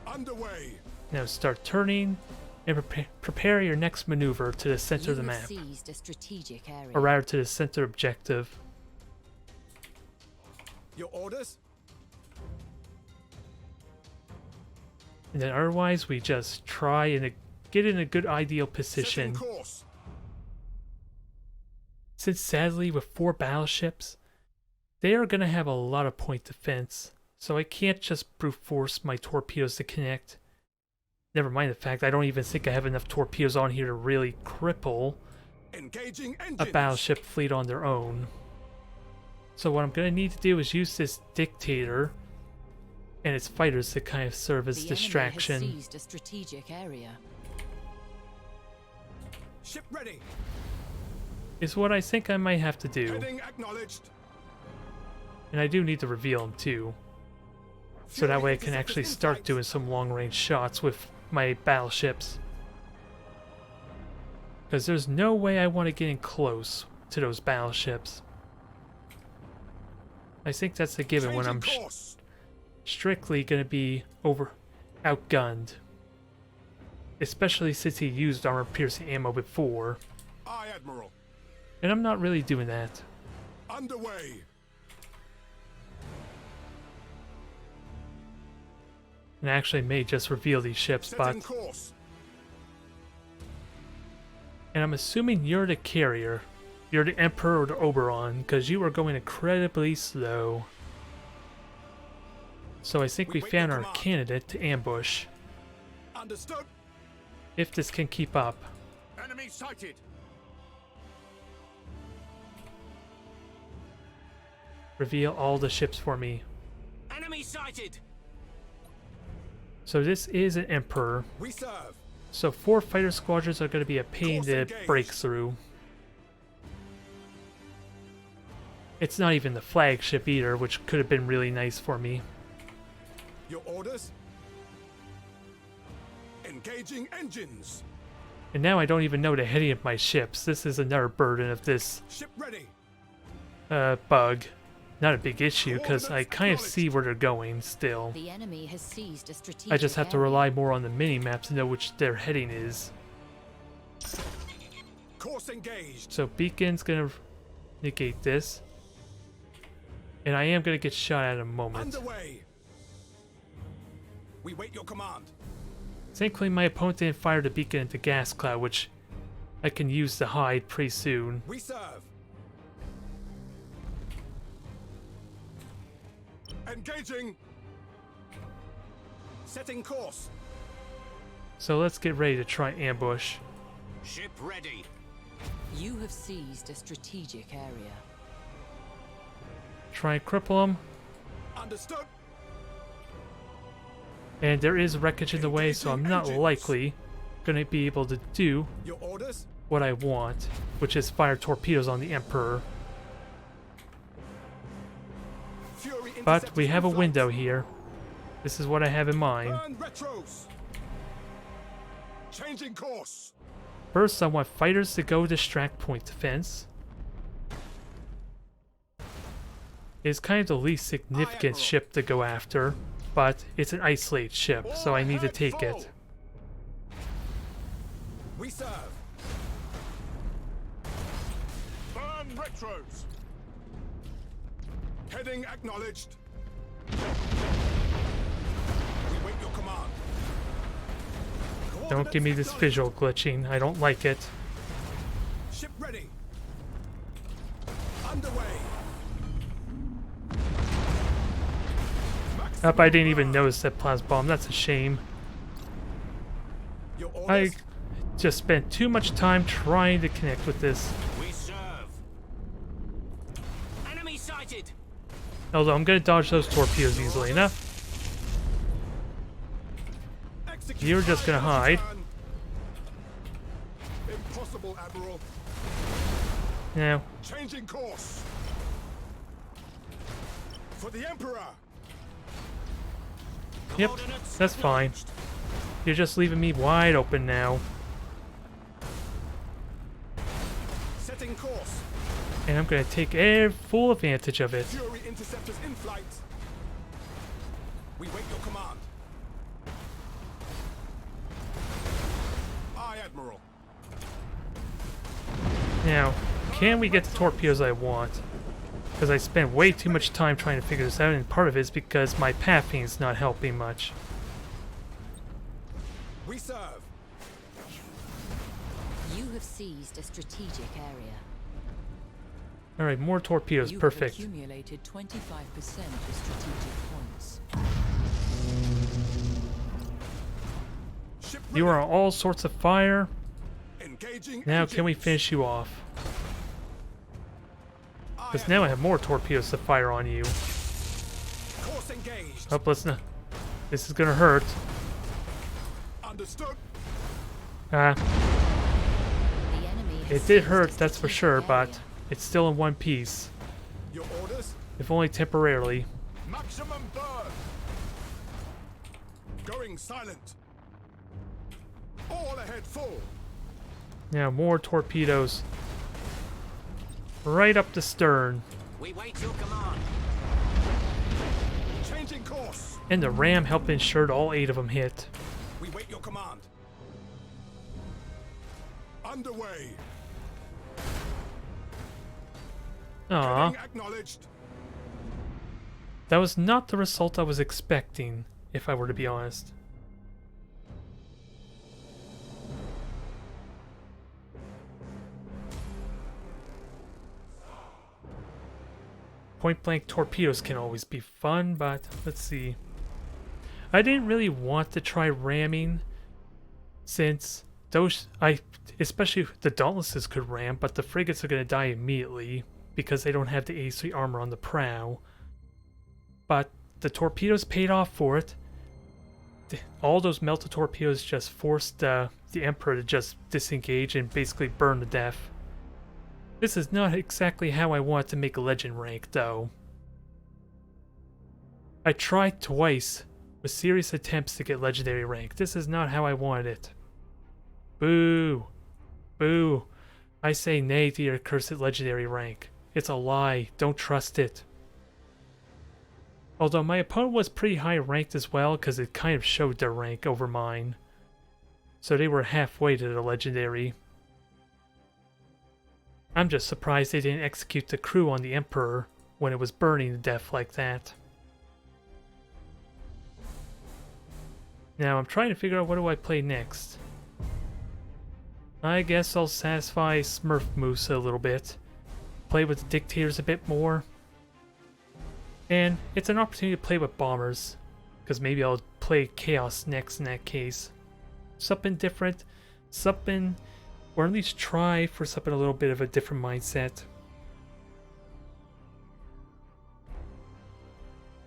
Underway. Now start turning and prepare your next maneuver to the center of the map. Seized a strategic area. Or rather to the center objective. Your orders? And then otherwise we just try and get in a good ideal position. Setting course. Since sadly with 4 battleships, they are going to have a lot of point defense, so I can't just brute force my torpedoes to connect. Never mind the fact I don't even think I have enough torpedoes on here to really cripple Engaging engines. a battleship fleet on their own. So what I'm going to need to do is use this dictator and its fighters to kind of serve as distraction. The enemy has seized a strategic area. Ship ready. Is what I think I might have to do. Heading acknowledged. And I do need to reveal them too. So that way I can actually start doing some long-range shots with my battleships. Because there's no way I want to get in close to those battleships. I think that's a given when I'm strictly going to be outgunned. Especially since he used armor-piercing ammo before. Aye, Admiral. And I'm not really doing that. Underway. And I actually may just reveal these ships, Setting but... course. And I'm assuming you're the carrier. You're the Emperor or the Oberon, because you are going incredibly slow. So I think we wait found your our command. candidate to ambush. Understood. If this can keep up. Enemy sighted. Reveal all the ships for me. Enemy sighted. So this is an Emperor. We serve. So 4 fighter squadrons are going to be a pain Course to engaged. break through. It's not even the flagship either, which could have been really nice for me. Your orders. Engaging engines. And now I don't even know the heading of my ships. This is another burden of this Ship ready. bug. Not a big issue, because I Coordinates kind of acknowledged. see where they're going still. The enemy has seized a strategic I just have to area. rely more on the mini-maps to know which their heading is. Course engaged. So Beacon's gonna negate this. And I am gonna get shot at in a moment. Underway. We wait your command. Thankfully my opponent didn't fire the beacon into gas cloud, which I can use to hide pretty soon. We serve. Engaging. Setting course. So let's get ready to try ambush. Ship ready. You have seized a strategic area. Try and cripple him. Understood. And there is wreckage in the way, so I'm not Engines. likely gonna be able to do Your orders. what I want, which is fire torpedoes on the Emperor. Fury But we interceptors have a in flight. window here. This is what I have in mind. Burn retros. Changing course. First, I want fighters to go distract point defense. It's kind of the least significant Admiral. ship to go after, but it's an isolated ship, so I need to All take head it. We serve. Burn retros. Heading acknowledged. We wait your command. Don't give me this Coordinates visual glitching. I don't like it. acknowledged. Ship ready. Underway. Up, I didn't even notice that plasma bomb. That's a shame. Your I orders. just spent too much time trying to connect with this. We serve. Enemy sighted. Although I'm gonna dodge those torpedoes easily enough. Execute You're just gonna hide. turn. Impossible, Admiral. Now, Changing course. For the Emperor. yep, Coordinates that's fine. acknowledged. You're just leaving me wide open now. Setting course. And I'm gonna take full advantage of it. Fury interceptors in flight. We wait your command. Aye, Admiral. Now, can we get the torpedoes I want? Because I spent way too much time trying to figure this out, and part of it is because my pathing is not helping much. We serve. You have seized a strategic area. Alright, more torpedoes, You perfect. have accumulated 25% of strategic points. Ship You ready. are on all sorts of fire. Engaging Now can we engines. finish you off? Aye, Because now I have more torpedoes to fire on you. Admiral. Course engaged. Oh, let's not. This is gonna hurt. Understood. Ah, The enemy has it did seized a hurt, that's for strategic sure, area. but it's still in one piece. Your orders. If only temporarily. Maximum burn. Going silent. All ahead full. Now more torpedoes. Right up the stern. We wait your command. Changing course. And the ram helped ensure all 8 of them hit. We wait your command. Underway. Aww. Heading acknowledged. That was not the result I was expecting, if I were to be honest. Point-blank torpedoes can always be fun, but let's see. I didn't really want to try ramming, since those, especially the Dauntlesses could ram, but the frigates are going to die immediately because they don't have the A3 armor on the prow. But the torpedoes paid off for it. All those melted torpedoes just forced the Emperor to just disengage and basically burn to death. This is not exactly how I want to make a legend rank, though. I tried twice with serious attempts to get legendary rank. This is not how I wanted it. Boo! Boo! I say nay to your cursed legendary rank. It's a lie. Don't trust it. Although my opponent was pretty high ranked as well, because it kind of showed their rank over mine. So they were halfway to the legendary. I'm just surprised they didn't execute the crew on the Emperor when it was burning to death like that. Now I'm trying to figure out what do I play next. I guess I'll satisfy Smurf Moose a little bit. Play with the Dictators a bit more. And it's an opportunity to play with Bombers, because maybe I'll play Chaos next in that case. Something different, something, or at least try for something a little bit of a different mindset.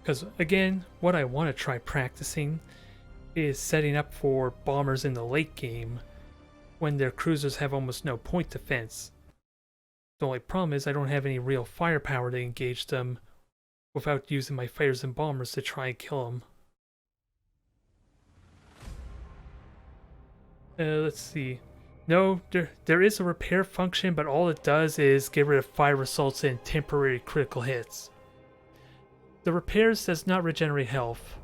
Because again, what I want to try practicing is setting up for Bombers in the late game, when their cruisers have almost no point defense. The only problem is I don't have any real firepower to engage them without using my fighters and bombers to try and kill them. Let's see. No, there is a repair function, but all it does is get rid of fire results and temporary critical hits. The repairs does not regenerate health.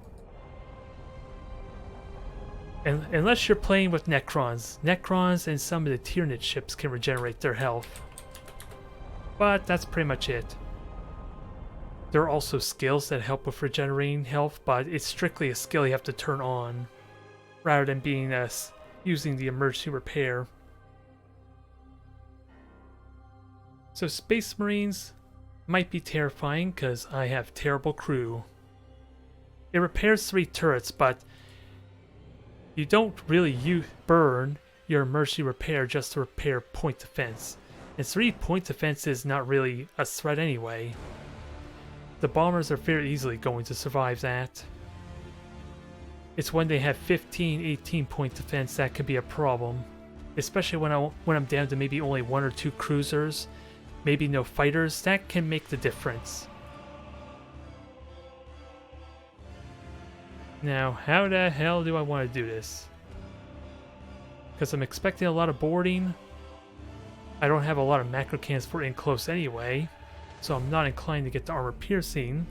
And unless you're playing with Necrons. Necrons and some of the Tyranid ships can regenerate their health. But that's pretty much it. There are also skills that help with regenerating health, but it's strictly a skill you have to turn on, rather than being using the emergency repair. So Space Marines might be terrifying because I have terrible crew. It repairs 3 turrets, but you don't really burn your emergency repair just to repair point defense. And 3 point defense is not really a threat anyway. The bombers are very easily going to survive that. It's when they have 15, 18 point defense that could be a problem. Especially when I'm down to maybe only 1 or 2 cruisers, maybe no fighters, that can make the difference. Now, how the hell do I want to do this? Because I'm expecting a lot of boarding. I don't have a lot of macro cannons for in close anyway, so I'm not inclined to get the armor piercing.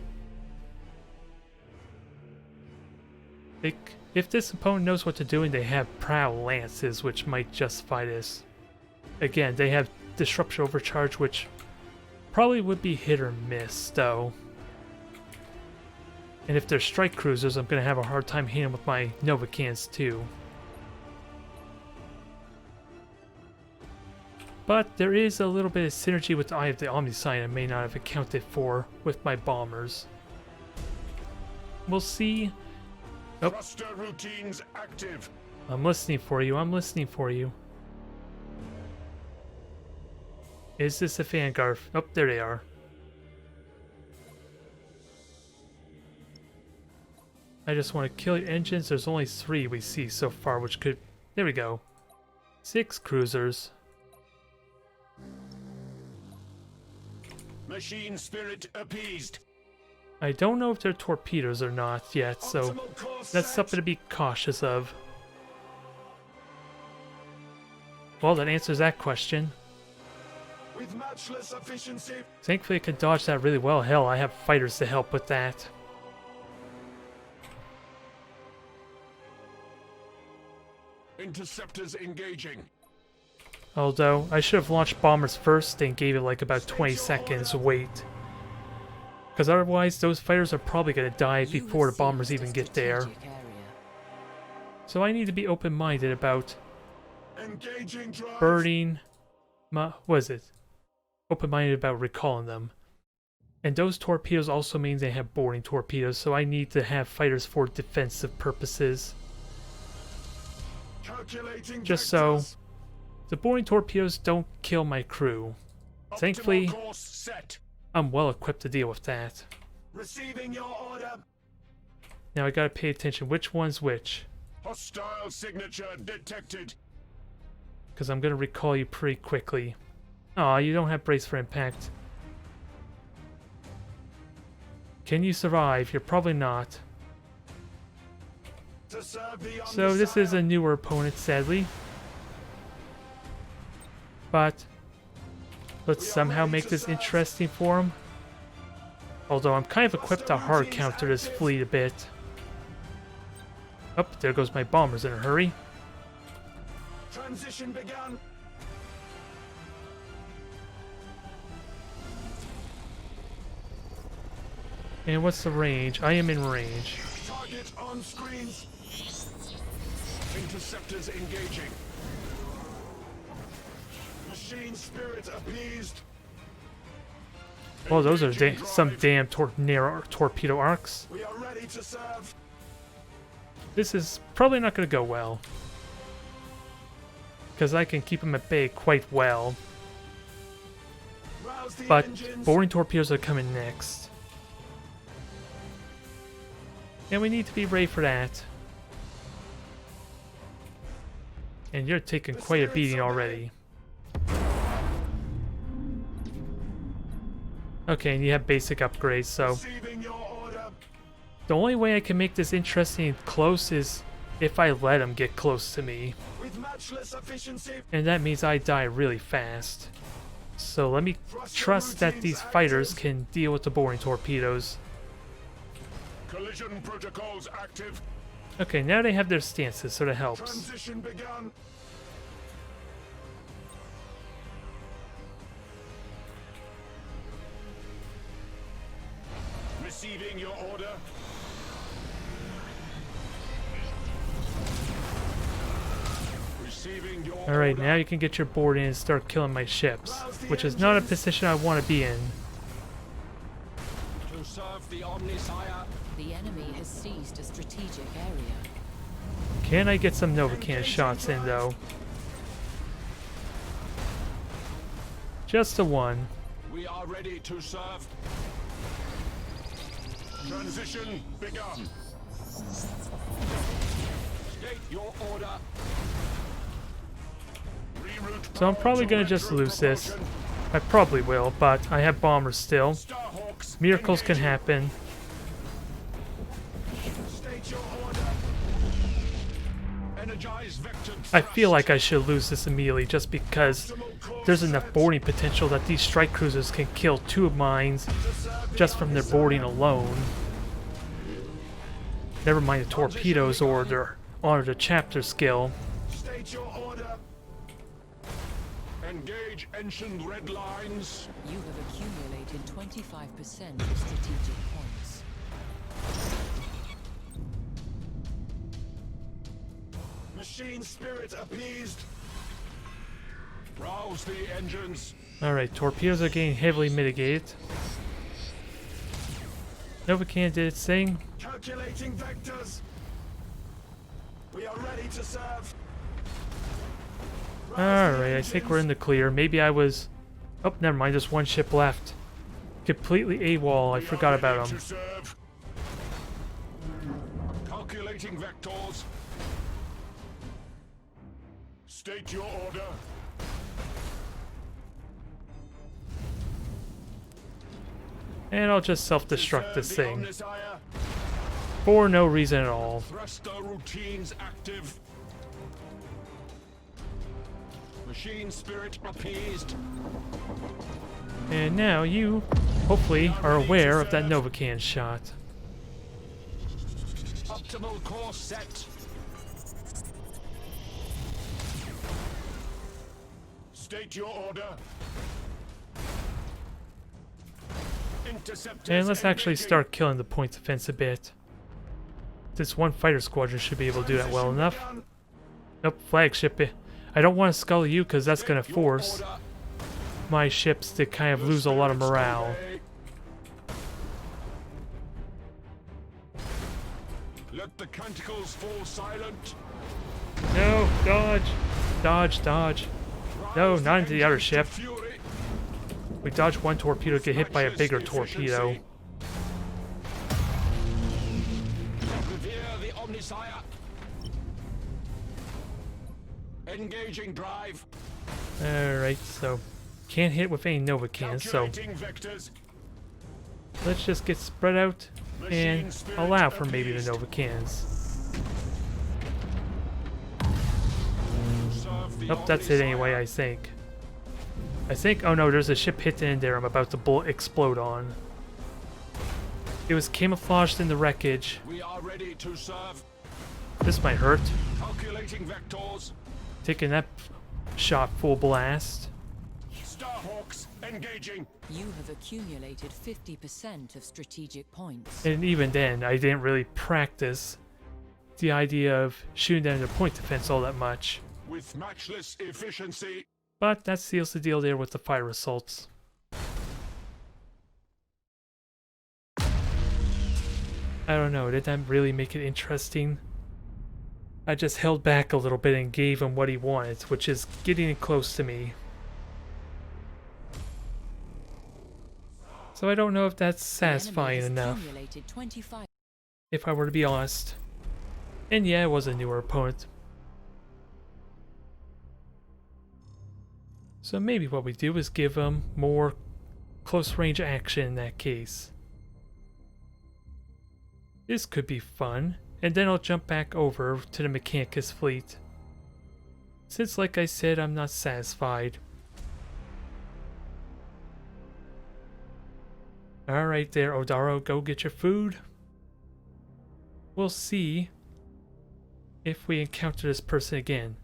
If this opponent knows what to do and they have prow lances, which might justify this. Again, they have disruption overcharge, which probably would be hit or miss though. And if they're strike cruisers, I'm going to have a hard time hitting them with my Nova cannons too. But there is a little bit of synergy with the Eye of the Omniscient I may not have accounted for with my bombers. We'll see. Oh. Thruster routines active. I'm listening for you, I'm listening for you. Is this a Vanguard? Oh, there they are. I just want to kill your engines. There's only 3 we see so far, which could... There we go. 6 cruisers. Machine spirit appeased. I don't know if they're torpedoes or not yet, so that's something to be cautious of. Well, that answers that question. With matchless efficiency. Thankfully I could dodge that really well. Hell, I have fighters to help with that. Interceptors engaging. Although, I should have launched bombers first and gave it like about 20 seconds wait. Because otherwise, those fighters are probably going to die You before have the bombers seized a even get there. strategic area. So I need to be open-minded about Engaging drive. burning what is it? Open-minded about recalling them. And those torpedoes also mean they have boarding torpedoes, so I need to have fighters for defensive purposes. Calculating Just so vectors. the boarding torpedoes don't kill my crew. Thankfully, Optimal course set. I'm well equipped to deal with that. Receiving your order. Now I gotta pay attention which one's which, Hostile signature detected. because I'm gonna recall you pretty quickly. Aw, you don't have brace for impact. Can you survive? You're probably not. To serve the So this is a newer opponent, sadly. But let's somehow make this interesting for him. Although I'm kind of equipped to hard counter this fleet a bit. Oh, there goes my bombers in a hurry. Transition begun. And what's the range? I am in range. Target on screens. Interceptors engaging. Machine spirit appeased. Well, those are Engaging some drive. damn torpedo arcs. We are ready to serve. This is probably not going to go well. Because I can keep them at bay quite well. Rouse the But engines. boarding torpedoes are coming next. And we need to be ready for that. And you're taking quite a beating already. Okay, and you have basic upgrades, so Receiving your order. the only way I can make this interesting and close is if I let them get close to me. With matchless efficiency. And that means I die really fast. So let me trust that these fighters can deal with the boarding torpedoes. Collision protocols active. Okay, now they have their stances, so that helps. Transition begun. Receiving your order. Receiving your Alright, order. now you can get your board in and start killing my ships, which is not a position I want to be in. To serve the Omnisire. The enemy has seized a strategic area. Can I get some Novacan shots in, though? Just the one. We are ready to serve. Transition begun. State your order. Reroute So I'm power probably to gonna just retro lose this. propulsion. I probably will, but I have bombers still. Starhawks Miracles can engaging. happen. State your order. Energize vector I feel like I thrust. should lose this immediately just because Optimal course there's enough set. boarding potential that these strike cruisers can kill 2 of mine To serve the just from their Omnisire. boarding alone. Never mind the torpedoes or the chapter skill. State your order. Engage ancient red lines. You have accumulated 25% of strategic points. Machine spirit appeased. Rouse the engines. Alright, torpedoes are getting heavily mitigated. Novacan did its thing. Calculating vectors. We are ready to serve. Rouse the Alright, I think we're in engines. the clear. Maybe I was... Oh, never mind, there's one ship left. Completely AWOL, I We are forgot ready about to him. serve. Calculating vectors. State your order. And I'll just self-destruct this Serve the thing. Omnisire. For no reason at all. Thruster routines active. Machine spirit appeased. And now you, hopefully, are aware of that Novacan shot. Optimal course set. State your order. Interceptors And let's actually engaging. start killing the point defense a bit. This one fighter squadron should be able to do that well Transition enough. begun. Nope, flagship. I don't want to skull you because that's going to State your force order. my ships to kind of lose a lot of morale. Let the canticles fall silent. No, dodge. Dodge, dodge. No, Rouse not into the other engines ship. to fury. We dodge one torpedo, get hit by a bigger torpedo. Revere the Omnisire. Engaging drive. Alright, so can't hit with any Nova cans, so Calculating vectors. let's just get spread out and Machine spirit allow for maybe the appeased. Nova cans. Serve the Nope, that's it anyway, Omnisire. I think, oh no, there's a ship hidden in there I'm about to explode on. It was camouflaged in the wreckage. We are ready to serve. This might hurt. Calculating vectors. Taking that shot full blast. Starhawks engaging. You have accumulated 50% of strategic points. And even then, I didn't really practice the idea of shooting down the point defense all that much. With matchless efficiency. But that seals the deal there with the fire assaults. I don't know, did that really make it interesting? I just held back a little bit and gave him what he wanted, which is getting close to me. So I don't know if that's The enemy satisfying has enough, accumulated 25. if I were to be honest. And yeah, it was a newer opponent. So maybe what we do is give him more close range action in that case. This could be fun, and then I'll jump back over to the Mechanicus fleet. Since, like I said, I'm not satisfied. Alright there, Odaro, go get your food. We'll see if we encounter this person again.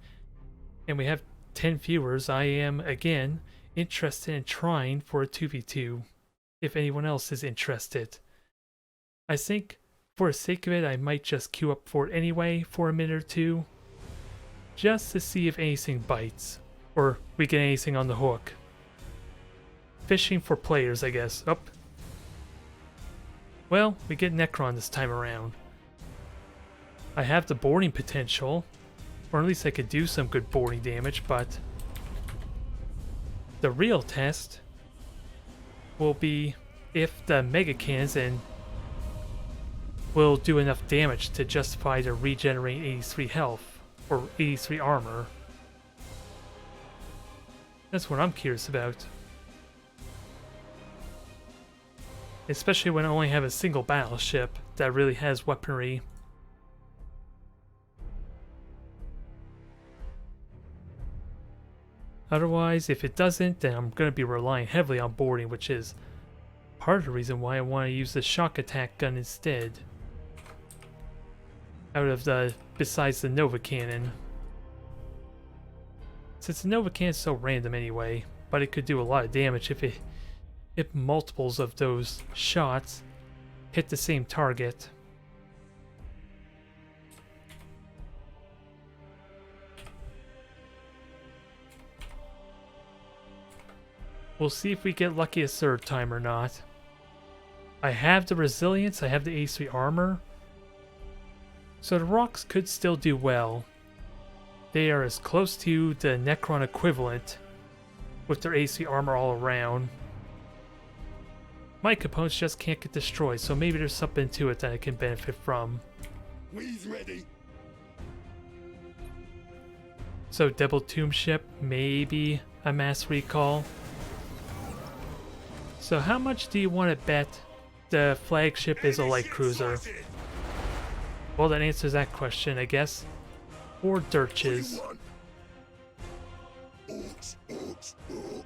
And we have 10 viewers. I am, again, interested in trying for a 2v2, if anyone else is interested. I think, for the sake of it, I might just queue up for it anyway for a minute or two, just to see if anything bites, or we get anything on the hook. Fishing for players, I guess. Oh. Well, we get Necron this time around. I have the boarding potential, or at least I could do some good boarding damage, but the real test will be if the Mega Cannons will do enough damage to justify the regenerating 83 health, or 83 armor. That's what I'm curious about. Especially when I only have a single battleship that really has weaponry. Otherwise, if it doesn't, then I'm going to be relying heavily on boarding, which is part of the reason why I want to use the shock attack gun instead. Besides the Nova Cannon. Since the Nova Cannon is so random anyway, but it could do a lot of damage if multiples of those shots hit the same target. We'll see if we get lucky a third time or not. I have the resilience, I have the AC armor, so the rocks could still do well. They are as close to the Necron equivalent with their AC armor all around. My components just can't get destroyed, so maybe there's something to it that I can benefit from. We's ready. So double tomb ship, maybe a mass recall. So how much do you want to bet the flagship is a light cruiser? Well, that answers that question, I guess. Or dirches.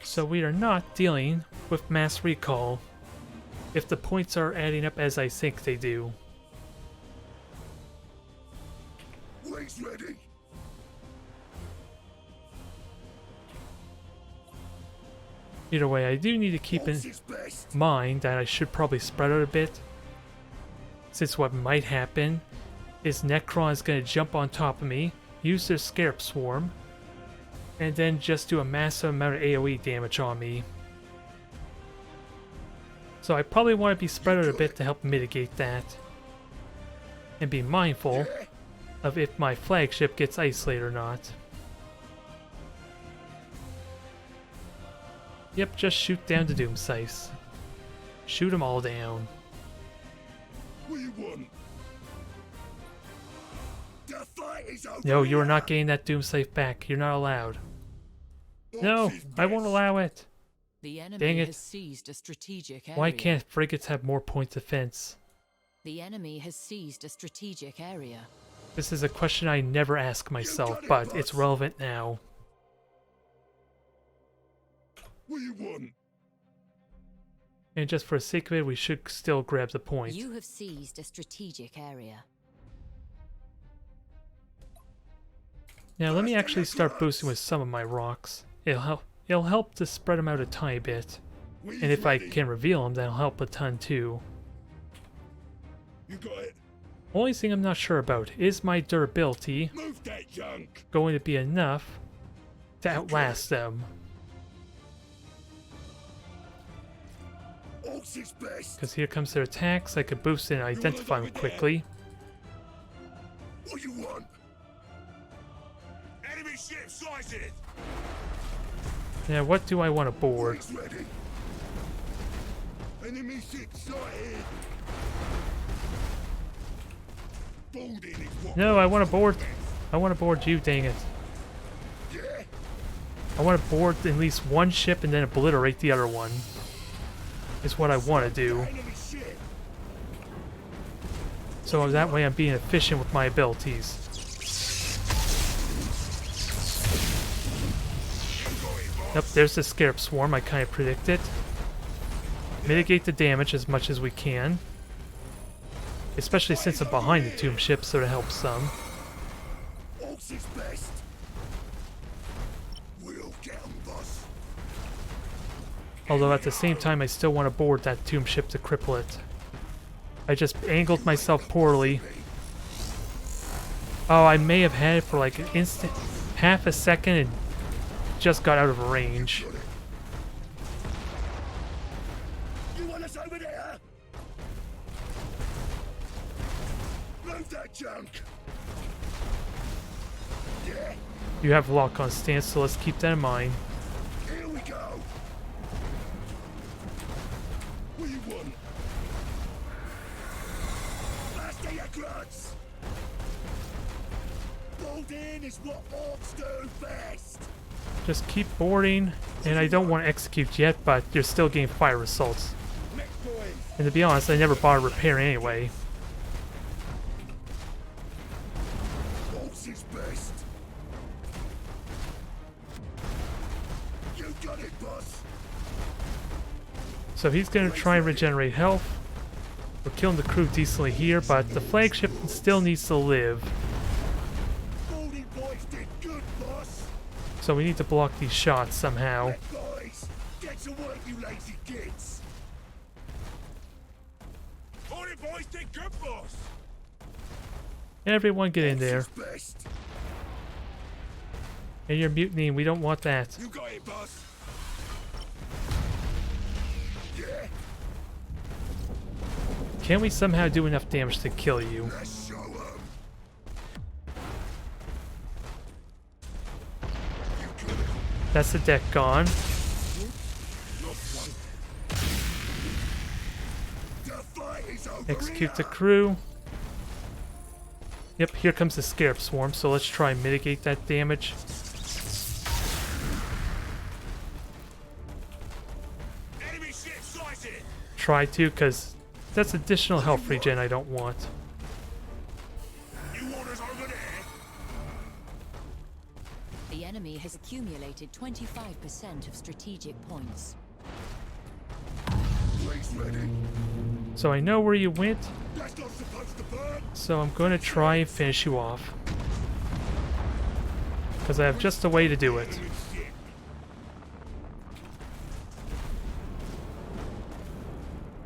So we are not dealing with mass recall if the points are adding up as I think they do. We's ready. Either way, I do need to keep in mind that I should probably spread out a bit. Since what might happen is Necron is going to jump on top of me, use their Scarab Swarm, and then just do a massive amount of AoE damage on me. So I probably want to be spread out a bit to help mitigate that. And be mindful of if my flagship gets isolated or not. Yep, just shoot down the Doomscythes. Shoot them all down. What do you want? The fight is over. No, you are not getting that Doomscythe back. You're not allowed. No, I won't allow it. The Dang enemy it. has seized a strategic area. Why can't frigates have more points of defense? The enemy has seized a strategic area. This is a question I never ask myself, but it's relevant now. What do you want? And just for the sake of it, we should still grab the point. You have seized a strategic area. Now let me actually start boosting with some of my rocks. It'll help to spread them out a tiny bit. And if I can reveal them, that'll help a ton too. You got it. Only thing I'm not sure about is my durability Move that junk. going to be enough to outlast them. Ox is best. Because here comes their attacks, I could boost and identify them quickly. What do you want? Enemy ship sighted. Now what do I want to board? Rigs ready. Enemy ship sighted. Boarding is what? No, I want to board. I want to board you, dang it. Yeah. I want to board at least one ship and then obliterate the other one. Is what I want to do. Enemy ship. So that way I'm being efficient with my abilities. Yep, there's the Scarab Swarm, I kind of predicted. Mitigate the damage as much as we can. Especially since I'm behind the tomb ship, so it helps some. Ox is best. We'll get 'em, boss. Although at the same time I still want to board that tomb ship to cripple it. I just angled myself poorly. Oh, I may have had it for like an instant, half a second and just got out of range. You want us over there? Move that junk. Yeah. You have lock on stance, so let's keep that in mind. Here we go. What do you want? Blast the Ekrats. Bolt in is what orcs do best. Just keep boarding, and I don't want to execute yet, but you're still getting fire results. Mech boys. And to be honest, I never bought a repair anyway. Orcs is best. You got it, boss. So he's going to try and regenerate health. We're killing the crew decently here, but the flagship still needs to live. Boarding boys did good, boss. So we need to block these shots somehow. Mech boys, get to work, you lazy kids. Boarding boys did good, boss. Everyone get in there. Orcs is best. And you're mutinying, we don't want that. You got it, boss. Yeah, Can we somehow do enough damage to kill you? let's show 'em. You got it. That's the deck gone. Lost one. The fight is over. Execute the here. crew. Yep, here comes the Scarab Swarm, so let's try and mitigate that damage. Enemy ship sighted. Try to, because that's additional health regen I don't want. You want us over there? The enemy has accumulated 25% of strategic points. Blaze ready. So I know where you went, That's not supposed to burn. so I'm going to try and finish you off. Because I have just a way to do it. Enemy ship.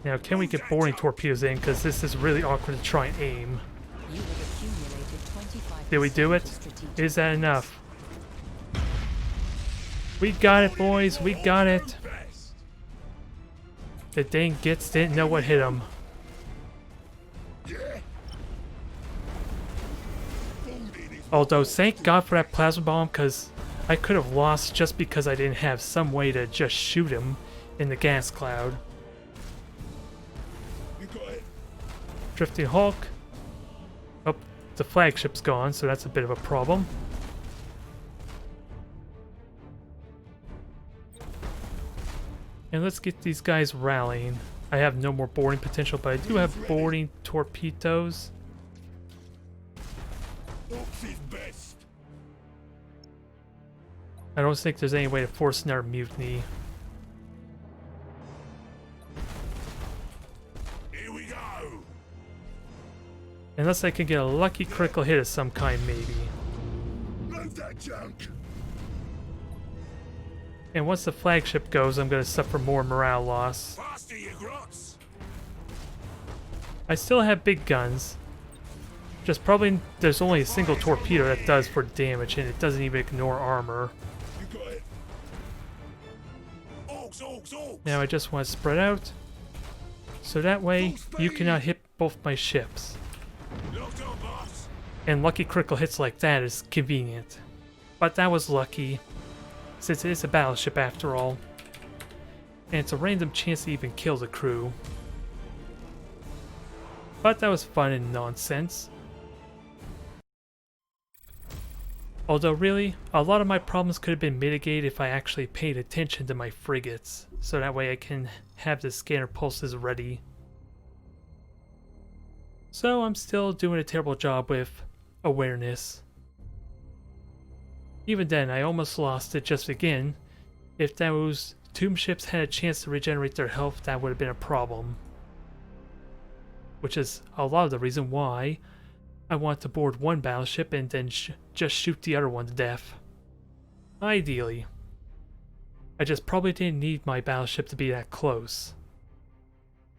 Now, can we get boarding torpedoes in? Because this is really awkward to try and aim. You have accumulated 25% Did we do it? of strategic Is that enough? We got it, boys. We got it. The dang gits didn't know what hit him. Although, thank God for that plasma bomb, because I could have lost just because I didn't have some way to just shoot him in the gas cloud. Drifting Hulk. Oh, the flagship's gone, so that's a bit of a problem. And let's get these guys rallying. I have no more boarding potential, but I do have boarding torpedoes. I don't think there's any way to force another mutiny. Here we go. Unless I can get a lucky critical hit of some kind, maybe. Move that junk. And once the flagship goes, I'm going to suffer more morale loss. Faster, you grots. I still have big guns. Just probably there's only a single torpedo that does for damage, and it doesn't even ignore armor. You got it. Orcs, orcs, orcs. Now I just want to spread out, so that way you cannot hit both my ships. Locked on, boss. And lucky critical hits like that is convenient. But that was lucky, since it is a battleship after all. And it's a random chance to even kill the crew. But that was fun and nonsense. Although really, a lot of my problems could have been mitigated if I actually paid attention to my frigates, so that way I can have the scanner pulses ready. So I'm still doing a terrible job with awareness. Even then, I almost lost it just again. If those tomb ships had a chance to regenerate their health, that would have been a problem. Which is a lot of the reason why I want to board one battleship and then just shoot the other one to death. Ideally. I just probably didn't need my battleship to be that close.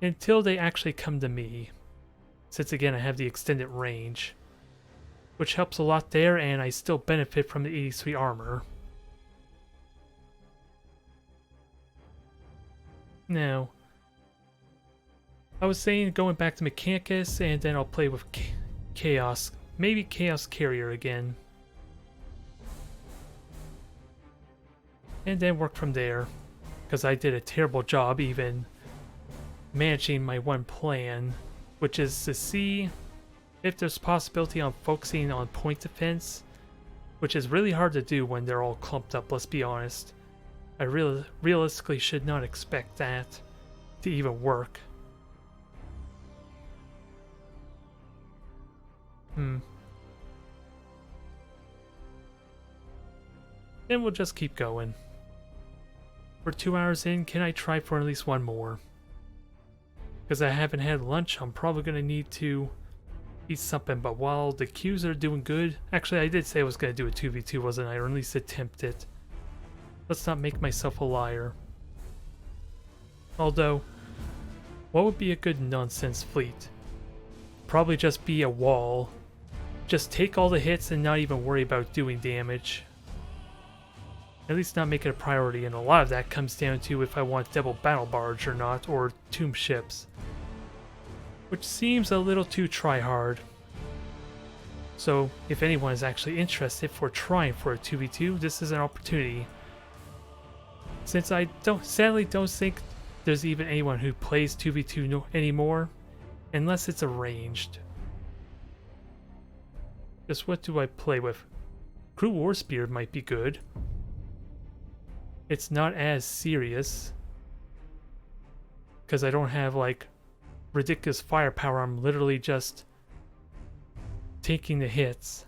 Until they actually come to me. Since again I have the extended range. Which helps a lot there, and I still benefit from the 83 armor. Now, I was saying going back to Mechanicus, and then I'll play with Chaos. Maybe Chaos Carrier again. And then work from there. Because I did a terrible job even managing my one plan. Which is to see if there's possibility on focusing on point defense. Which is really hard to do when they're all clumped up, let's be honest. I realistically should not expect that to even work. Then we'll just keep going. We're 2 hours in, can I try for at least one more? Because I haven't had lunch, I'm probably going to need to eat something, but while the queues are doing good... Actually, I did say I was going to do a 2v2, wasn't I? Or at least attempt it. Let's not make myself a liar. Although, what would be a good nonsense fleet? Probably just be a wall. Just take all the hits and not even worry about doing damage. At least not make it a priority, and a lot of that comes down to if I want double battle barge or not, or tomb ships. Which seems a little too try-hard. So, if anyone is actually interested for trying for a 2v2, this is an opportunity. Since I sadly don't think there's even anyone who plays 2v2 anymore, unless it's arranged. Just what do I play with? Crew War Spear might be good. It's not as serious. Because I don't have like ridiculous firepower, I'm literally just taking the hits.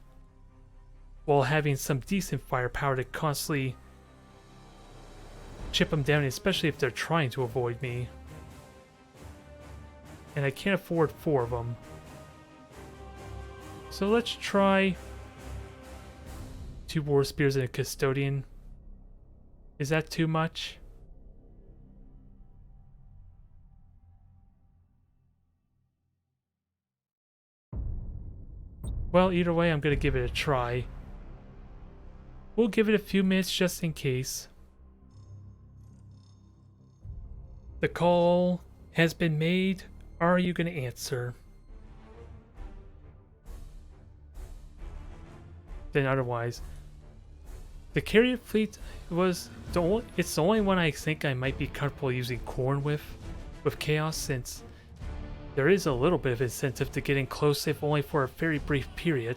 While having some decent firepower to constantly chip them down, especially if they're trying to avoid me. And I can't afford 4 of them. So let's try 2 War Spears and a Custodian. Is that too much? Well, either way, I'm gonna give it a try. We'll give it a few minutes just in case. The call has been made. Are you gonna answer? Then otherwise. The carrier fleet was it's the only one I think I might be comfortable using Corn with Chaos, since there is a little bit of incentive to get in close, if only for a very brief period,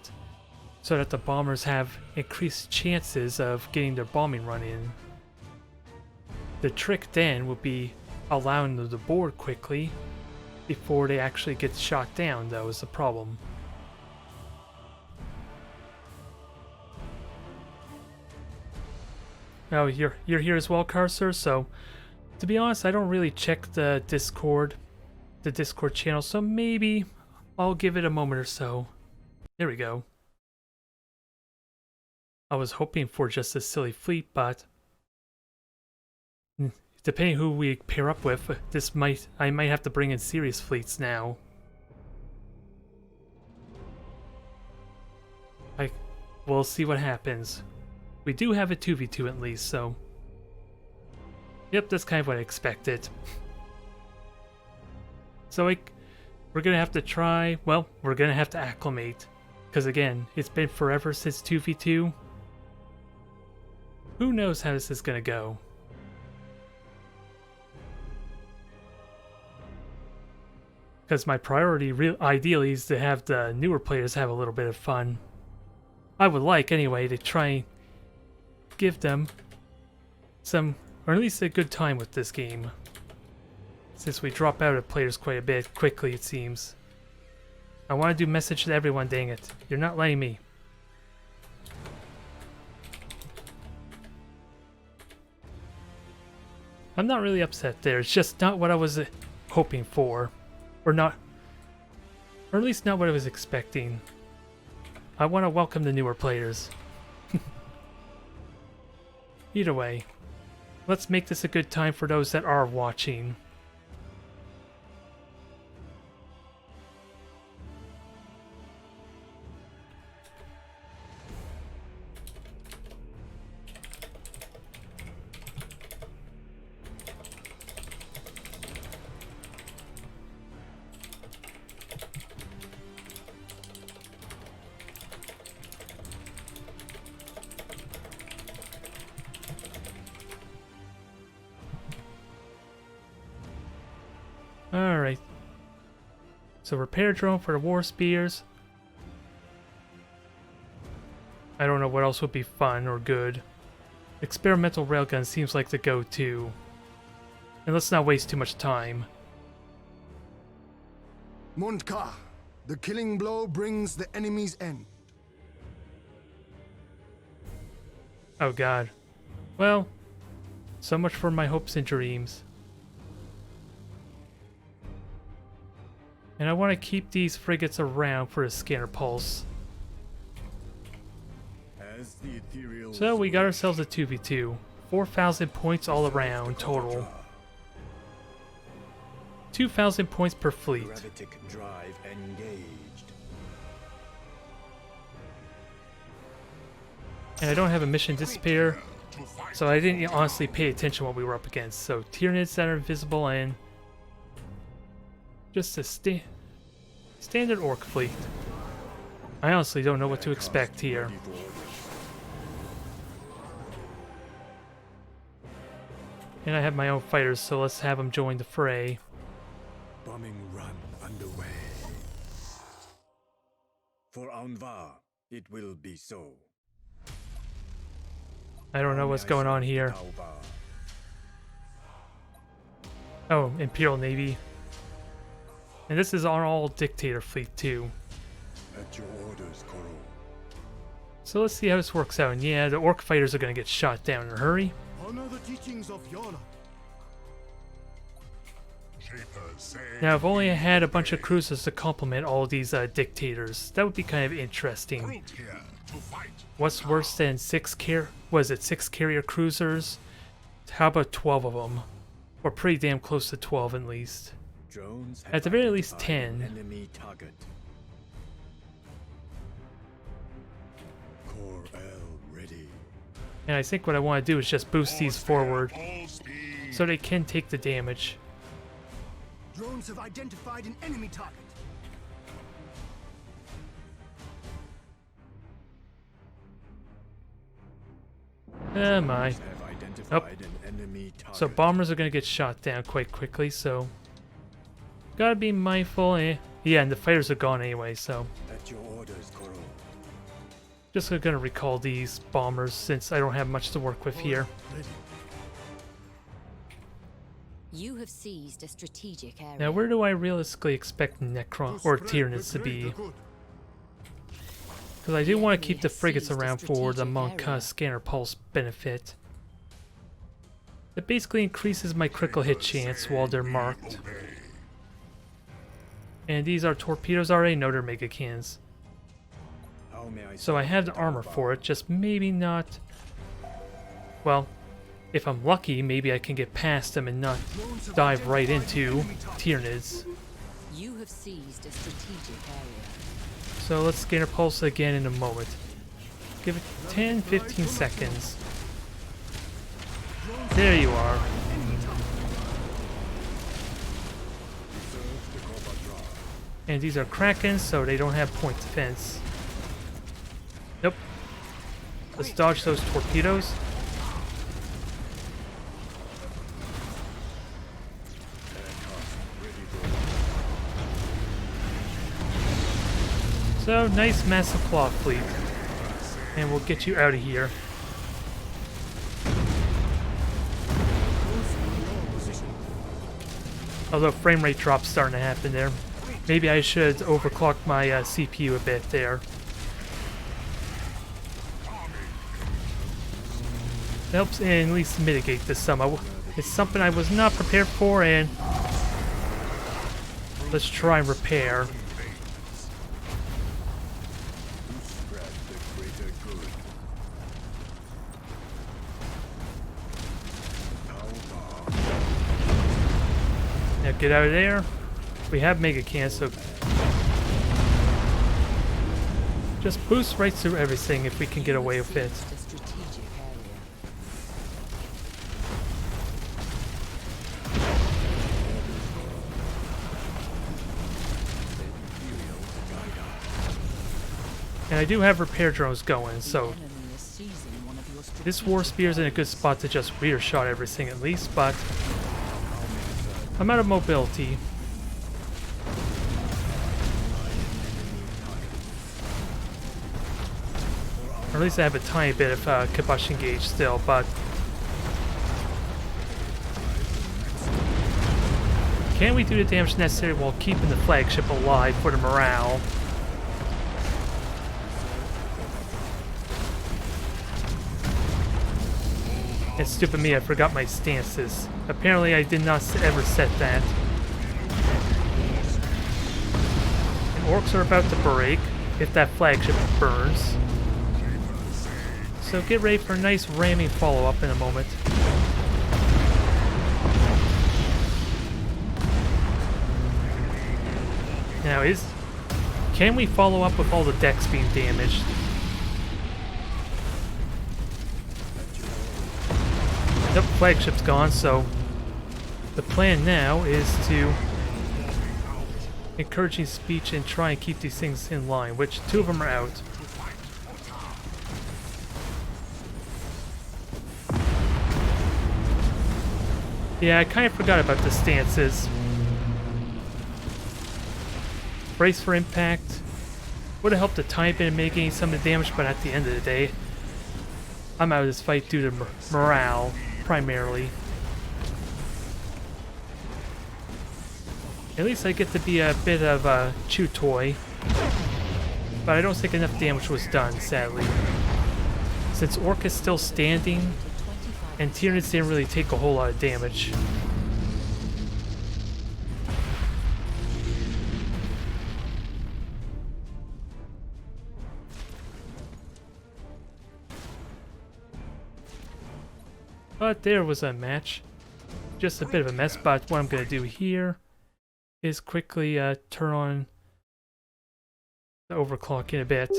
so that the bombers have increased chances of getting their bombing run in. The trick then would be allowing them to board quickly before they actually get shot down, though, is the problem. Oh, you're here as well, Cursor. So, to be honest, I don't really check the Discord channel, so maybe I'll give it a moment or so. There we go. I was hoping for just a silly fleet, but depending who we pair up with, I might have to bring in serious fleets now. We'll see what happens. We do have a 2v2 at least, so... Yep, that's kind of what I expected. So we're gonna have to try... Well, we're gonna have to acclimate. Because again, it's been forever since 2v2. Who knows how this is gonna go. Because my priority, ideally, is to have the newer players have a little bit of fun. I would like, anyway, to try and give them some, or at least a good time with this game. Since we drop out of players quite a bit quickly, it seems. I want to do message to everyone, dang it. You're not letting me. I'm not really upset there. It's just not what I was hoping for. Or not, or at least not what I was expecting. I want to welcome the newer players. Either way, let's make this a good time for those that are watching. Alright. So repair drone for the war spears. I don't know what else would be fun or good. Experimental railgun seems like the go-to. And let's not waste too much time. Montka, the killing blow brings the enemy's end. Oh god. Well, so much for my hopes and dreams. And I want to keep these frigates around for a scanner pulse. So we got ourselves a 2v2. 4,000 points all around total. 2,000 points per fleet. Drive engaged. And I don't have a mission disappear, so I didn't honestly pay attention what we were up against. So Tyranids that are invisible and just a standard orc fleet. I honestly don't know what to expect here. And I have my own fighters, so let's have them join the fray. Bombing run underway. For Anvar, it will be so. I don't know what's going on here. Oh, Imperial Navy. And this is our all dictator fleet too. At your orders, Koro. So let's see how this works out. And yeah, the orc fighters are going to get shot down in a hurry. Honor the teachings of Yola. Now, if only I had a bunch of cruisers to complement all these dictators, that would be kind of interesting. What's worse than 6 carrier cruisers? How about 12 of them? Or pretty damn close to 12 at least. At the very least 10. Enemy target. And I think what I want to do is just boost these forward Full speed. so they can take the damage. Drones have identified an enemy target. Oh my. Have identified an enemy target. So bombers are going to get shot down quite quickly, so gotta be mindful. Yeah, and the fighters are gone anyway, so At your orders, Koro. just going to recall these bombers since I don't have much to work with here. Ready. You have seized a strategic area. Now, where do I realistically expect Necron or Tyranids to be? Because I do want to keep the frigates around for the Monk Scanner Pulse benefit. It basically increases my critical hit chance while they're marked. And these are torpedoes already? No, they're Mega Cannons. How may I So I have the armor for it, just maybe not... Well, if I'm lucky, maybe I can get past them and not dive right into Tyranids. You have seized a strategic area. So let's Scanner Pulse again in a moment. Give it 10-15 seconds. There you are. And these are Krakens, so they don't have point defense. Nope. Let's dodge those torpedoes. So, nice massive claw fleet. And we'll get you out of here. Although frame rate drop's starting to happen there. Maybe I should overclock my CPU a bit there. Helps at least mitigate this some. It's something I was not prepared for, and let's try and repair. Now get out of there. We have Mega Can, so just boost right through everything if we can get away with it. The strategic area. And I do have repair drones going, The so enemy is seizing one of your this War Spear's in a good spot to just rear shot everything at least, but I'm out of mobility. Or at least I have a tiny bit of combustion gauge still, but can we do the damage necessary while keeping the flagship alive for the morale? It's stupid me, I forgot my stances. Apparently I did not ever set that. And orcs are about to break if that flagship burns. So get ready for a nice ramming follow-up in a moment. Now can we follow up with all the decks being damaged? Nope, flagship's gone, so the plan now is to encouraging speech and try and keep these things in line, which two of them are out. Yeah, I kind of forgot about the stances. Brace for impact. Would have helped a tiny bit in mitigating some of the damage, but at the end of the day, I'm out of this fight due to morale, primarily. At least I get to be a bit of a chew toy. But I don't think enough damage was done, sadly. Since Orc is still standing, and Tyranids didn't really take a whole lot of damage. But there was a match. Just a bit of a mess, but what I'm going to do here is quickly turn on the overclocking a bit.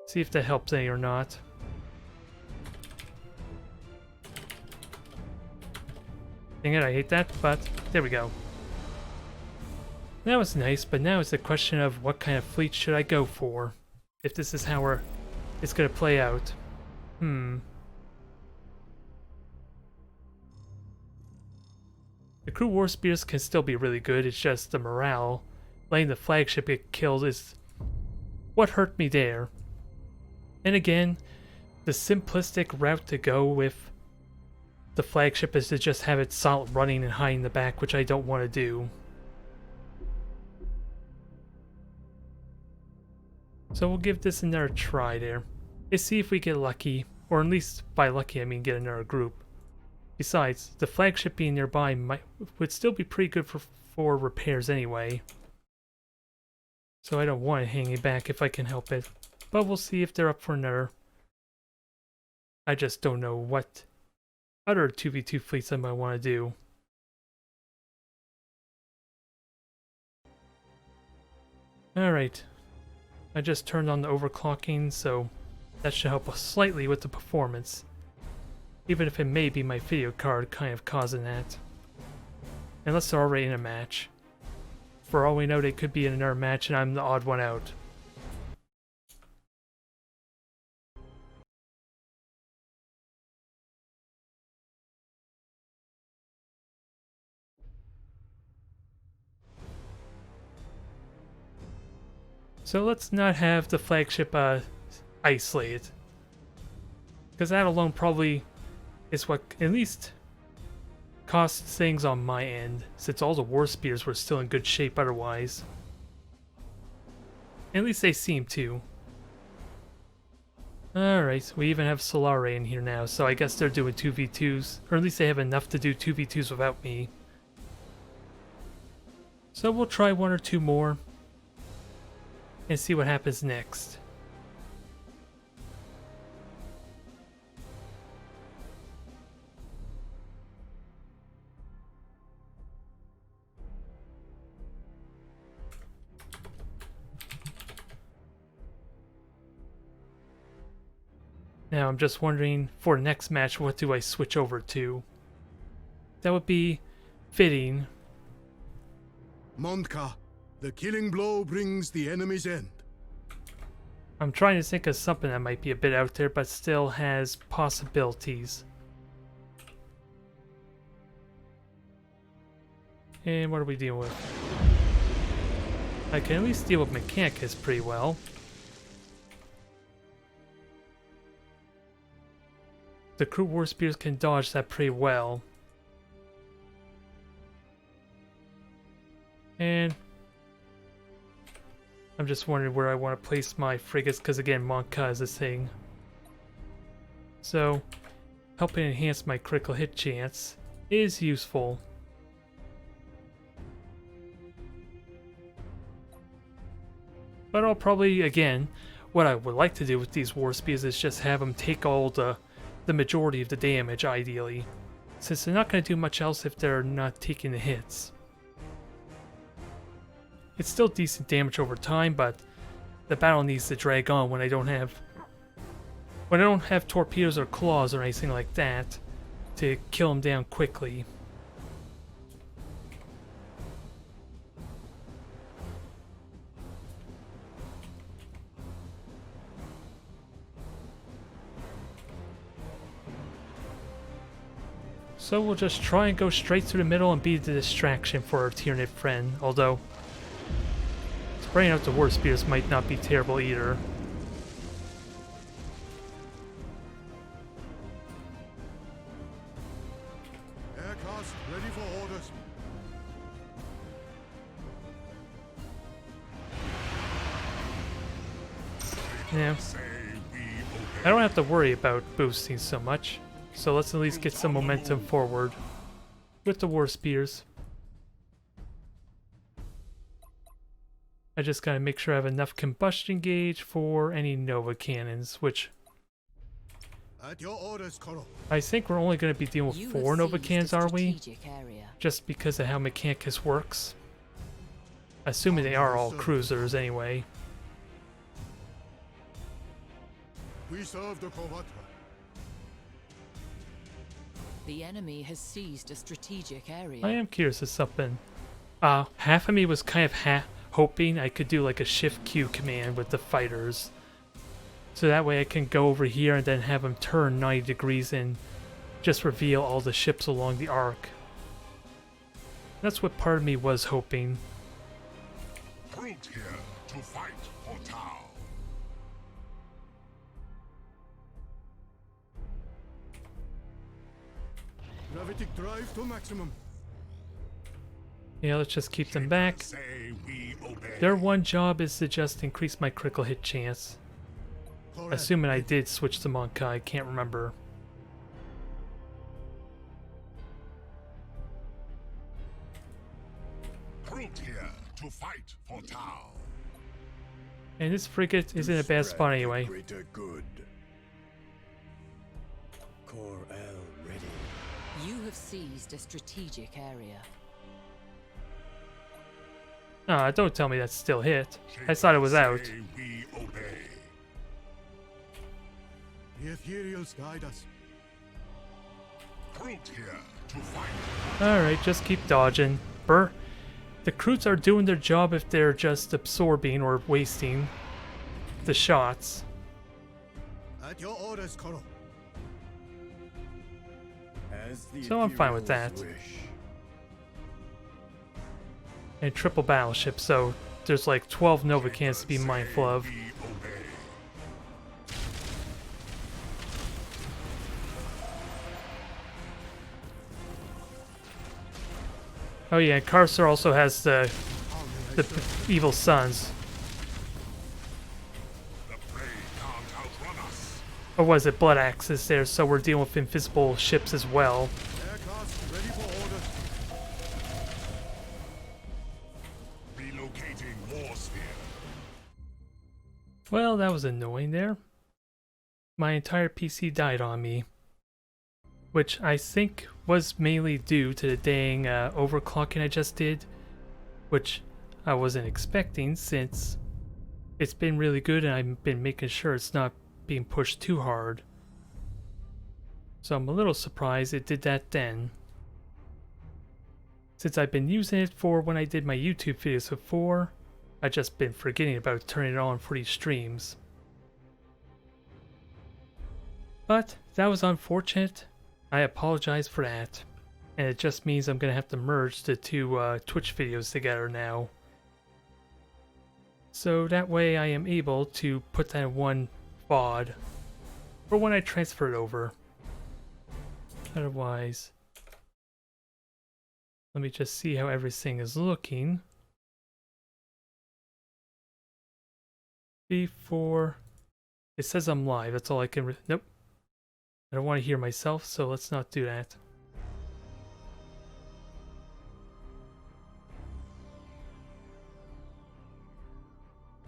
See if that helps any or not. Dang it, I hate that, but there we go. That was nice, but now it's a question of what kind of fleet should I go for? If this is how it's gonna play out. The crew war spears can still be really good, it's just the morale. Letting the flagship get killed is what hurt me there. And again, the simplistic route to go with the flagship is to just have it solid running and hiding in the back, which I don't want to do. So we'll give this another try there. Let's see if we get lucky, or at least by lucky I mean get another group. Besides, the flagship being nearby would still be pretty good for repairs anyway. So I don't want it hanging back if I can help it. But we'll see if they're up for another. I just don't know what other 2v2 fleets I might want to do. Alright. I just turned on the overclocking, so that should help us slightly with the performance. Even if it may be my video card kind of causing that. Unless they're already in a match. For all we know, they could be in another match and I'm the odd one out. So let's not have the flagship isolated. Because that alone probably is what at least costs things on my end, since all the war spears were still in good shape otherwise. At least they seem to. Alright, we even have Solare in here now, so I guess they're doing 2v2s, or at least they have enough to do 2v2s without me. So we'll try one or two more and see what happens next. Now I'm just wondering, for the next match, what do I switch over to? That would be fitting. Mondka, the killing blow brings the enemy's end. I'm trying to think of something that might be a bit out there, but still has possibilities. And what are we dealing with? I can at least deal with Mechanicus pretty well. The crew war spears can dodge that pretty well. And I'm just wondering where I want to place my frigates, because again, Monka is a thing. So, helping enhance my critical hit chance is useful. But I'll probably, again, what I would like to do with these war spears is just have them take all the majority of the damage, ideally. Since they're not going to do much else if they're not taking the hits. It's still decent damage over time, but the battle needs to drag on when I don't have torpedoes or claws or anything like that to kill them down quickly. So we'll just try and go straight through the middle and be the distraction for our Tyranid friend, although spraying out the war spears might not be terrible either. Aircraft ready for orders. Yeah. I don't have to worry about boosting so much. So let's at least get some momentum forward with the war spears. I just gotta make sure I have enough combustion gauge for any Nova cannons, which At your orders, Koro. I think we're only gonna be dealing with 4 Nova cannons, are we? Area. Just because of how Mechanicus works. Assuming they are all cruisers anyway. We serve the Kovatra. The enemy has seized a strategic area. I am curious of something. Half of me was kind of hoping I could do like a shift Q command with the fighters. So that way I can go over here and then have them turn 90 degrees and just reveal all the ships along the arc. That's what part of me was hoping. Brute here to fight for Tau. Gravitic drive to maximum. Yeah, let's just keep them back. Say we obey. Their one job is to just increase my critical hit chance. Assuming I did switch to Monka, I can't remember. Brute here to fight for Tau. And this frigate is in a bad spot anyway. Greater good. Core L ready. You have seized a strategic area. Don't tell me that's still hit. I thought it was out. Say we obey. The ethereals guide us. Brute here to fight. Alright, just keep dodging. The recruits are doing their job if they're just absorbing or wasting the shots. At your orders, Koro. As the So I'm fine with that. ethereals wish. And triple battleship, so there's like 12 Nova cans to be mindful of. We obey. Oh yeah, Carcer also has the evil sons. The prey can't outrun us. Or was it Blood Axes there, so we're dealing with invisible ships as well. Aircraft ready for orders. Relocating war sphere. Well, that was annoying there. My entire PC died on me. Which I think was mainly due to the dang overclocking I just did. Which I wasn't expecting since it's been really good and I've been making sure it's not being pushed too hard. So I'm a little surprised it did that then. Since I've been using it for when I did my YouTube videos before, I've just been forgetting about turning it on for these streams. But that was unfortunate. I apologize for that. And it just means I'm going to have to merge the two Twitch videos together now. So that way I am able to put that in one VOD for when I transfer it over. Otherwise, let me just see how everything is looking. Before it says I'm live, that's all I can. Nope. I don't want to hear myself, so let's not do that.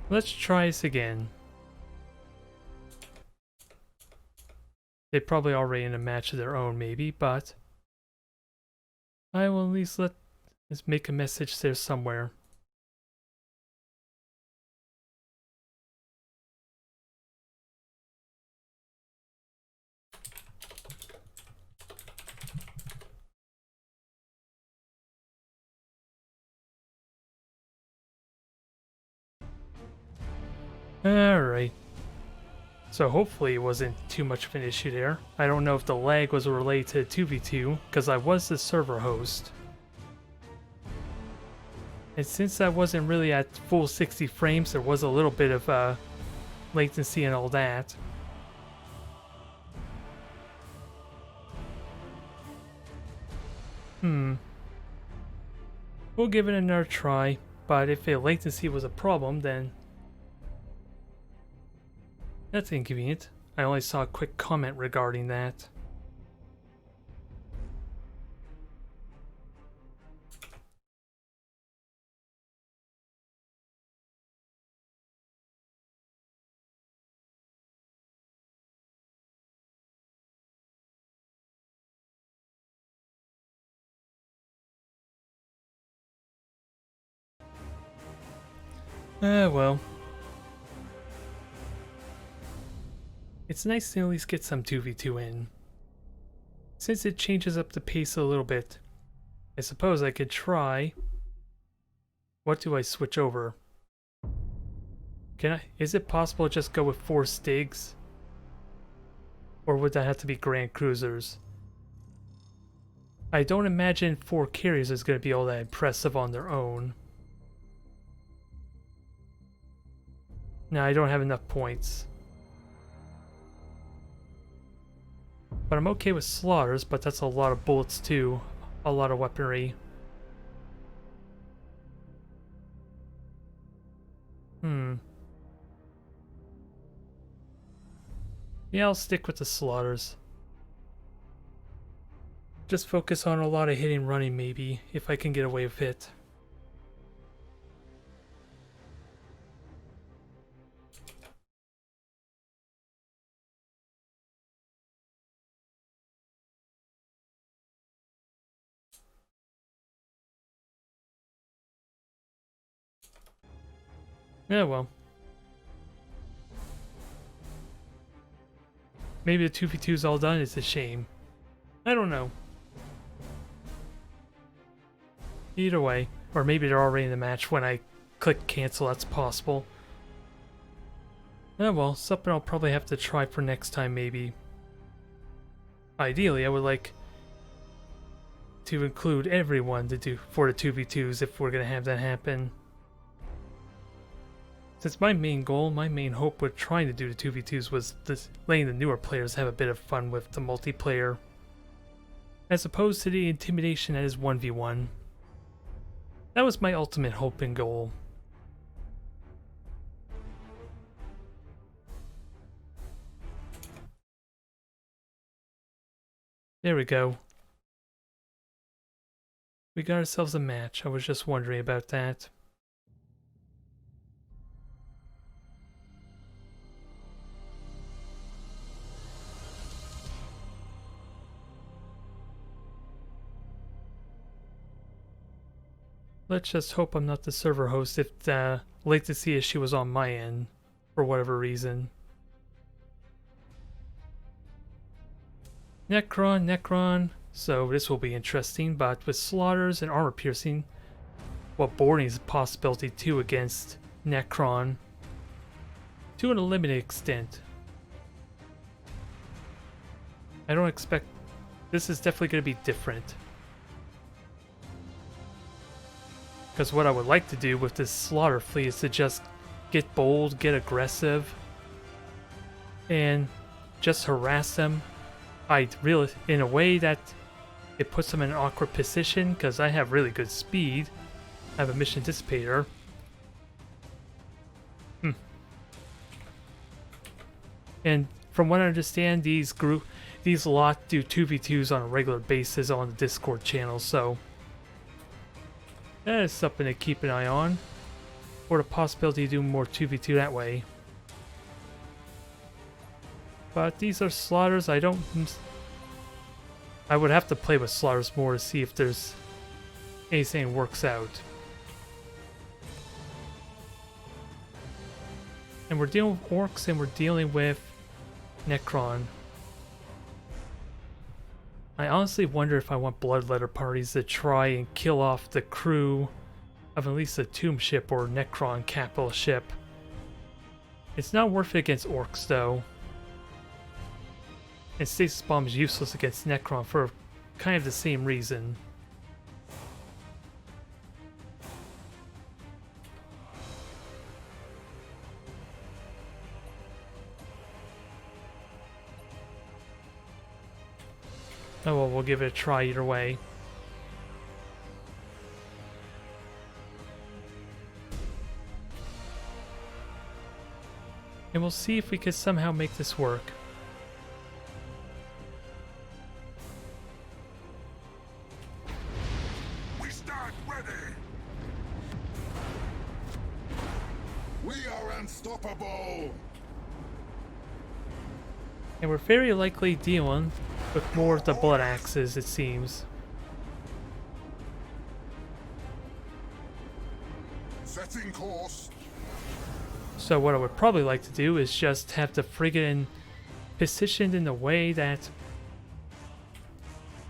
Let's try this again. They probably already in a match of their own, maybe, but I will at least let's make a message there somewhere. Alright. So hopefully it wasn't too much of an issue there. I don't know if the lag was related to 2v2, because I was the server host. And since I wasn't really at full 60 frames, there was a little bit of latency and all that. We'll give it another try, but if the latency was a problem, then that's inconvenient. I only saw a quick comment regarding that. Well. It's nice to at least get some 2v2 in. Since it changes up the pace a little bit, I suppose I could try... What do I switch over? Can I? Is it possible to just go with 4 Stigs? Or would that have to be Grand Cruisers? I don't imagine 4 carriers is going to be all that impressive on their own. No, I don't have enough points. But I'm okay with slaughters, but that's a lot of bullets too. A lot of weaponry. Yeah, I'll stick with the slaughters. Just focus on a lot of hitting and running maybe, if I can get away with it. Yeah, well. Maybe the 2v2's all done, it's a shame. I don't know. Either way. Or maybe they're already in the match when I click cancel, that's possible. Oh well, something I'll probably have to try for next time maybe. Ideally, I would like to include everyone to do for the 2v2s if we're gonna have that happen. Since my main goal, my main hope with trying to do the 2v2s was letting the newer players have a bit of fun with the multiplayer, as opposed to the intimidation that is 1v1. That was my ultimate hope and goal. There we go. We got ourselves a match. I was just wondering about that. Let's just hope I'm not the server host if the latency issue was on my end, for whatever reason. Necron. So this will be interesting, but with slaughters and armor piercing, well, boarding is a possibility too against Necron. To a limited extent. I don't expect... This is definitely going to be different. Because what I would like to do with this slaughter fleet is to just get bold, get aggressive, and just harass them. In a way that it puts them in an awkward position, because I have really good speed. I have a mission anticipator. And from what I understand, these lot do 2v2s on a regular basis on the Discord channel, so that is something to keep an eye on. Or the possibility of doing more 2v2 that way. But these are slaughters. I would have to play with slaughters more to see if there's anything that works out. And we're dealing with orcs and we're dealing with Necron. I honestly wonder if I want bloodletter parties to try and kill off the crew of at least a tomb ship or Necron capital ship. It's not worth it against orcs though. And Stasis Bomb is useless against Necron for kind of the same reason. Oh well, we'll give it a try either way. And we'll see if we can somehow make this work. We stand ready. We are unstoppable. And we're very likely dealing with more of the blood axes, it seems. Setting course. So what I would probably like to do is just have the frigate positioned in a way that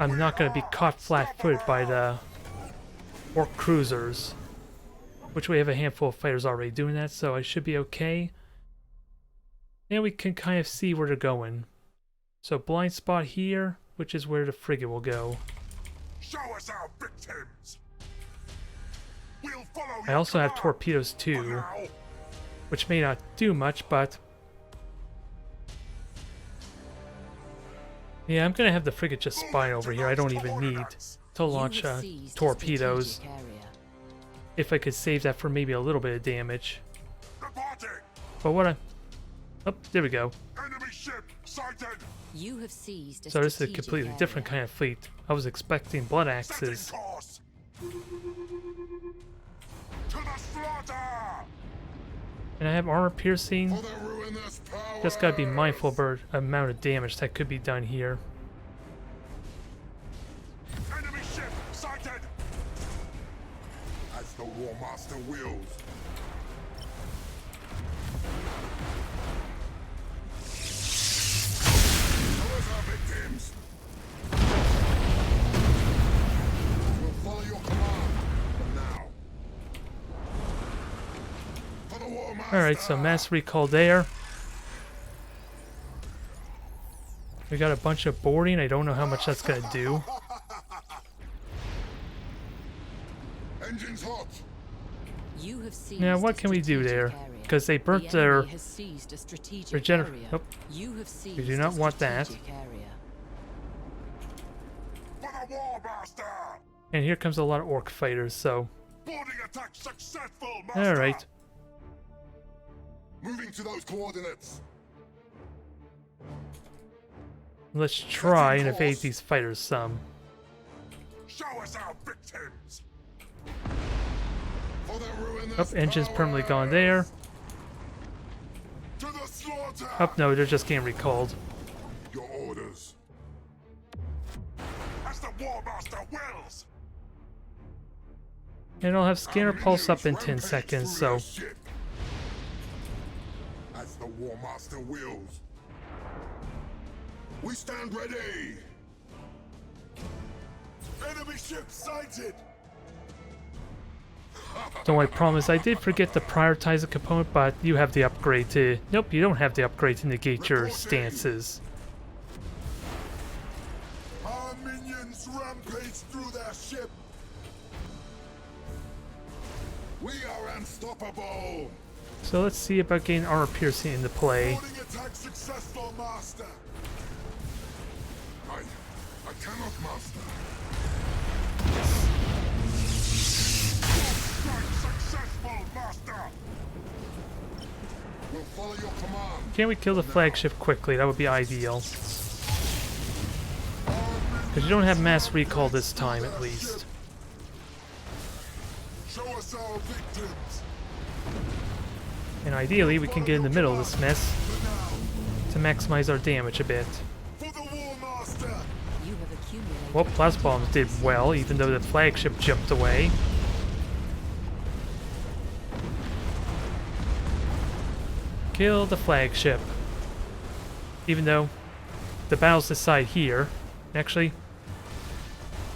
I'm not going to be caught flat-footed by the orc cruisers. Which we have a handful of fighters already doing that, so I should be okay. And we can kind of see where they're going. So blind spot here, which is where the frigate will go. Show us our victims. We'll follow I also have torpedoes too, which may not do much, but yeah, I'm gonna have the frigate just spy over here. I don't even need to launch torpedoes. Strategic area. If I could save that for maybe a little bit of damage. Reporting. But what I... Oh, there we go. Enemy ship sighted. You have seized a So this is a strategic completely area. different kind of fleet. I was expecting blood Setting axes. course. To the slaughter. And I have armor piercing. For the ruinous power. Just gotta be mindful of the amount of damage that could be done here. Enemy ship sighted. As the War Master wills. Those are victims. We'll follow your command from now. For the War Master. Alright, so mass recall there. We got a bunch of boarding. I don't know how much that's gonna do. Engines hot. You have seized Now, a what can we do strategic there? area. Because they burnt The their... enemy has seized a strategic regener- area. oh. You have seized We do not a want that. strategic area. For the War Master. And here comes a lot of orc fighters, so... Boarding attack successful, Master. Alright. Moving to those coordinates. Let's try and evade these fighters some. Show us our victims. For the ruinous Oh, engine's permanently gone powers. there. To the slaughter. Oh, no, they're just getting recalled. Your orders. As the War Master wills. And I'll have scanner Our pulse up in minions 10 rampage seconds, through so... their ship. As the War Master wills. We stand ready. Enemy ship sighted. Though I promise I did forget to prioritize a component, but you have the upgrade to... Nope, you don't have the upgrade to negate your stances. Our minions rampage through their ship. We are unstoppable. So let's see about getting armor piercing into play. Boarding attack successful, Master. I cannot, Master. Strike successful, Master. We'll follow your command. Can we kill the flagship quickly? That would be ideal. Because you don't have mass recall this time, at least. Show us our victims. And ideally, we can get in the middle of this mess to maximize our damage a bit. For the War Master. You have accumulated. Well, plasma bombs did well, even though the flagship jumped away. Kill the flagship. Even though the battles decide here. Actually,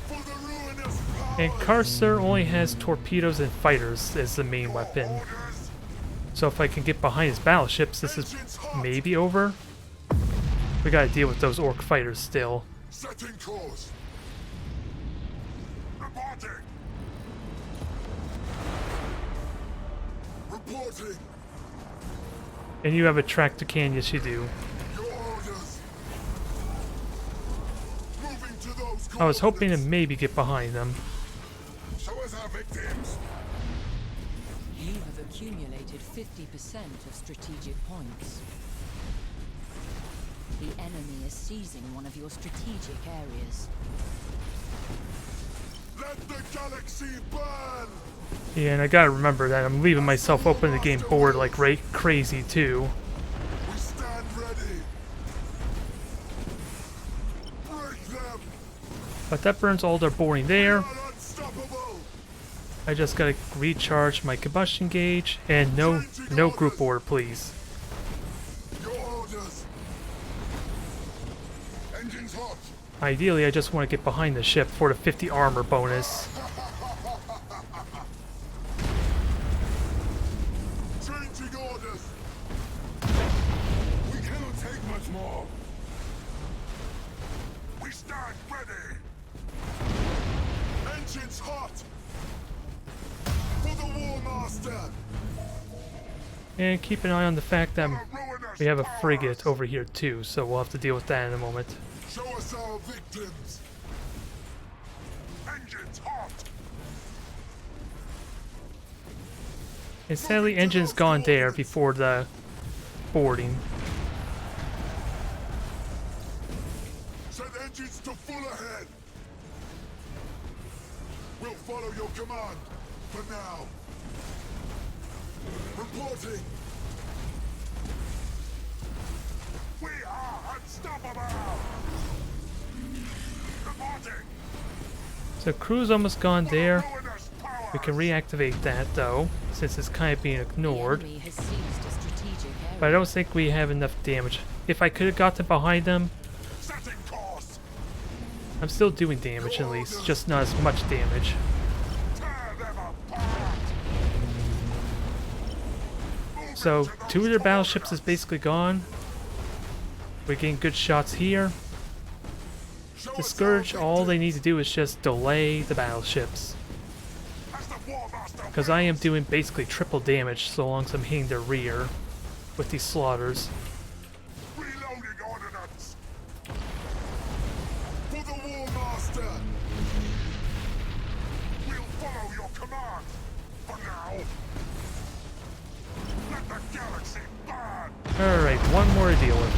For the ruinous power. and Carcer only has torpedoes and fighters as the main weapon. Orders. So if I can get behind his battleships, this is maybe over. We gotta deal with those orc fighters still. Setting course. Reporting. Reporting. And you have a tractor cannon, yes you do. Your orders. Moving to those I was hoping to coordinates. maybe get behind them. Show us our victims. You have accumulated 50% of strategic points. The enemy is seizing one of your strategic areas. Let the galaxy burn. Yeah, and I gotta remember that I'm leaving myself open to game bored like crazy too. We stand ready. Break them. But that burns all their boarding there. We are unstoppable. I just gotta recharge my combustion gauge and no group order, please. Your orders. Engines hot. Ideally, I just want to get behind the ship for the 50 armor bonus. Changing orders. We cannot take much more. We stand ready. Engines hot. For the War Master. And keep an eye on the fact that Ruinous we have a powers. frigate over here too, so we'll have to deal with that in a moment. Show us our victims. Engines hot. And sadly, engine's gone there before the boarding. Set engines to full ahead. We'll follow your command for now. Reporting. We are unstoppable. Reporting. So crew's almost gone there. Ruinous powers. We can reactivate that though, since it's kind of being ignored. The enemy has seized a strategic area. But I don't think we have enough damage. If I could have gotten behind them, Setting course. I'm still doing damage at least, just not as much damage. Tear them apart. Move So into 2 of those their battleships is corners. basically gone. We're getting good shots here. Show To us Scourge, our all they victims. need to do is just delay the battleships. As the War Master Because I am doing basically triple damage so long as I'm hitting their rear with these slaughters. Reloading ordnance. For the War Master. We'll follow your command. For now. Let the galaxy burn. Alright, one more to deal with.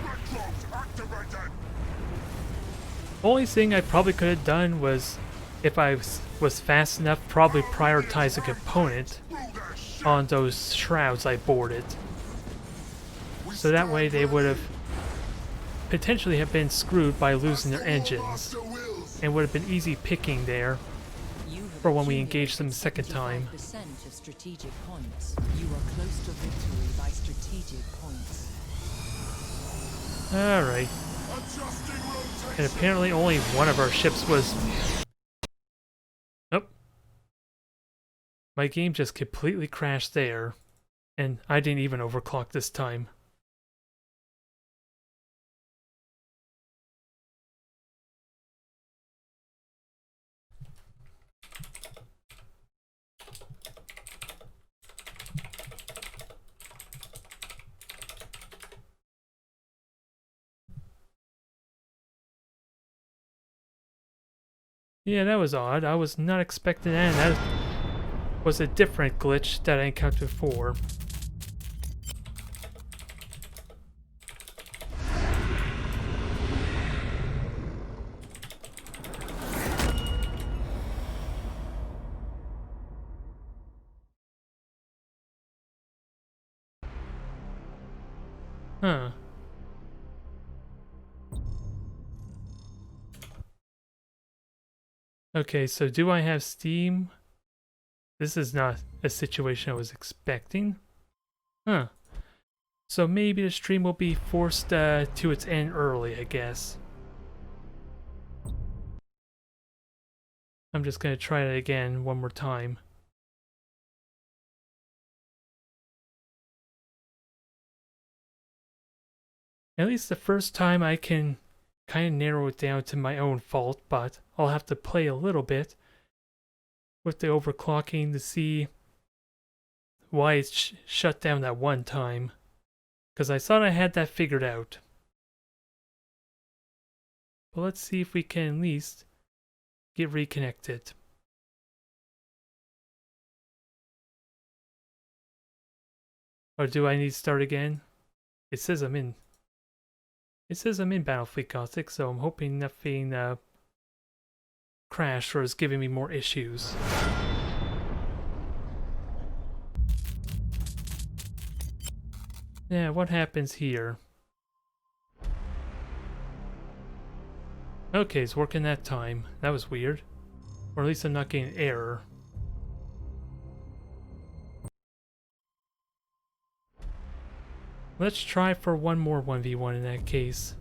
Retros activated. Only thing I probably could have done was, if I was fast enough, probably prioritize a component Through their ship. on those shrouds I boarded. We So that way stand they would ready. have potentially have been screwed by losing As their the War engines. Master wills. And would have been easy picking there. You have for when we engage them the accumulated second time. 75% of strategic points. You are close to victory by strategic points. Alright. Adjusting rotation. And apparently only one of our ships was... Nope. My game just completely crashed there. And I didn't even overclock this time. Yeah, that was odd. I was not expecting that. That was a different glitch that I encountered before. Huh. Okay, so do I have Steam? This is not a situation I was expecting. Huh. So maybe the stream will be forced to its end early, I guess. I'm just gonna try it again one more time. At least the first time I can kind of narrow it down to my own fault, but I'll have to play a little bit with the overclocking to see why it's shut down that one time. Because I thought I had that figured out. But let's see if we can at least get reconnected. Or do I need to start again? It says I'm in. It says I'm in Battlefleet Gothic, so I'm hoping nothing crashed or is giving me more issues. Yeah, what happens here? Okay, it's working that time. That was weird. Or at least I'm not getting an error. Let's try for one more 1v1 in that case.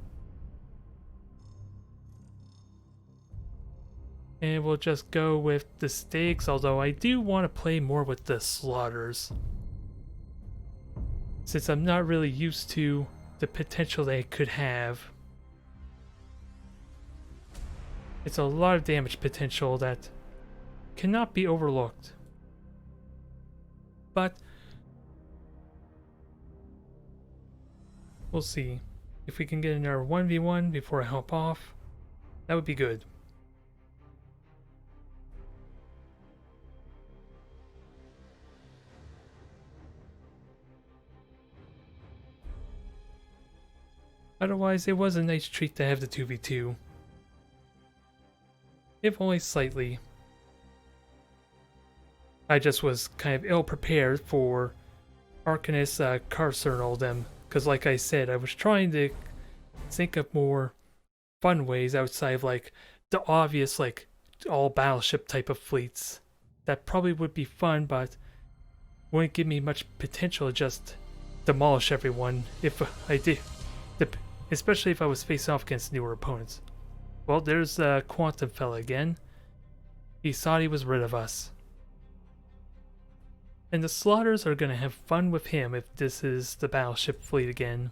And we'll just go with the stakes, although I do want to play more with the slaughters, since I'm not really used to the potential they could have. It's a lot of damage potential that cannot be overlooked. But we'll see. If we can get another 1v1 before I hop off, that would be good. Otherwise, it was a nice treat to have the 2v2. If only slightly. I just was kind of ill-prepared for Arcanist, Carcer, and all them. Because like I said, I was trying to think of more fun ways outside of like the obvious like all battleship type of fleets. That probably would be fun, but wouldn't give me much potential to just demolish everyone if I did. Especially if I was facing off against newer opponents. Well, there's the Quantum fella again. He thought he was rid of us. And the Slaughters are gonna have fun with him if this is the battleship fleet again.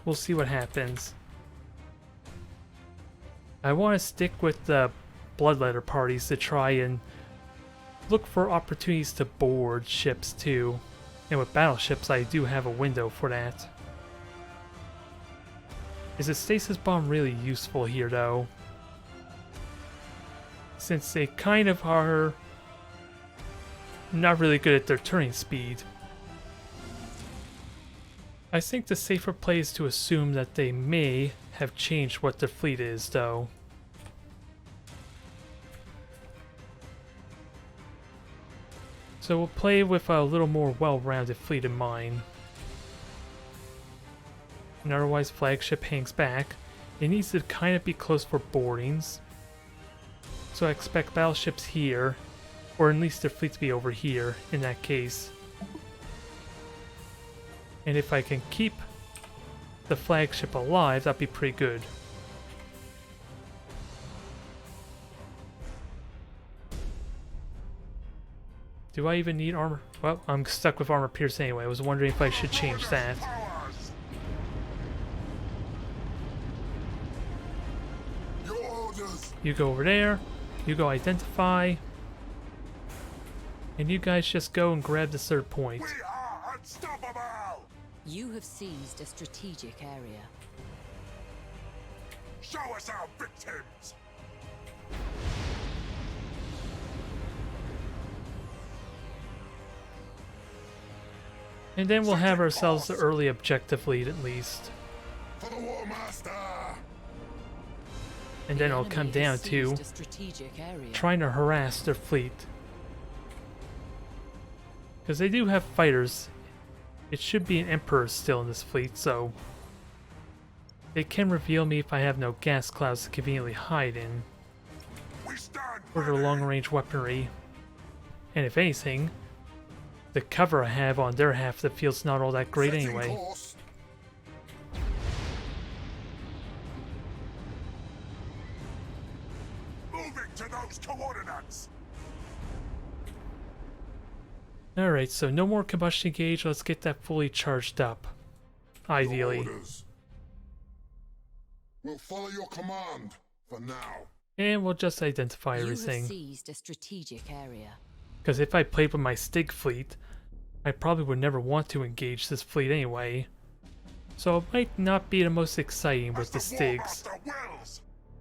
We'll see what happens. I want to stick with the Bloodletter parties to try and look for opportunities to board ships too. And with battleships, I do have a window for that. Is a stasis bomb really useful here though? Since they kind of are not really good at their turning speed. I think the safer play is to assume that they may have changed what their fleet is though. So we'll play with a little more well-rounded fleet in mind. And otherwise flagship hangs back. It needs to kind of be close for boardings. So I expect battleships here, or at least their fleet to be over here in that case. And if I can keep the flagship alive, that'd be pretty good. Do I even need armor? Well, I'm stuck with armor pierce anyway. I was wondering if I should change that. You go over there. You go identify. And you guys just go and grab the third point. We are unstoppable! You have seized a strategic area. Show us our victims! And then we'll have ourselves the early objective lead at least. For the War Master! And then it'll come down to trying to harass their fleet. Because they do have fighters. It should be an Emperor still in this fleet, so they can reveal me if I have no gas clouds to conveniently hide in. Or their long-range weaponry. And if anything, the cover I have on their half of the field's not all that great anyway. Moving to those coordinates! Alright, so no more combustion gauge. Let's get that fully charged up. Ideally. We'll follow your command for now. And we'll just identify You everything. have seized a strategic area. Because if I played with my Stig fleet, I probably would never want to engage this fleet anyway. So it might not be the most exciting with the Stigs.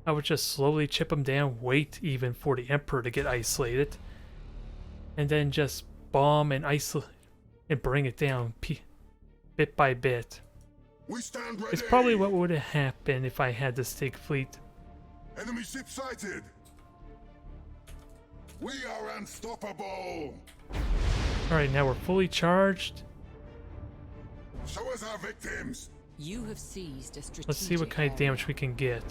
I would just slowly chip them down, wait even for the Emperor to get isolated, and then just bomb and isolate and bring it down bit by bit. We stand ready. It's probably what would have happened if I had the Stig fleet. Enemy ship sighted. We are unstoppable. Alright, now we're fully charged. Show us our victims. You have seized a strategic Let's see what kind of damage we can get.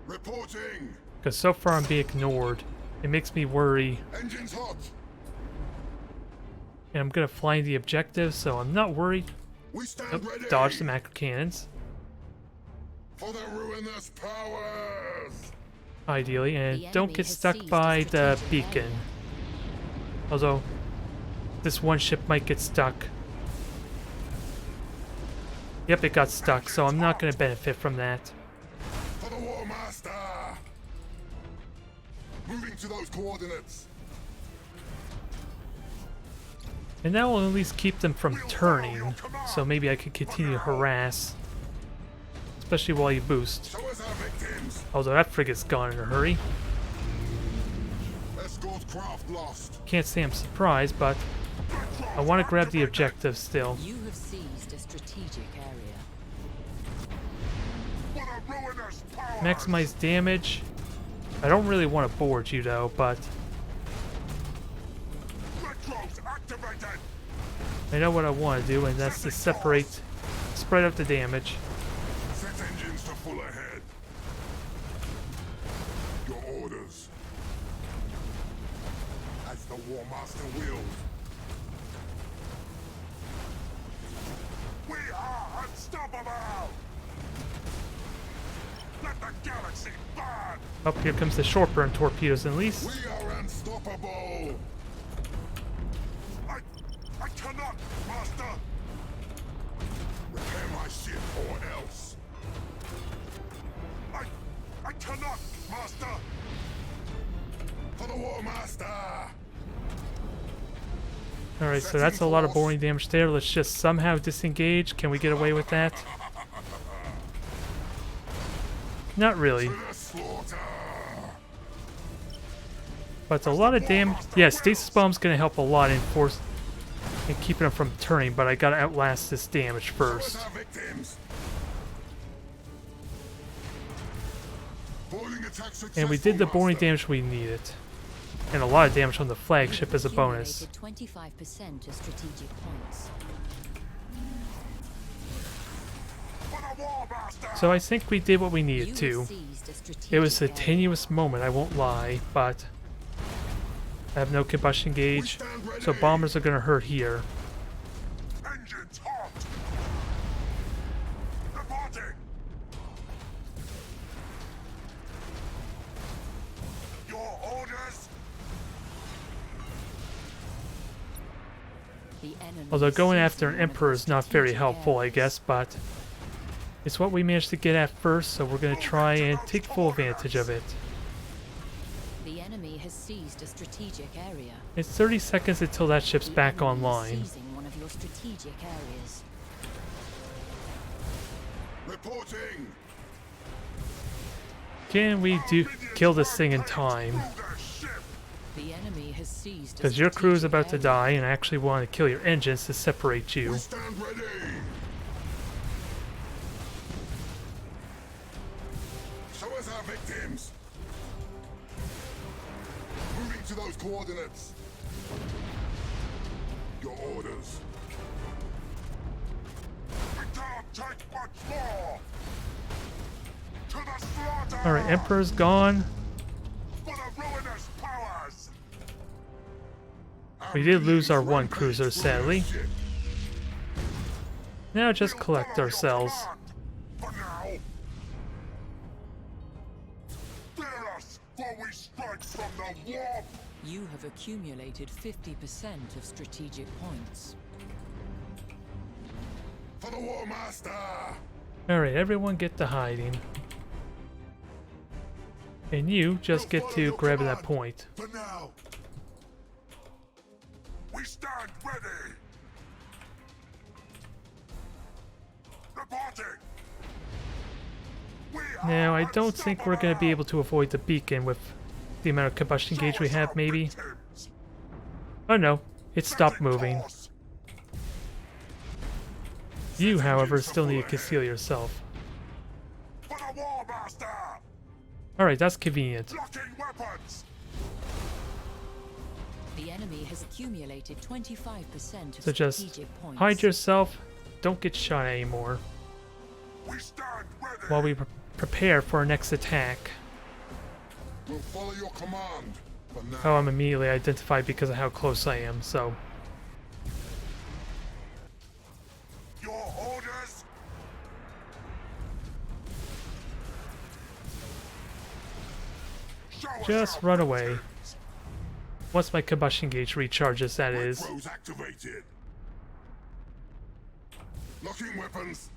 Reporting. Because so far I'm being ignored. It makes me worry. Engines hot. And I'm gonna fly the objective, so I'm not worried. We stand Nope, ready. dodge the macro cannons, For the ruinous powers. ideally, and The don't enemy get has stuck seized a by the strategic beacon. area. Although, this one ship might get stuck. Yep, it got stuck, so I'm not gonna benefit from that. For the War Master. Moving to those coordinates. And that will at least keep them from turning, so maybe I could continue to harass. Especially while you boost. Show us our victims. Although that frigate's gone in a hurry. Escort craft lost. Can't say I'm surprised, but I want to grab the objective still. You have seized a strategic area. For the ruinous powers. Maximize damage. I don't really want to board you though, but Retros activated. I know what I want to do, and that's to spread out the damage. Set engines to full ahead. Your orders. As the War Master wills. We are unstoppable! Let the galaxy burn! Up here comes the short burn torpedoes at least. We are unstoppable! I cannot, Master! Repair my ship or else. I cannot, Master! For the War Master! Alright, so that's a lot of boring damage there. Let's just somehow disengage. Can we get away with that? Not really. To the slaughter! But it's a lot of damage. Yeah, Stasis Bomb's gonna help a lot in keeping them from turning, but I gotta outlast this damage first. Show us our victims. Boarding attack And we did the successful, boring Master. damage we needed. And a lot of damage on the flagship as a bonus. Accumulated 25% of strategic points. For the War Master! So I think we did what we You needed have to. seized a strategic It was a area. tenuous moment, I won't lie, but I have no combustion gauge, so bombers are gonna hurt here. Engines hot! Reporting! Your orders? The enemy Although going seized after an one of emperor your is not very strategic helpful, I areas. guess, but it's what we managed to get at first, so we're gonna try and take full advantage of it. The enemy has seized a strategic area. It's 30 seconds until that ship's The back enemy is online. seizing one of your strategic areas. Reporting! Can we kill this thing in time? Through the ship! The enemy has seized a Because your crew is strategic about to area. die, and I actually want to kill your engines to separate you. We stand ready! Show us our victims! Moving to those coordinates. Your orders. We can't take much more! To the slaughter! Alright, Emperor's gone. For the ruinous powers! We did lose our one cruiser, sadly. Now just collect ourselves. For now. Fear us, for we strike from the warp! You have accumulated 50% of strategic points. For the War Master! Alright, everyone get to hiding. And you just get to grab that point. For now. We stand ready! Reporting! We are Now, I don't think we're going to be able to avoid the beacon with the amount of combustion gauge we have, maybe. Victims. Oh no, it stopped moving. Course. You, however, still need to conceal yourself. For the War Master! Alright, that's convenient. Locking weapons! The enemy has accumulated 25% of So just strategic points. hide yourself, don't get shot anymore, We stand ready! while we prepare for our next attack. We'll follow your command. For now. Oh, I'm immediately identified because of how close I am, so... Your orders? Show us Just our run away. victims. Once my combustion gauge recharges, that is. Retros activated. Locking weapons.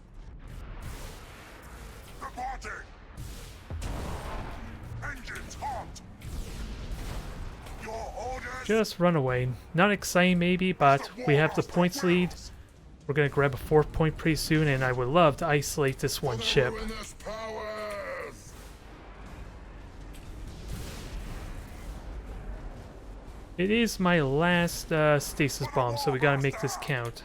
Reporting. Engines hot. Your orders? Just run away. Not exciting maybe, but we have the points lead. We're gonna grab a 4th point pretty soon, and I would love to isolate this one ship. Ruinous powers. It is my last stasis bomb, so we gotta make this count.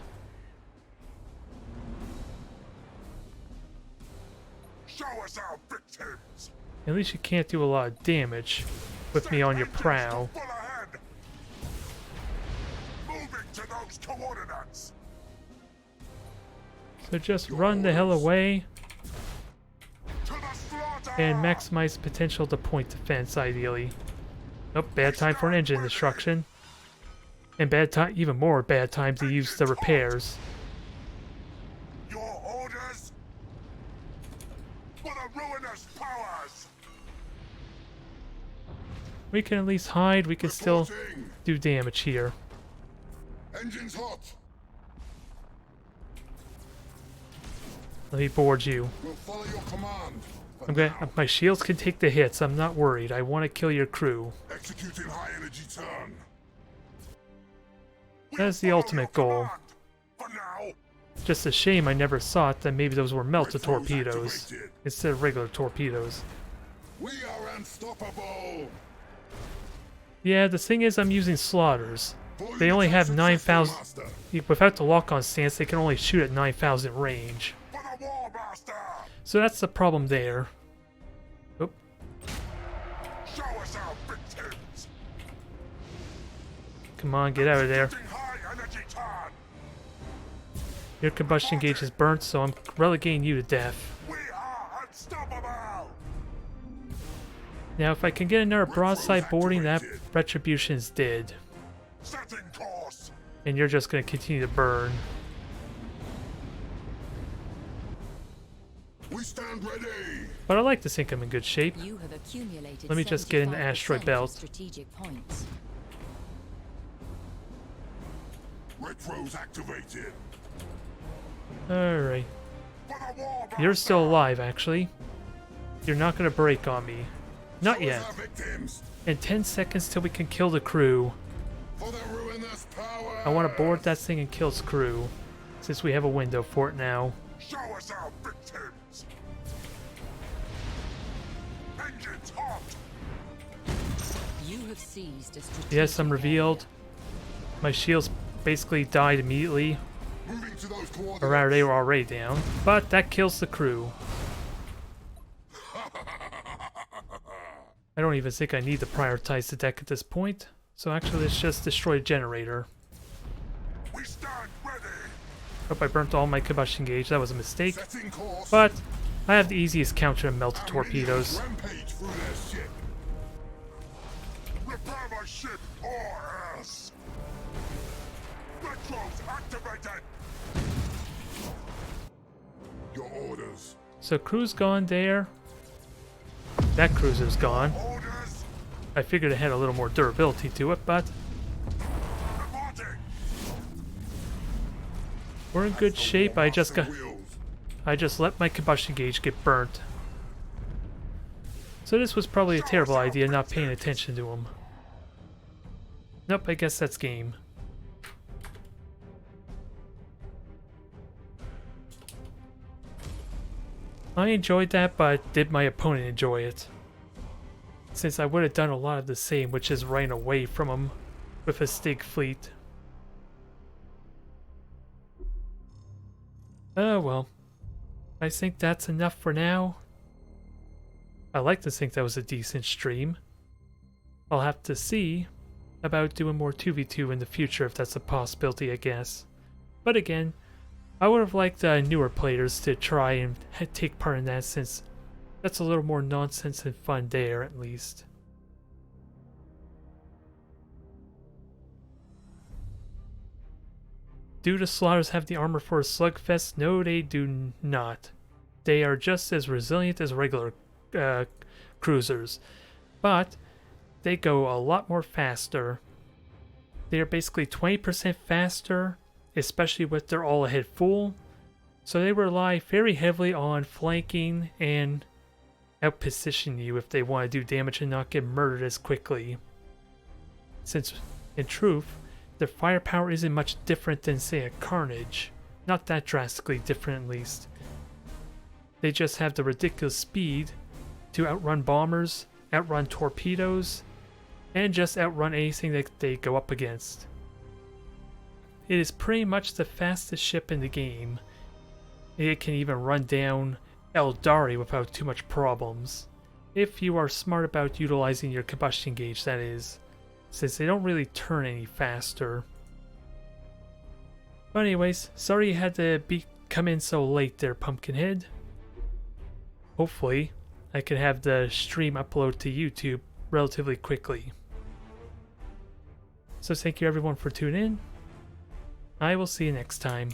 Show us our victims. At least you can't do a lot of damage with me on your prow. Full ahead. Moving to those coordinates. So just run the hell away To the slaughter. and maximize the potential to point defense, ideally. Oh, bad time for an engine destruction. And bad time, even more bad time to use the repairs. Your orders? For the ruinous powers. We can at least hide, we can still Reporting. do damage here. Engines hot. Let me board you. We'll follow your command. For I'm gonna, now, my shields can take the hits, I'm not worried. I want to kill your crew. executing high energy turn. That's the We'll follow ultimate your goal. command. For now. Just a shame I never thought that maybe those were melted Retros torpedoes activated. instead of regular torpedoes. We are unstoppable. Yeah, the thing is I'm using slaughters. Fully They only have defensive 9,000... system master. Without the lock-on stance, they can only shoot at 9,000 range. For the war master. So that's the problem there. Oop. Show us our victims. Come on, get out of there. Executing high energy turn. Your combustion gauge is burnt, so I'm relegating you to death. We are unstoppable. Now, if I can get another broadside boarding, that retribution's dead. Setting course. And you're just going to continue to burn. We stand ready. But I like to think I'm in good shape. You have accumulated Let me just get in the 75% asteroid of belt. strategic points. Retros activated. Alright. For the war You're master. still alive, actually. You're not going to break on me. Not Show us yet. our victims. In 10 seconds till we can kill the crew. For the ruinous power. I want to board that thing and kill its crew. Since we have a window for it now. Show us our victims. Engines hot. You have seized a strategic Yes, I'm area. revealed. My shields basically died immediately. Moving to those coordinates. Or rather, they were already down. But that kills the crew. I don't even think I need to prioritize the deck at this point. So actually, let's just destroy the generator. We stand ready. Hope I burnt all my combustion gauge. That was a mistake. Setting course. But I have the easiest counter to melted Our torpedoes. minions rampage through their ship. Repair my ship or else. Retros activated. Your orders. So crew's gone there. That cruiser's gone. Orders. I figured it had a little more durability to it, but Reporting. we're in good shape. I just Wheels. let my combustion gauge get burnt. So this was probably a terrible idea, not paying attention to him. Nope, I guess that's game. I enjoyed that, but did my opponent enjoy it? Since I would have done a lot of the same, which is running away from him with a Stig fleet. Oh well. I think that's enough for now. I like to think that was a decent stream. I'll have to see about doing more 2v2 in the future if that's a possibility, I guess. But again, I would have liked newer players to try and take part in that, since that's a little more nonsense and fun there, at least. Do the slaughters have the armor for a slugfest? No, they do not. They are just as resilient as regular cruisers, but they go a lot more faster. They are basically 20% faster, especially with their all-ahead full, so they rely very heavily on flanking and outposition you if they want to do damage and not get murdered as quickly. Since, in truth, their firepower isn't much different than, say, a Carnage. Not that drastically different, at least. They just have the ridiculous speed to outrun bombers, outrun torpedoes, and just outrun anything that they go up against. It is pretty much the fastest ship in the game. It can even run down Eldari without too much problems. If you are smart about utilizing your combustion gauge, that is, since they don't really turn any faster. But anyways, sorry you had to come in so late there, Pumpkinhead. Hopefully, I can have the stream upload to YouTube relatively quickly. So thank you everyone for tuning in. I will see you next time.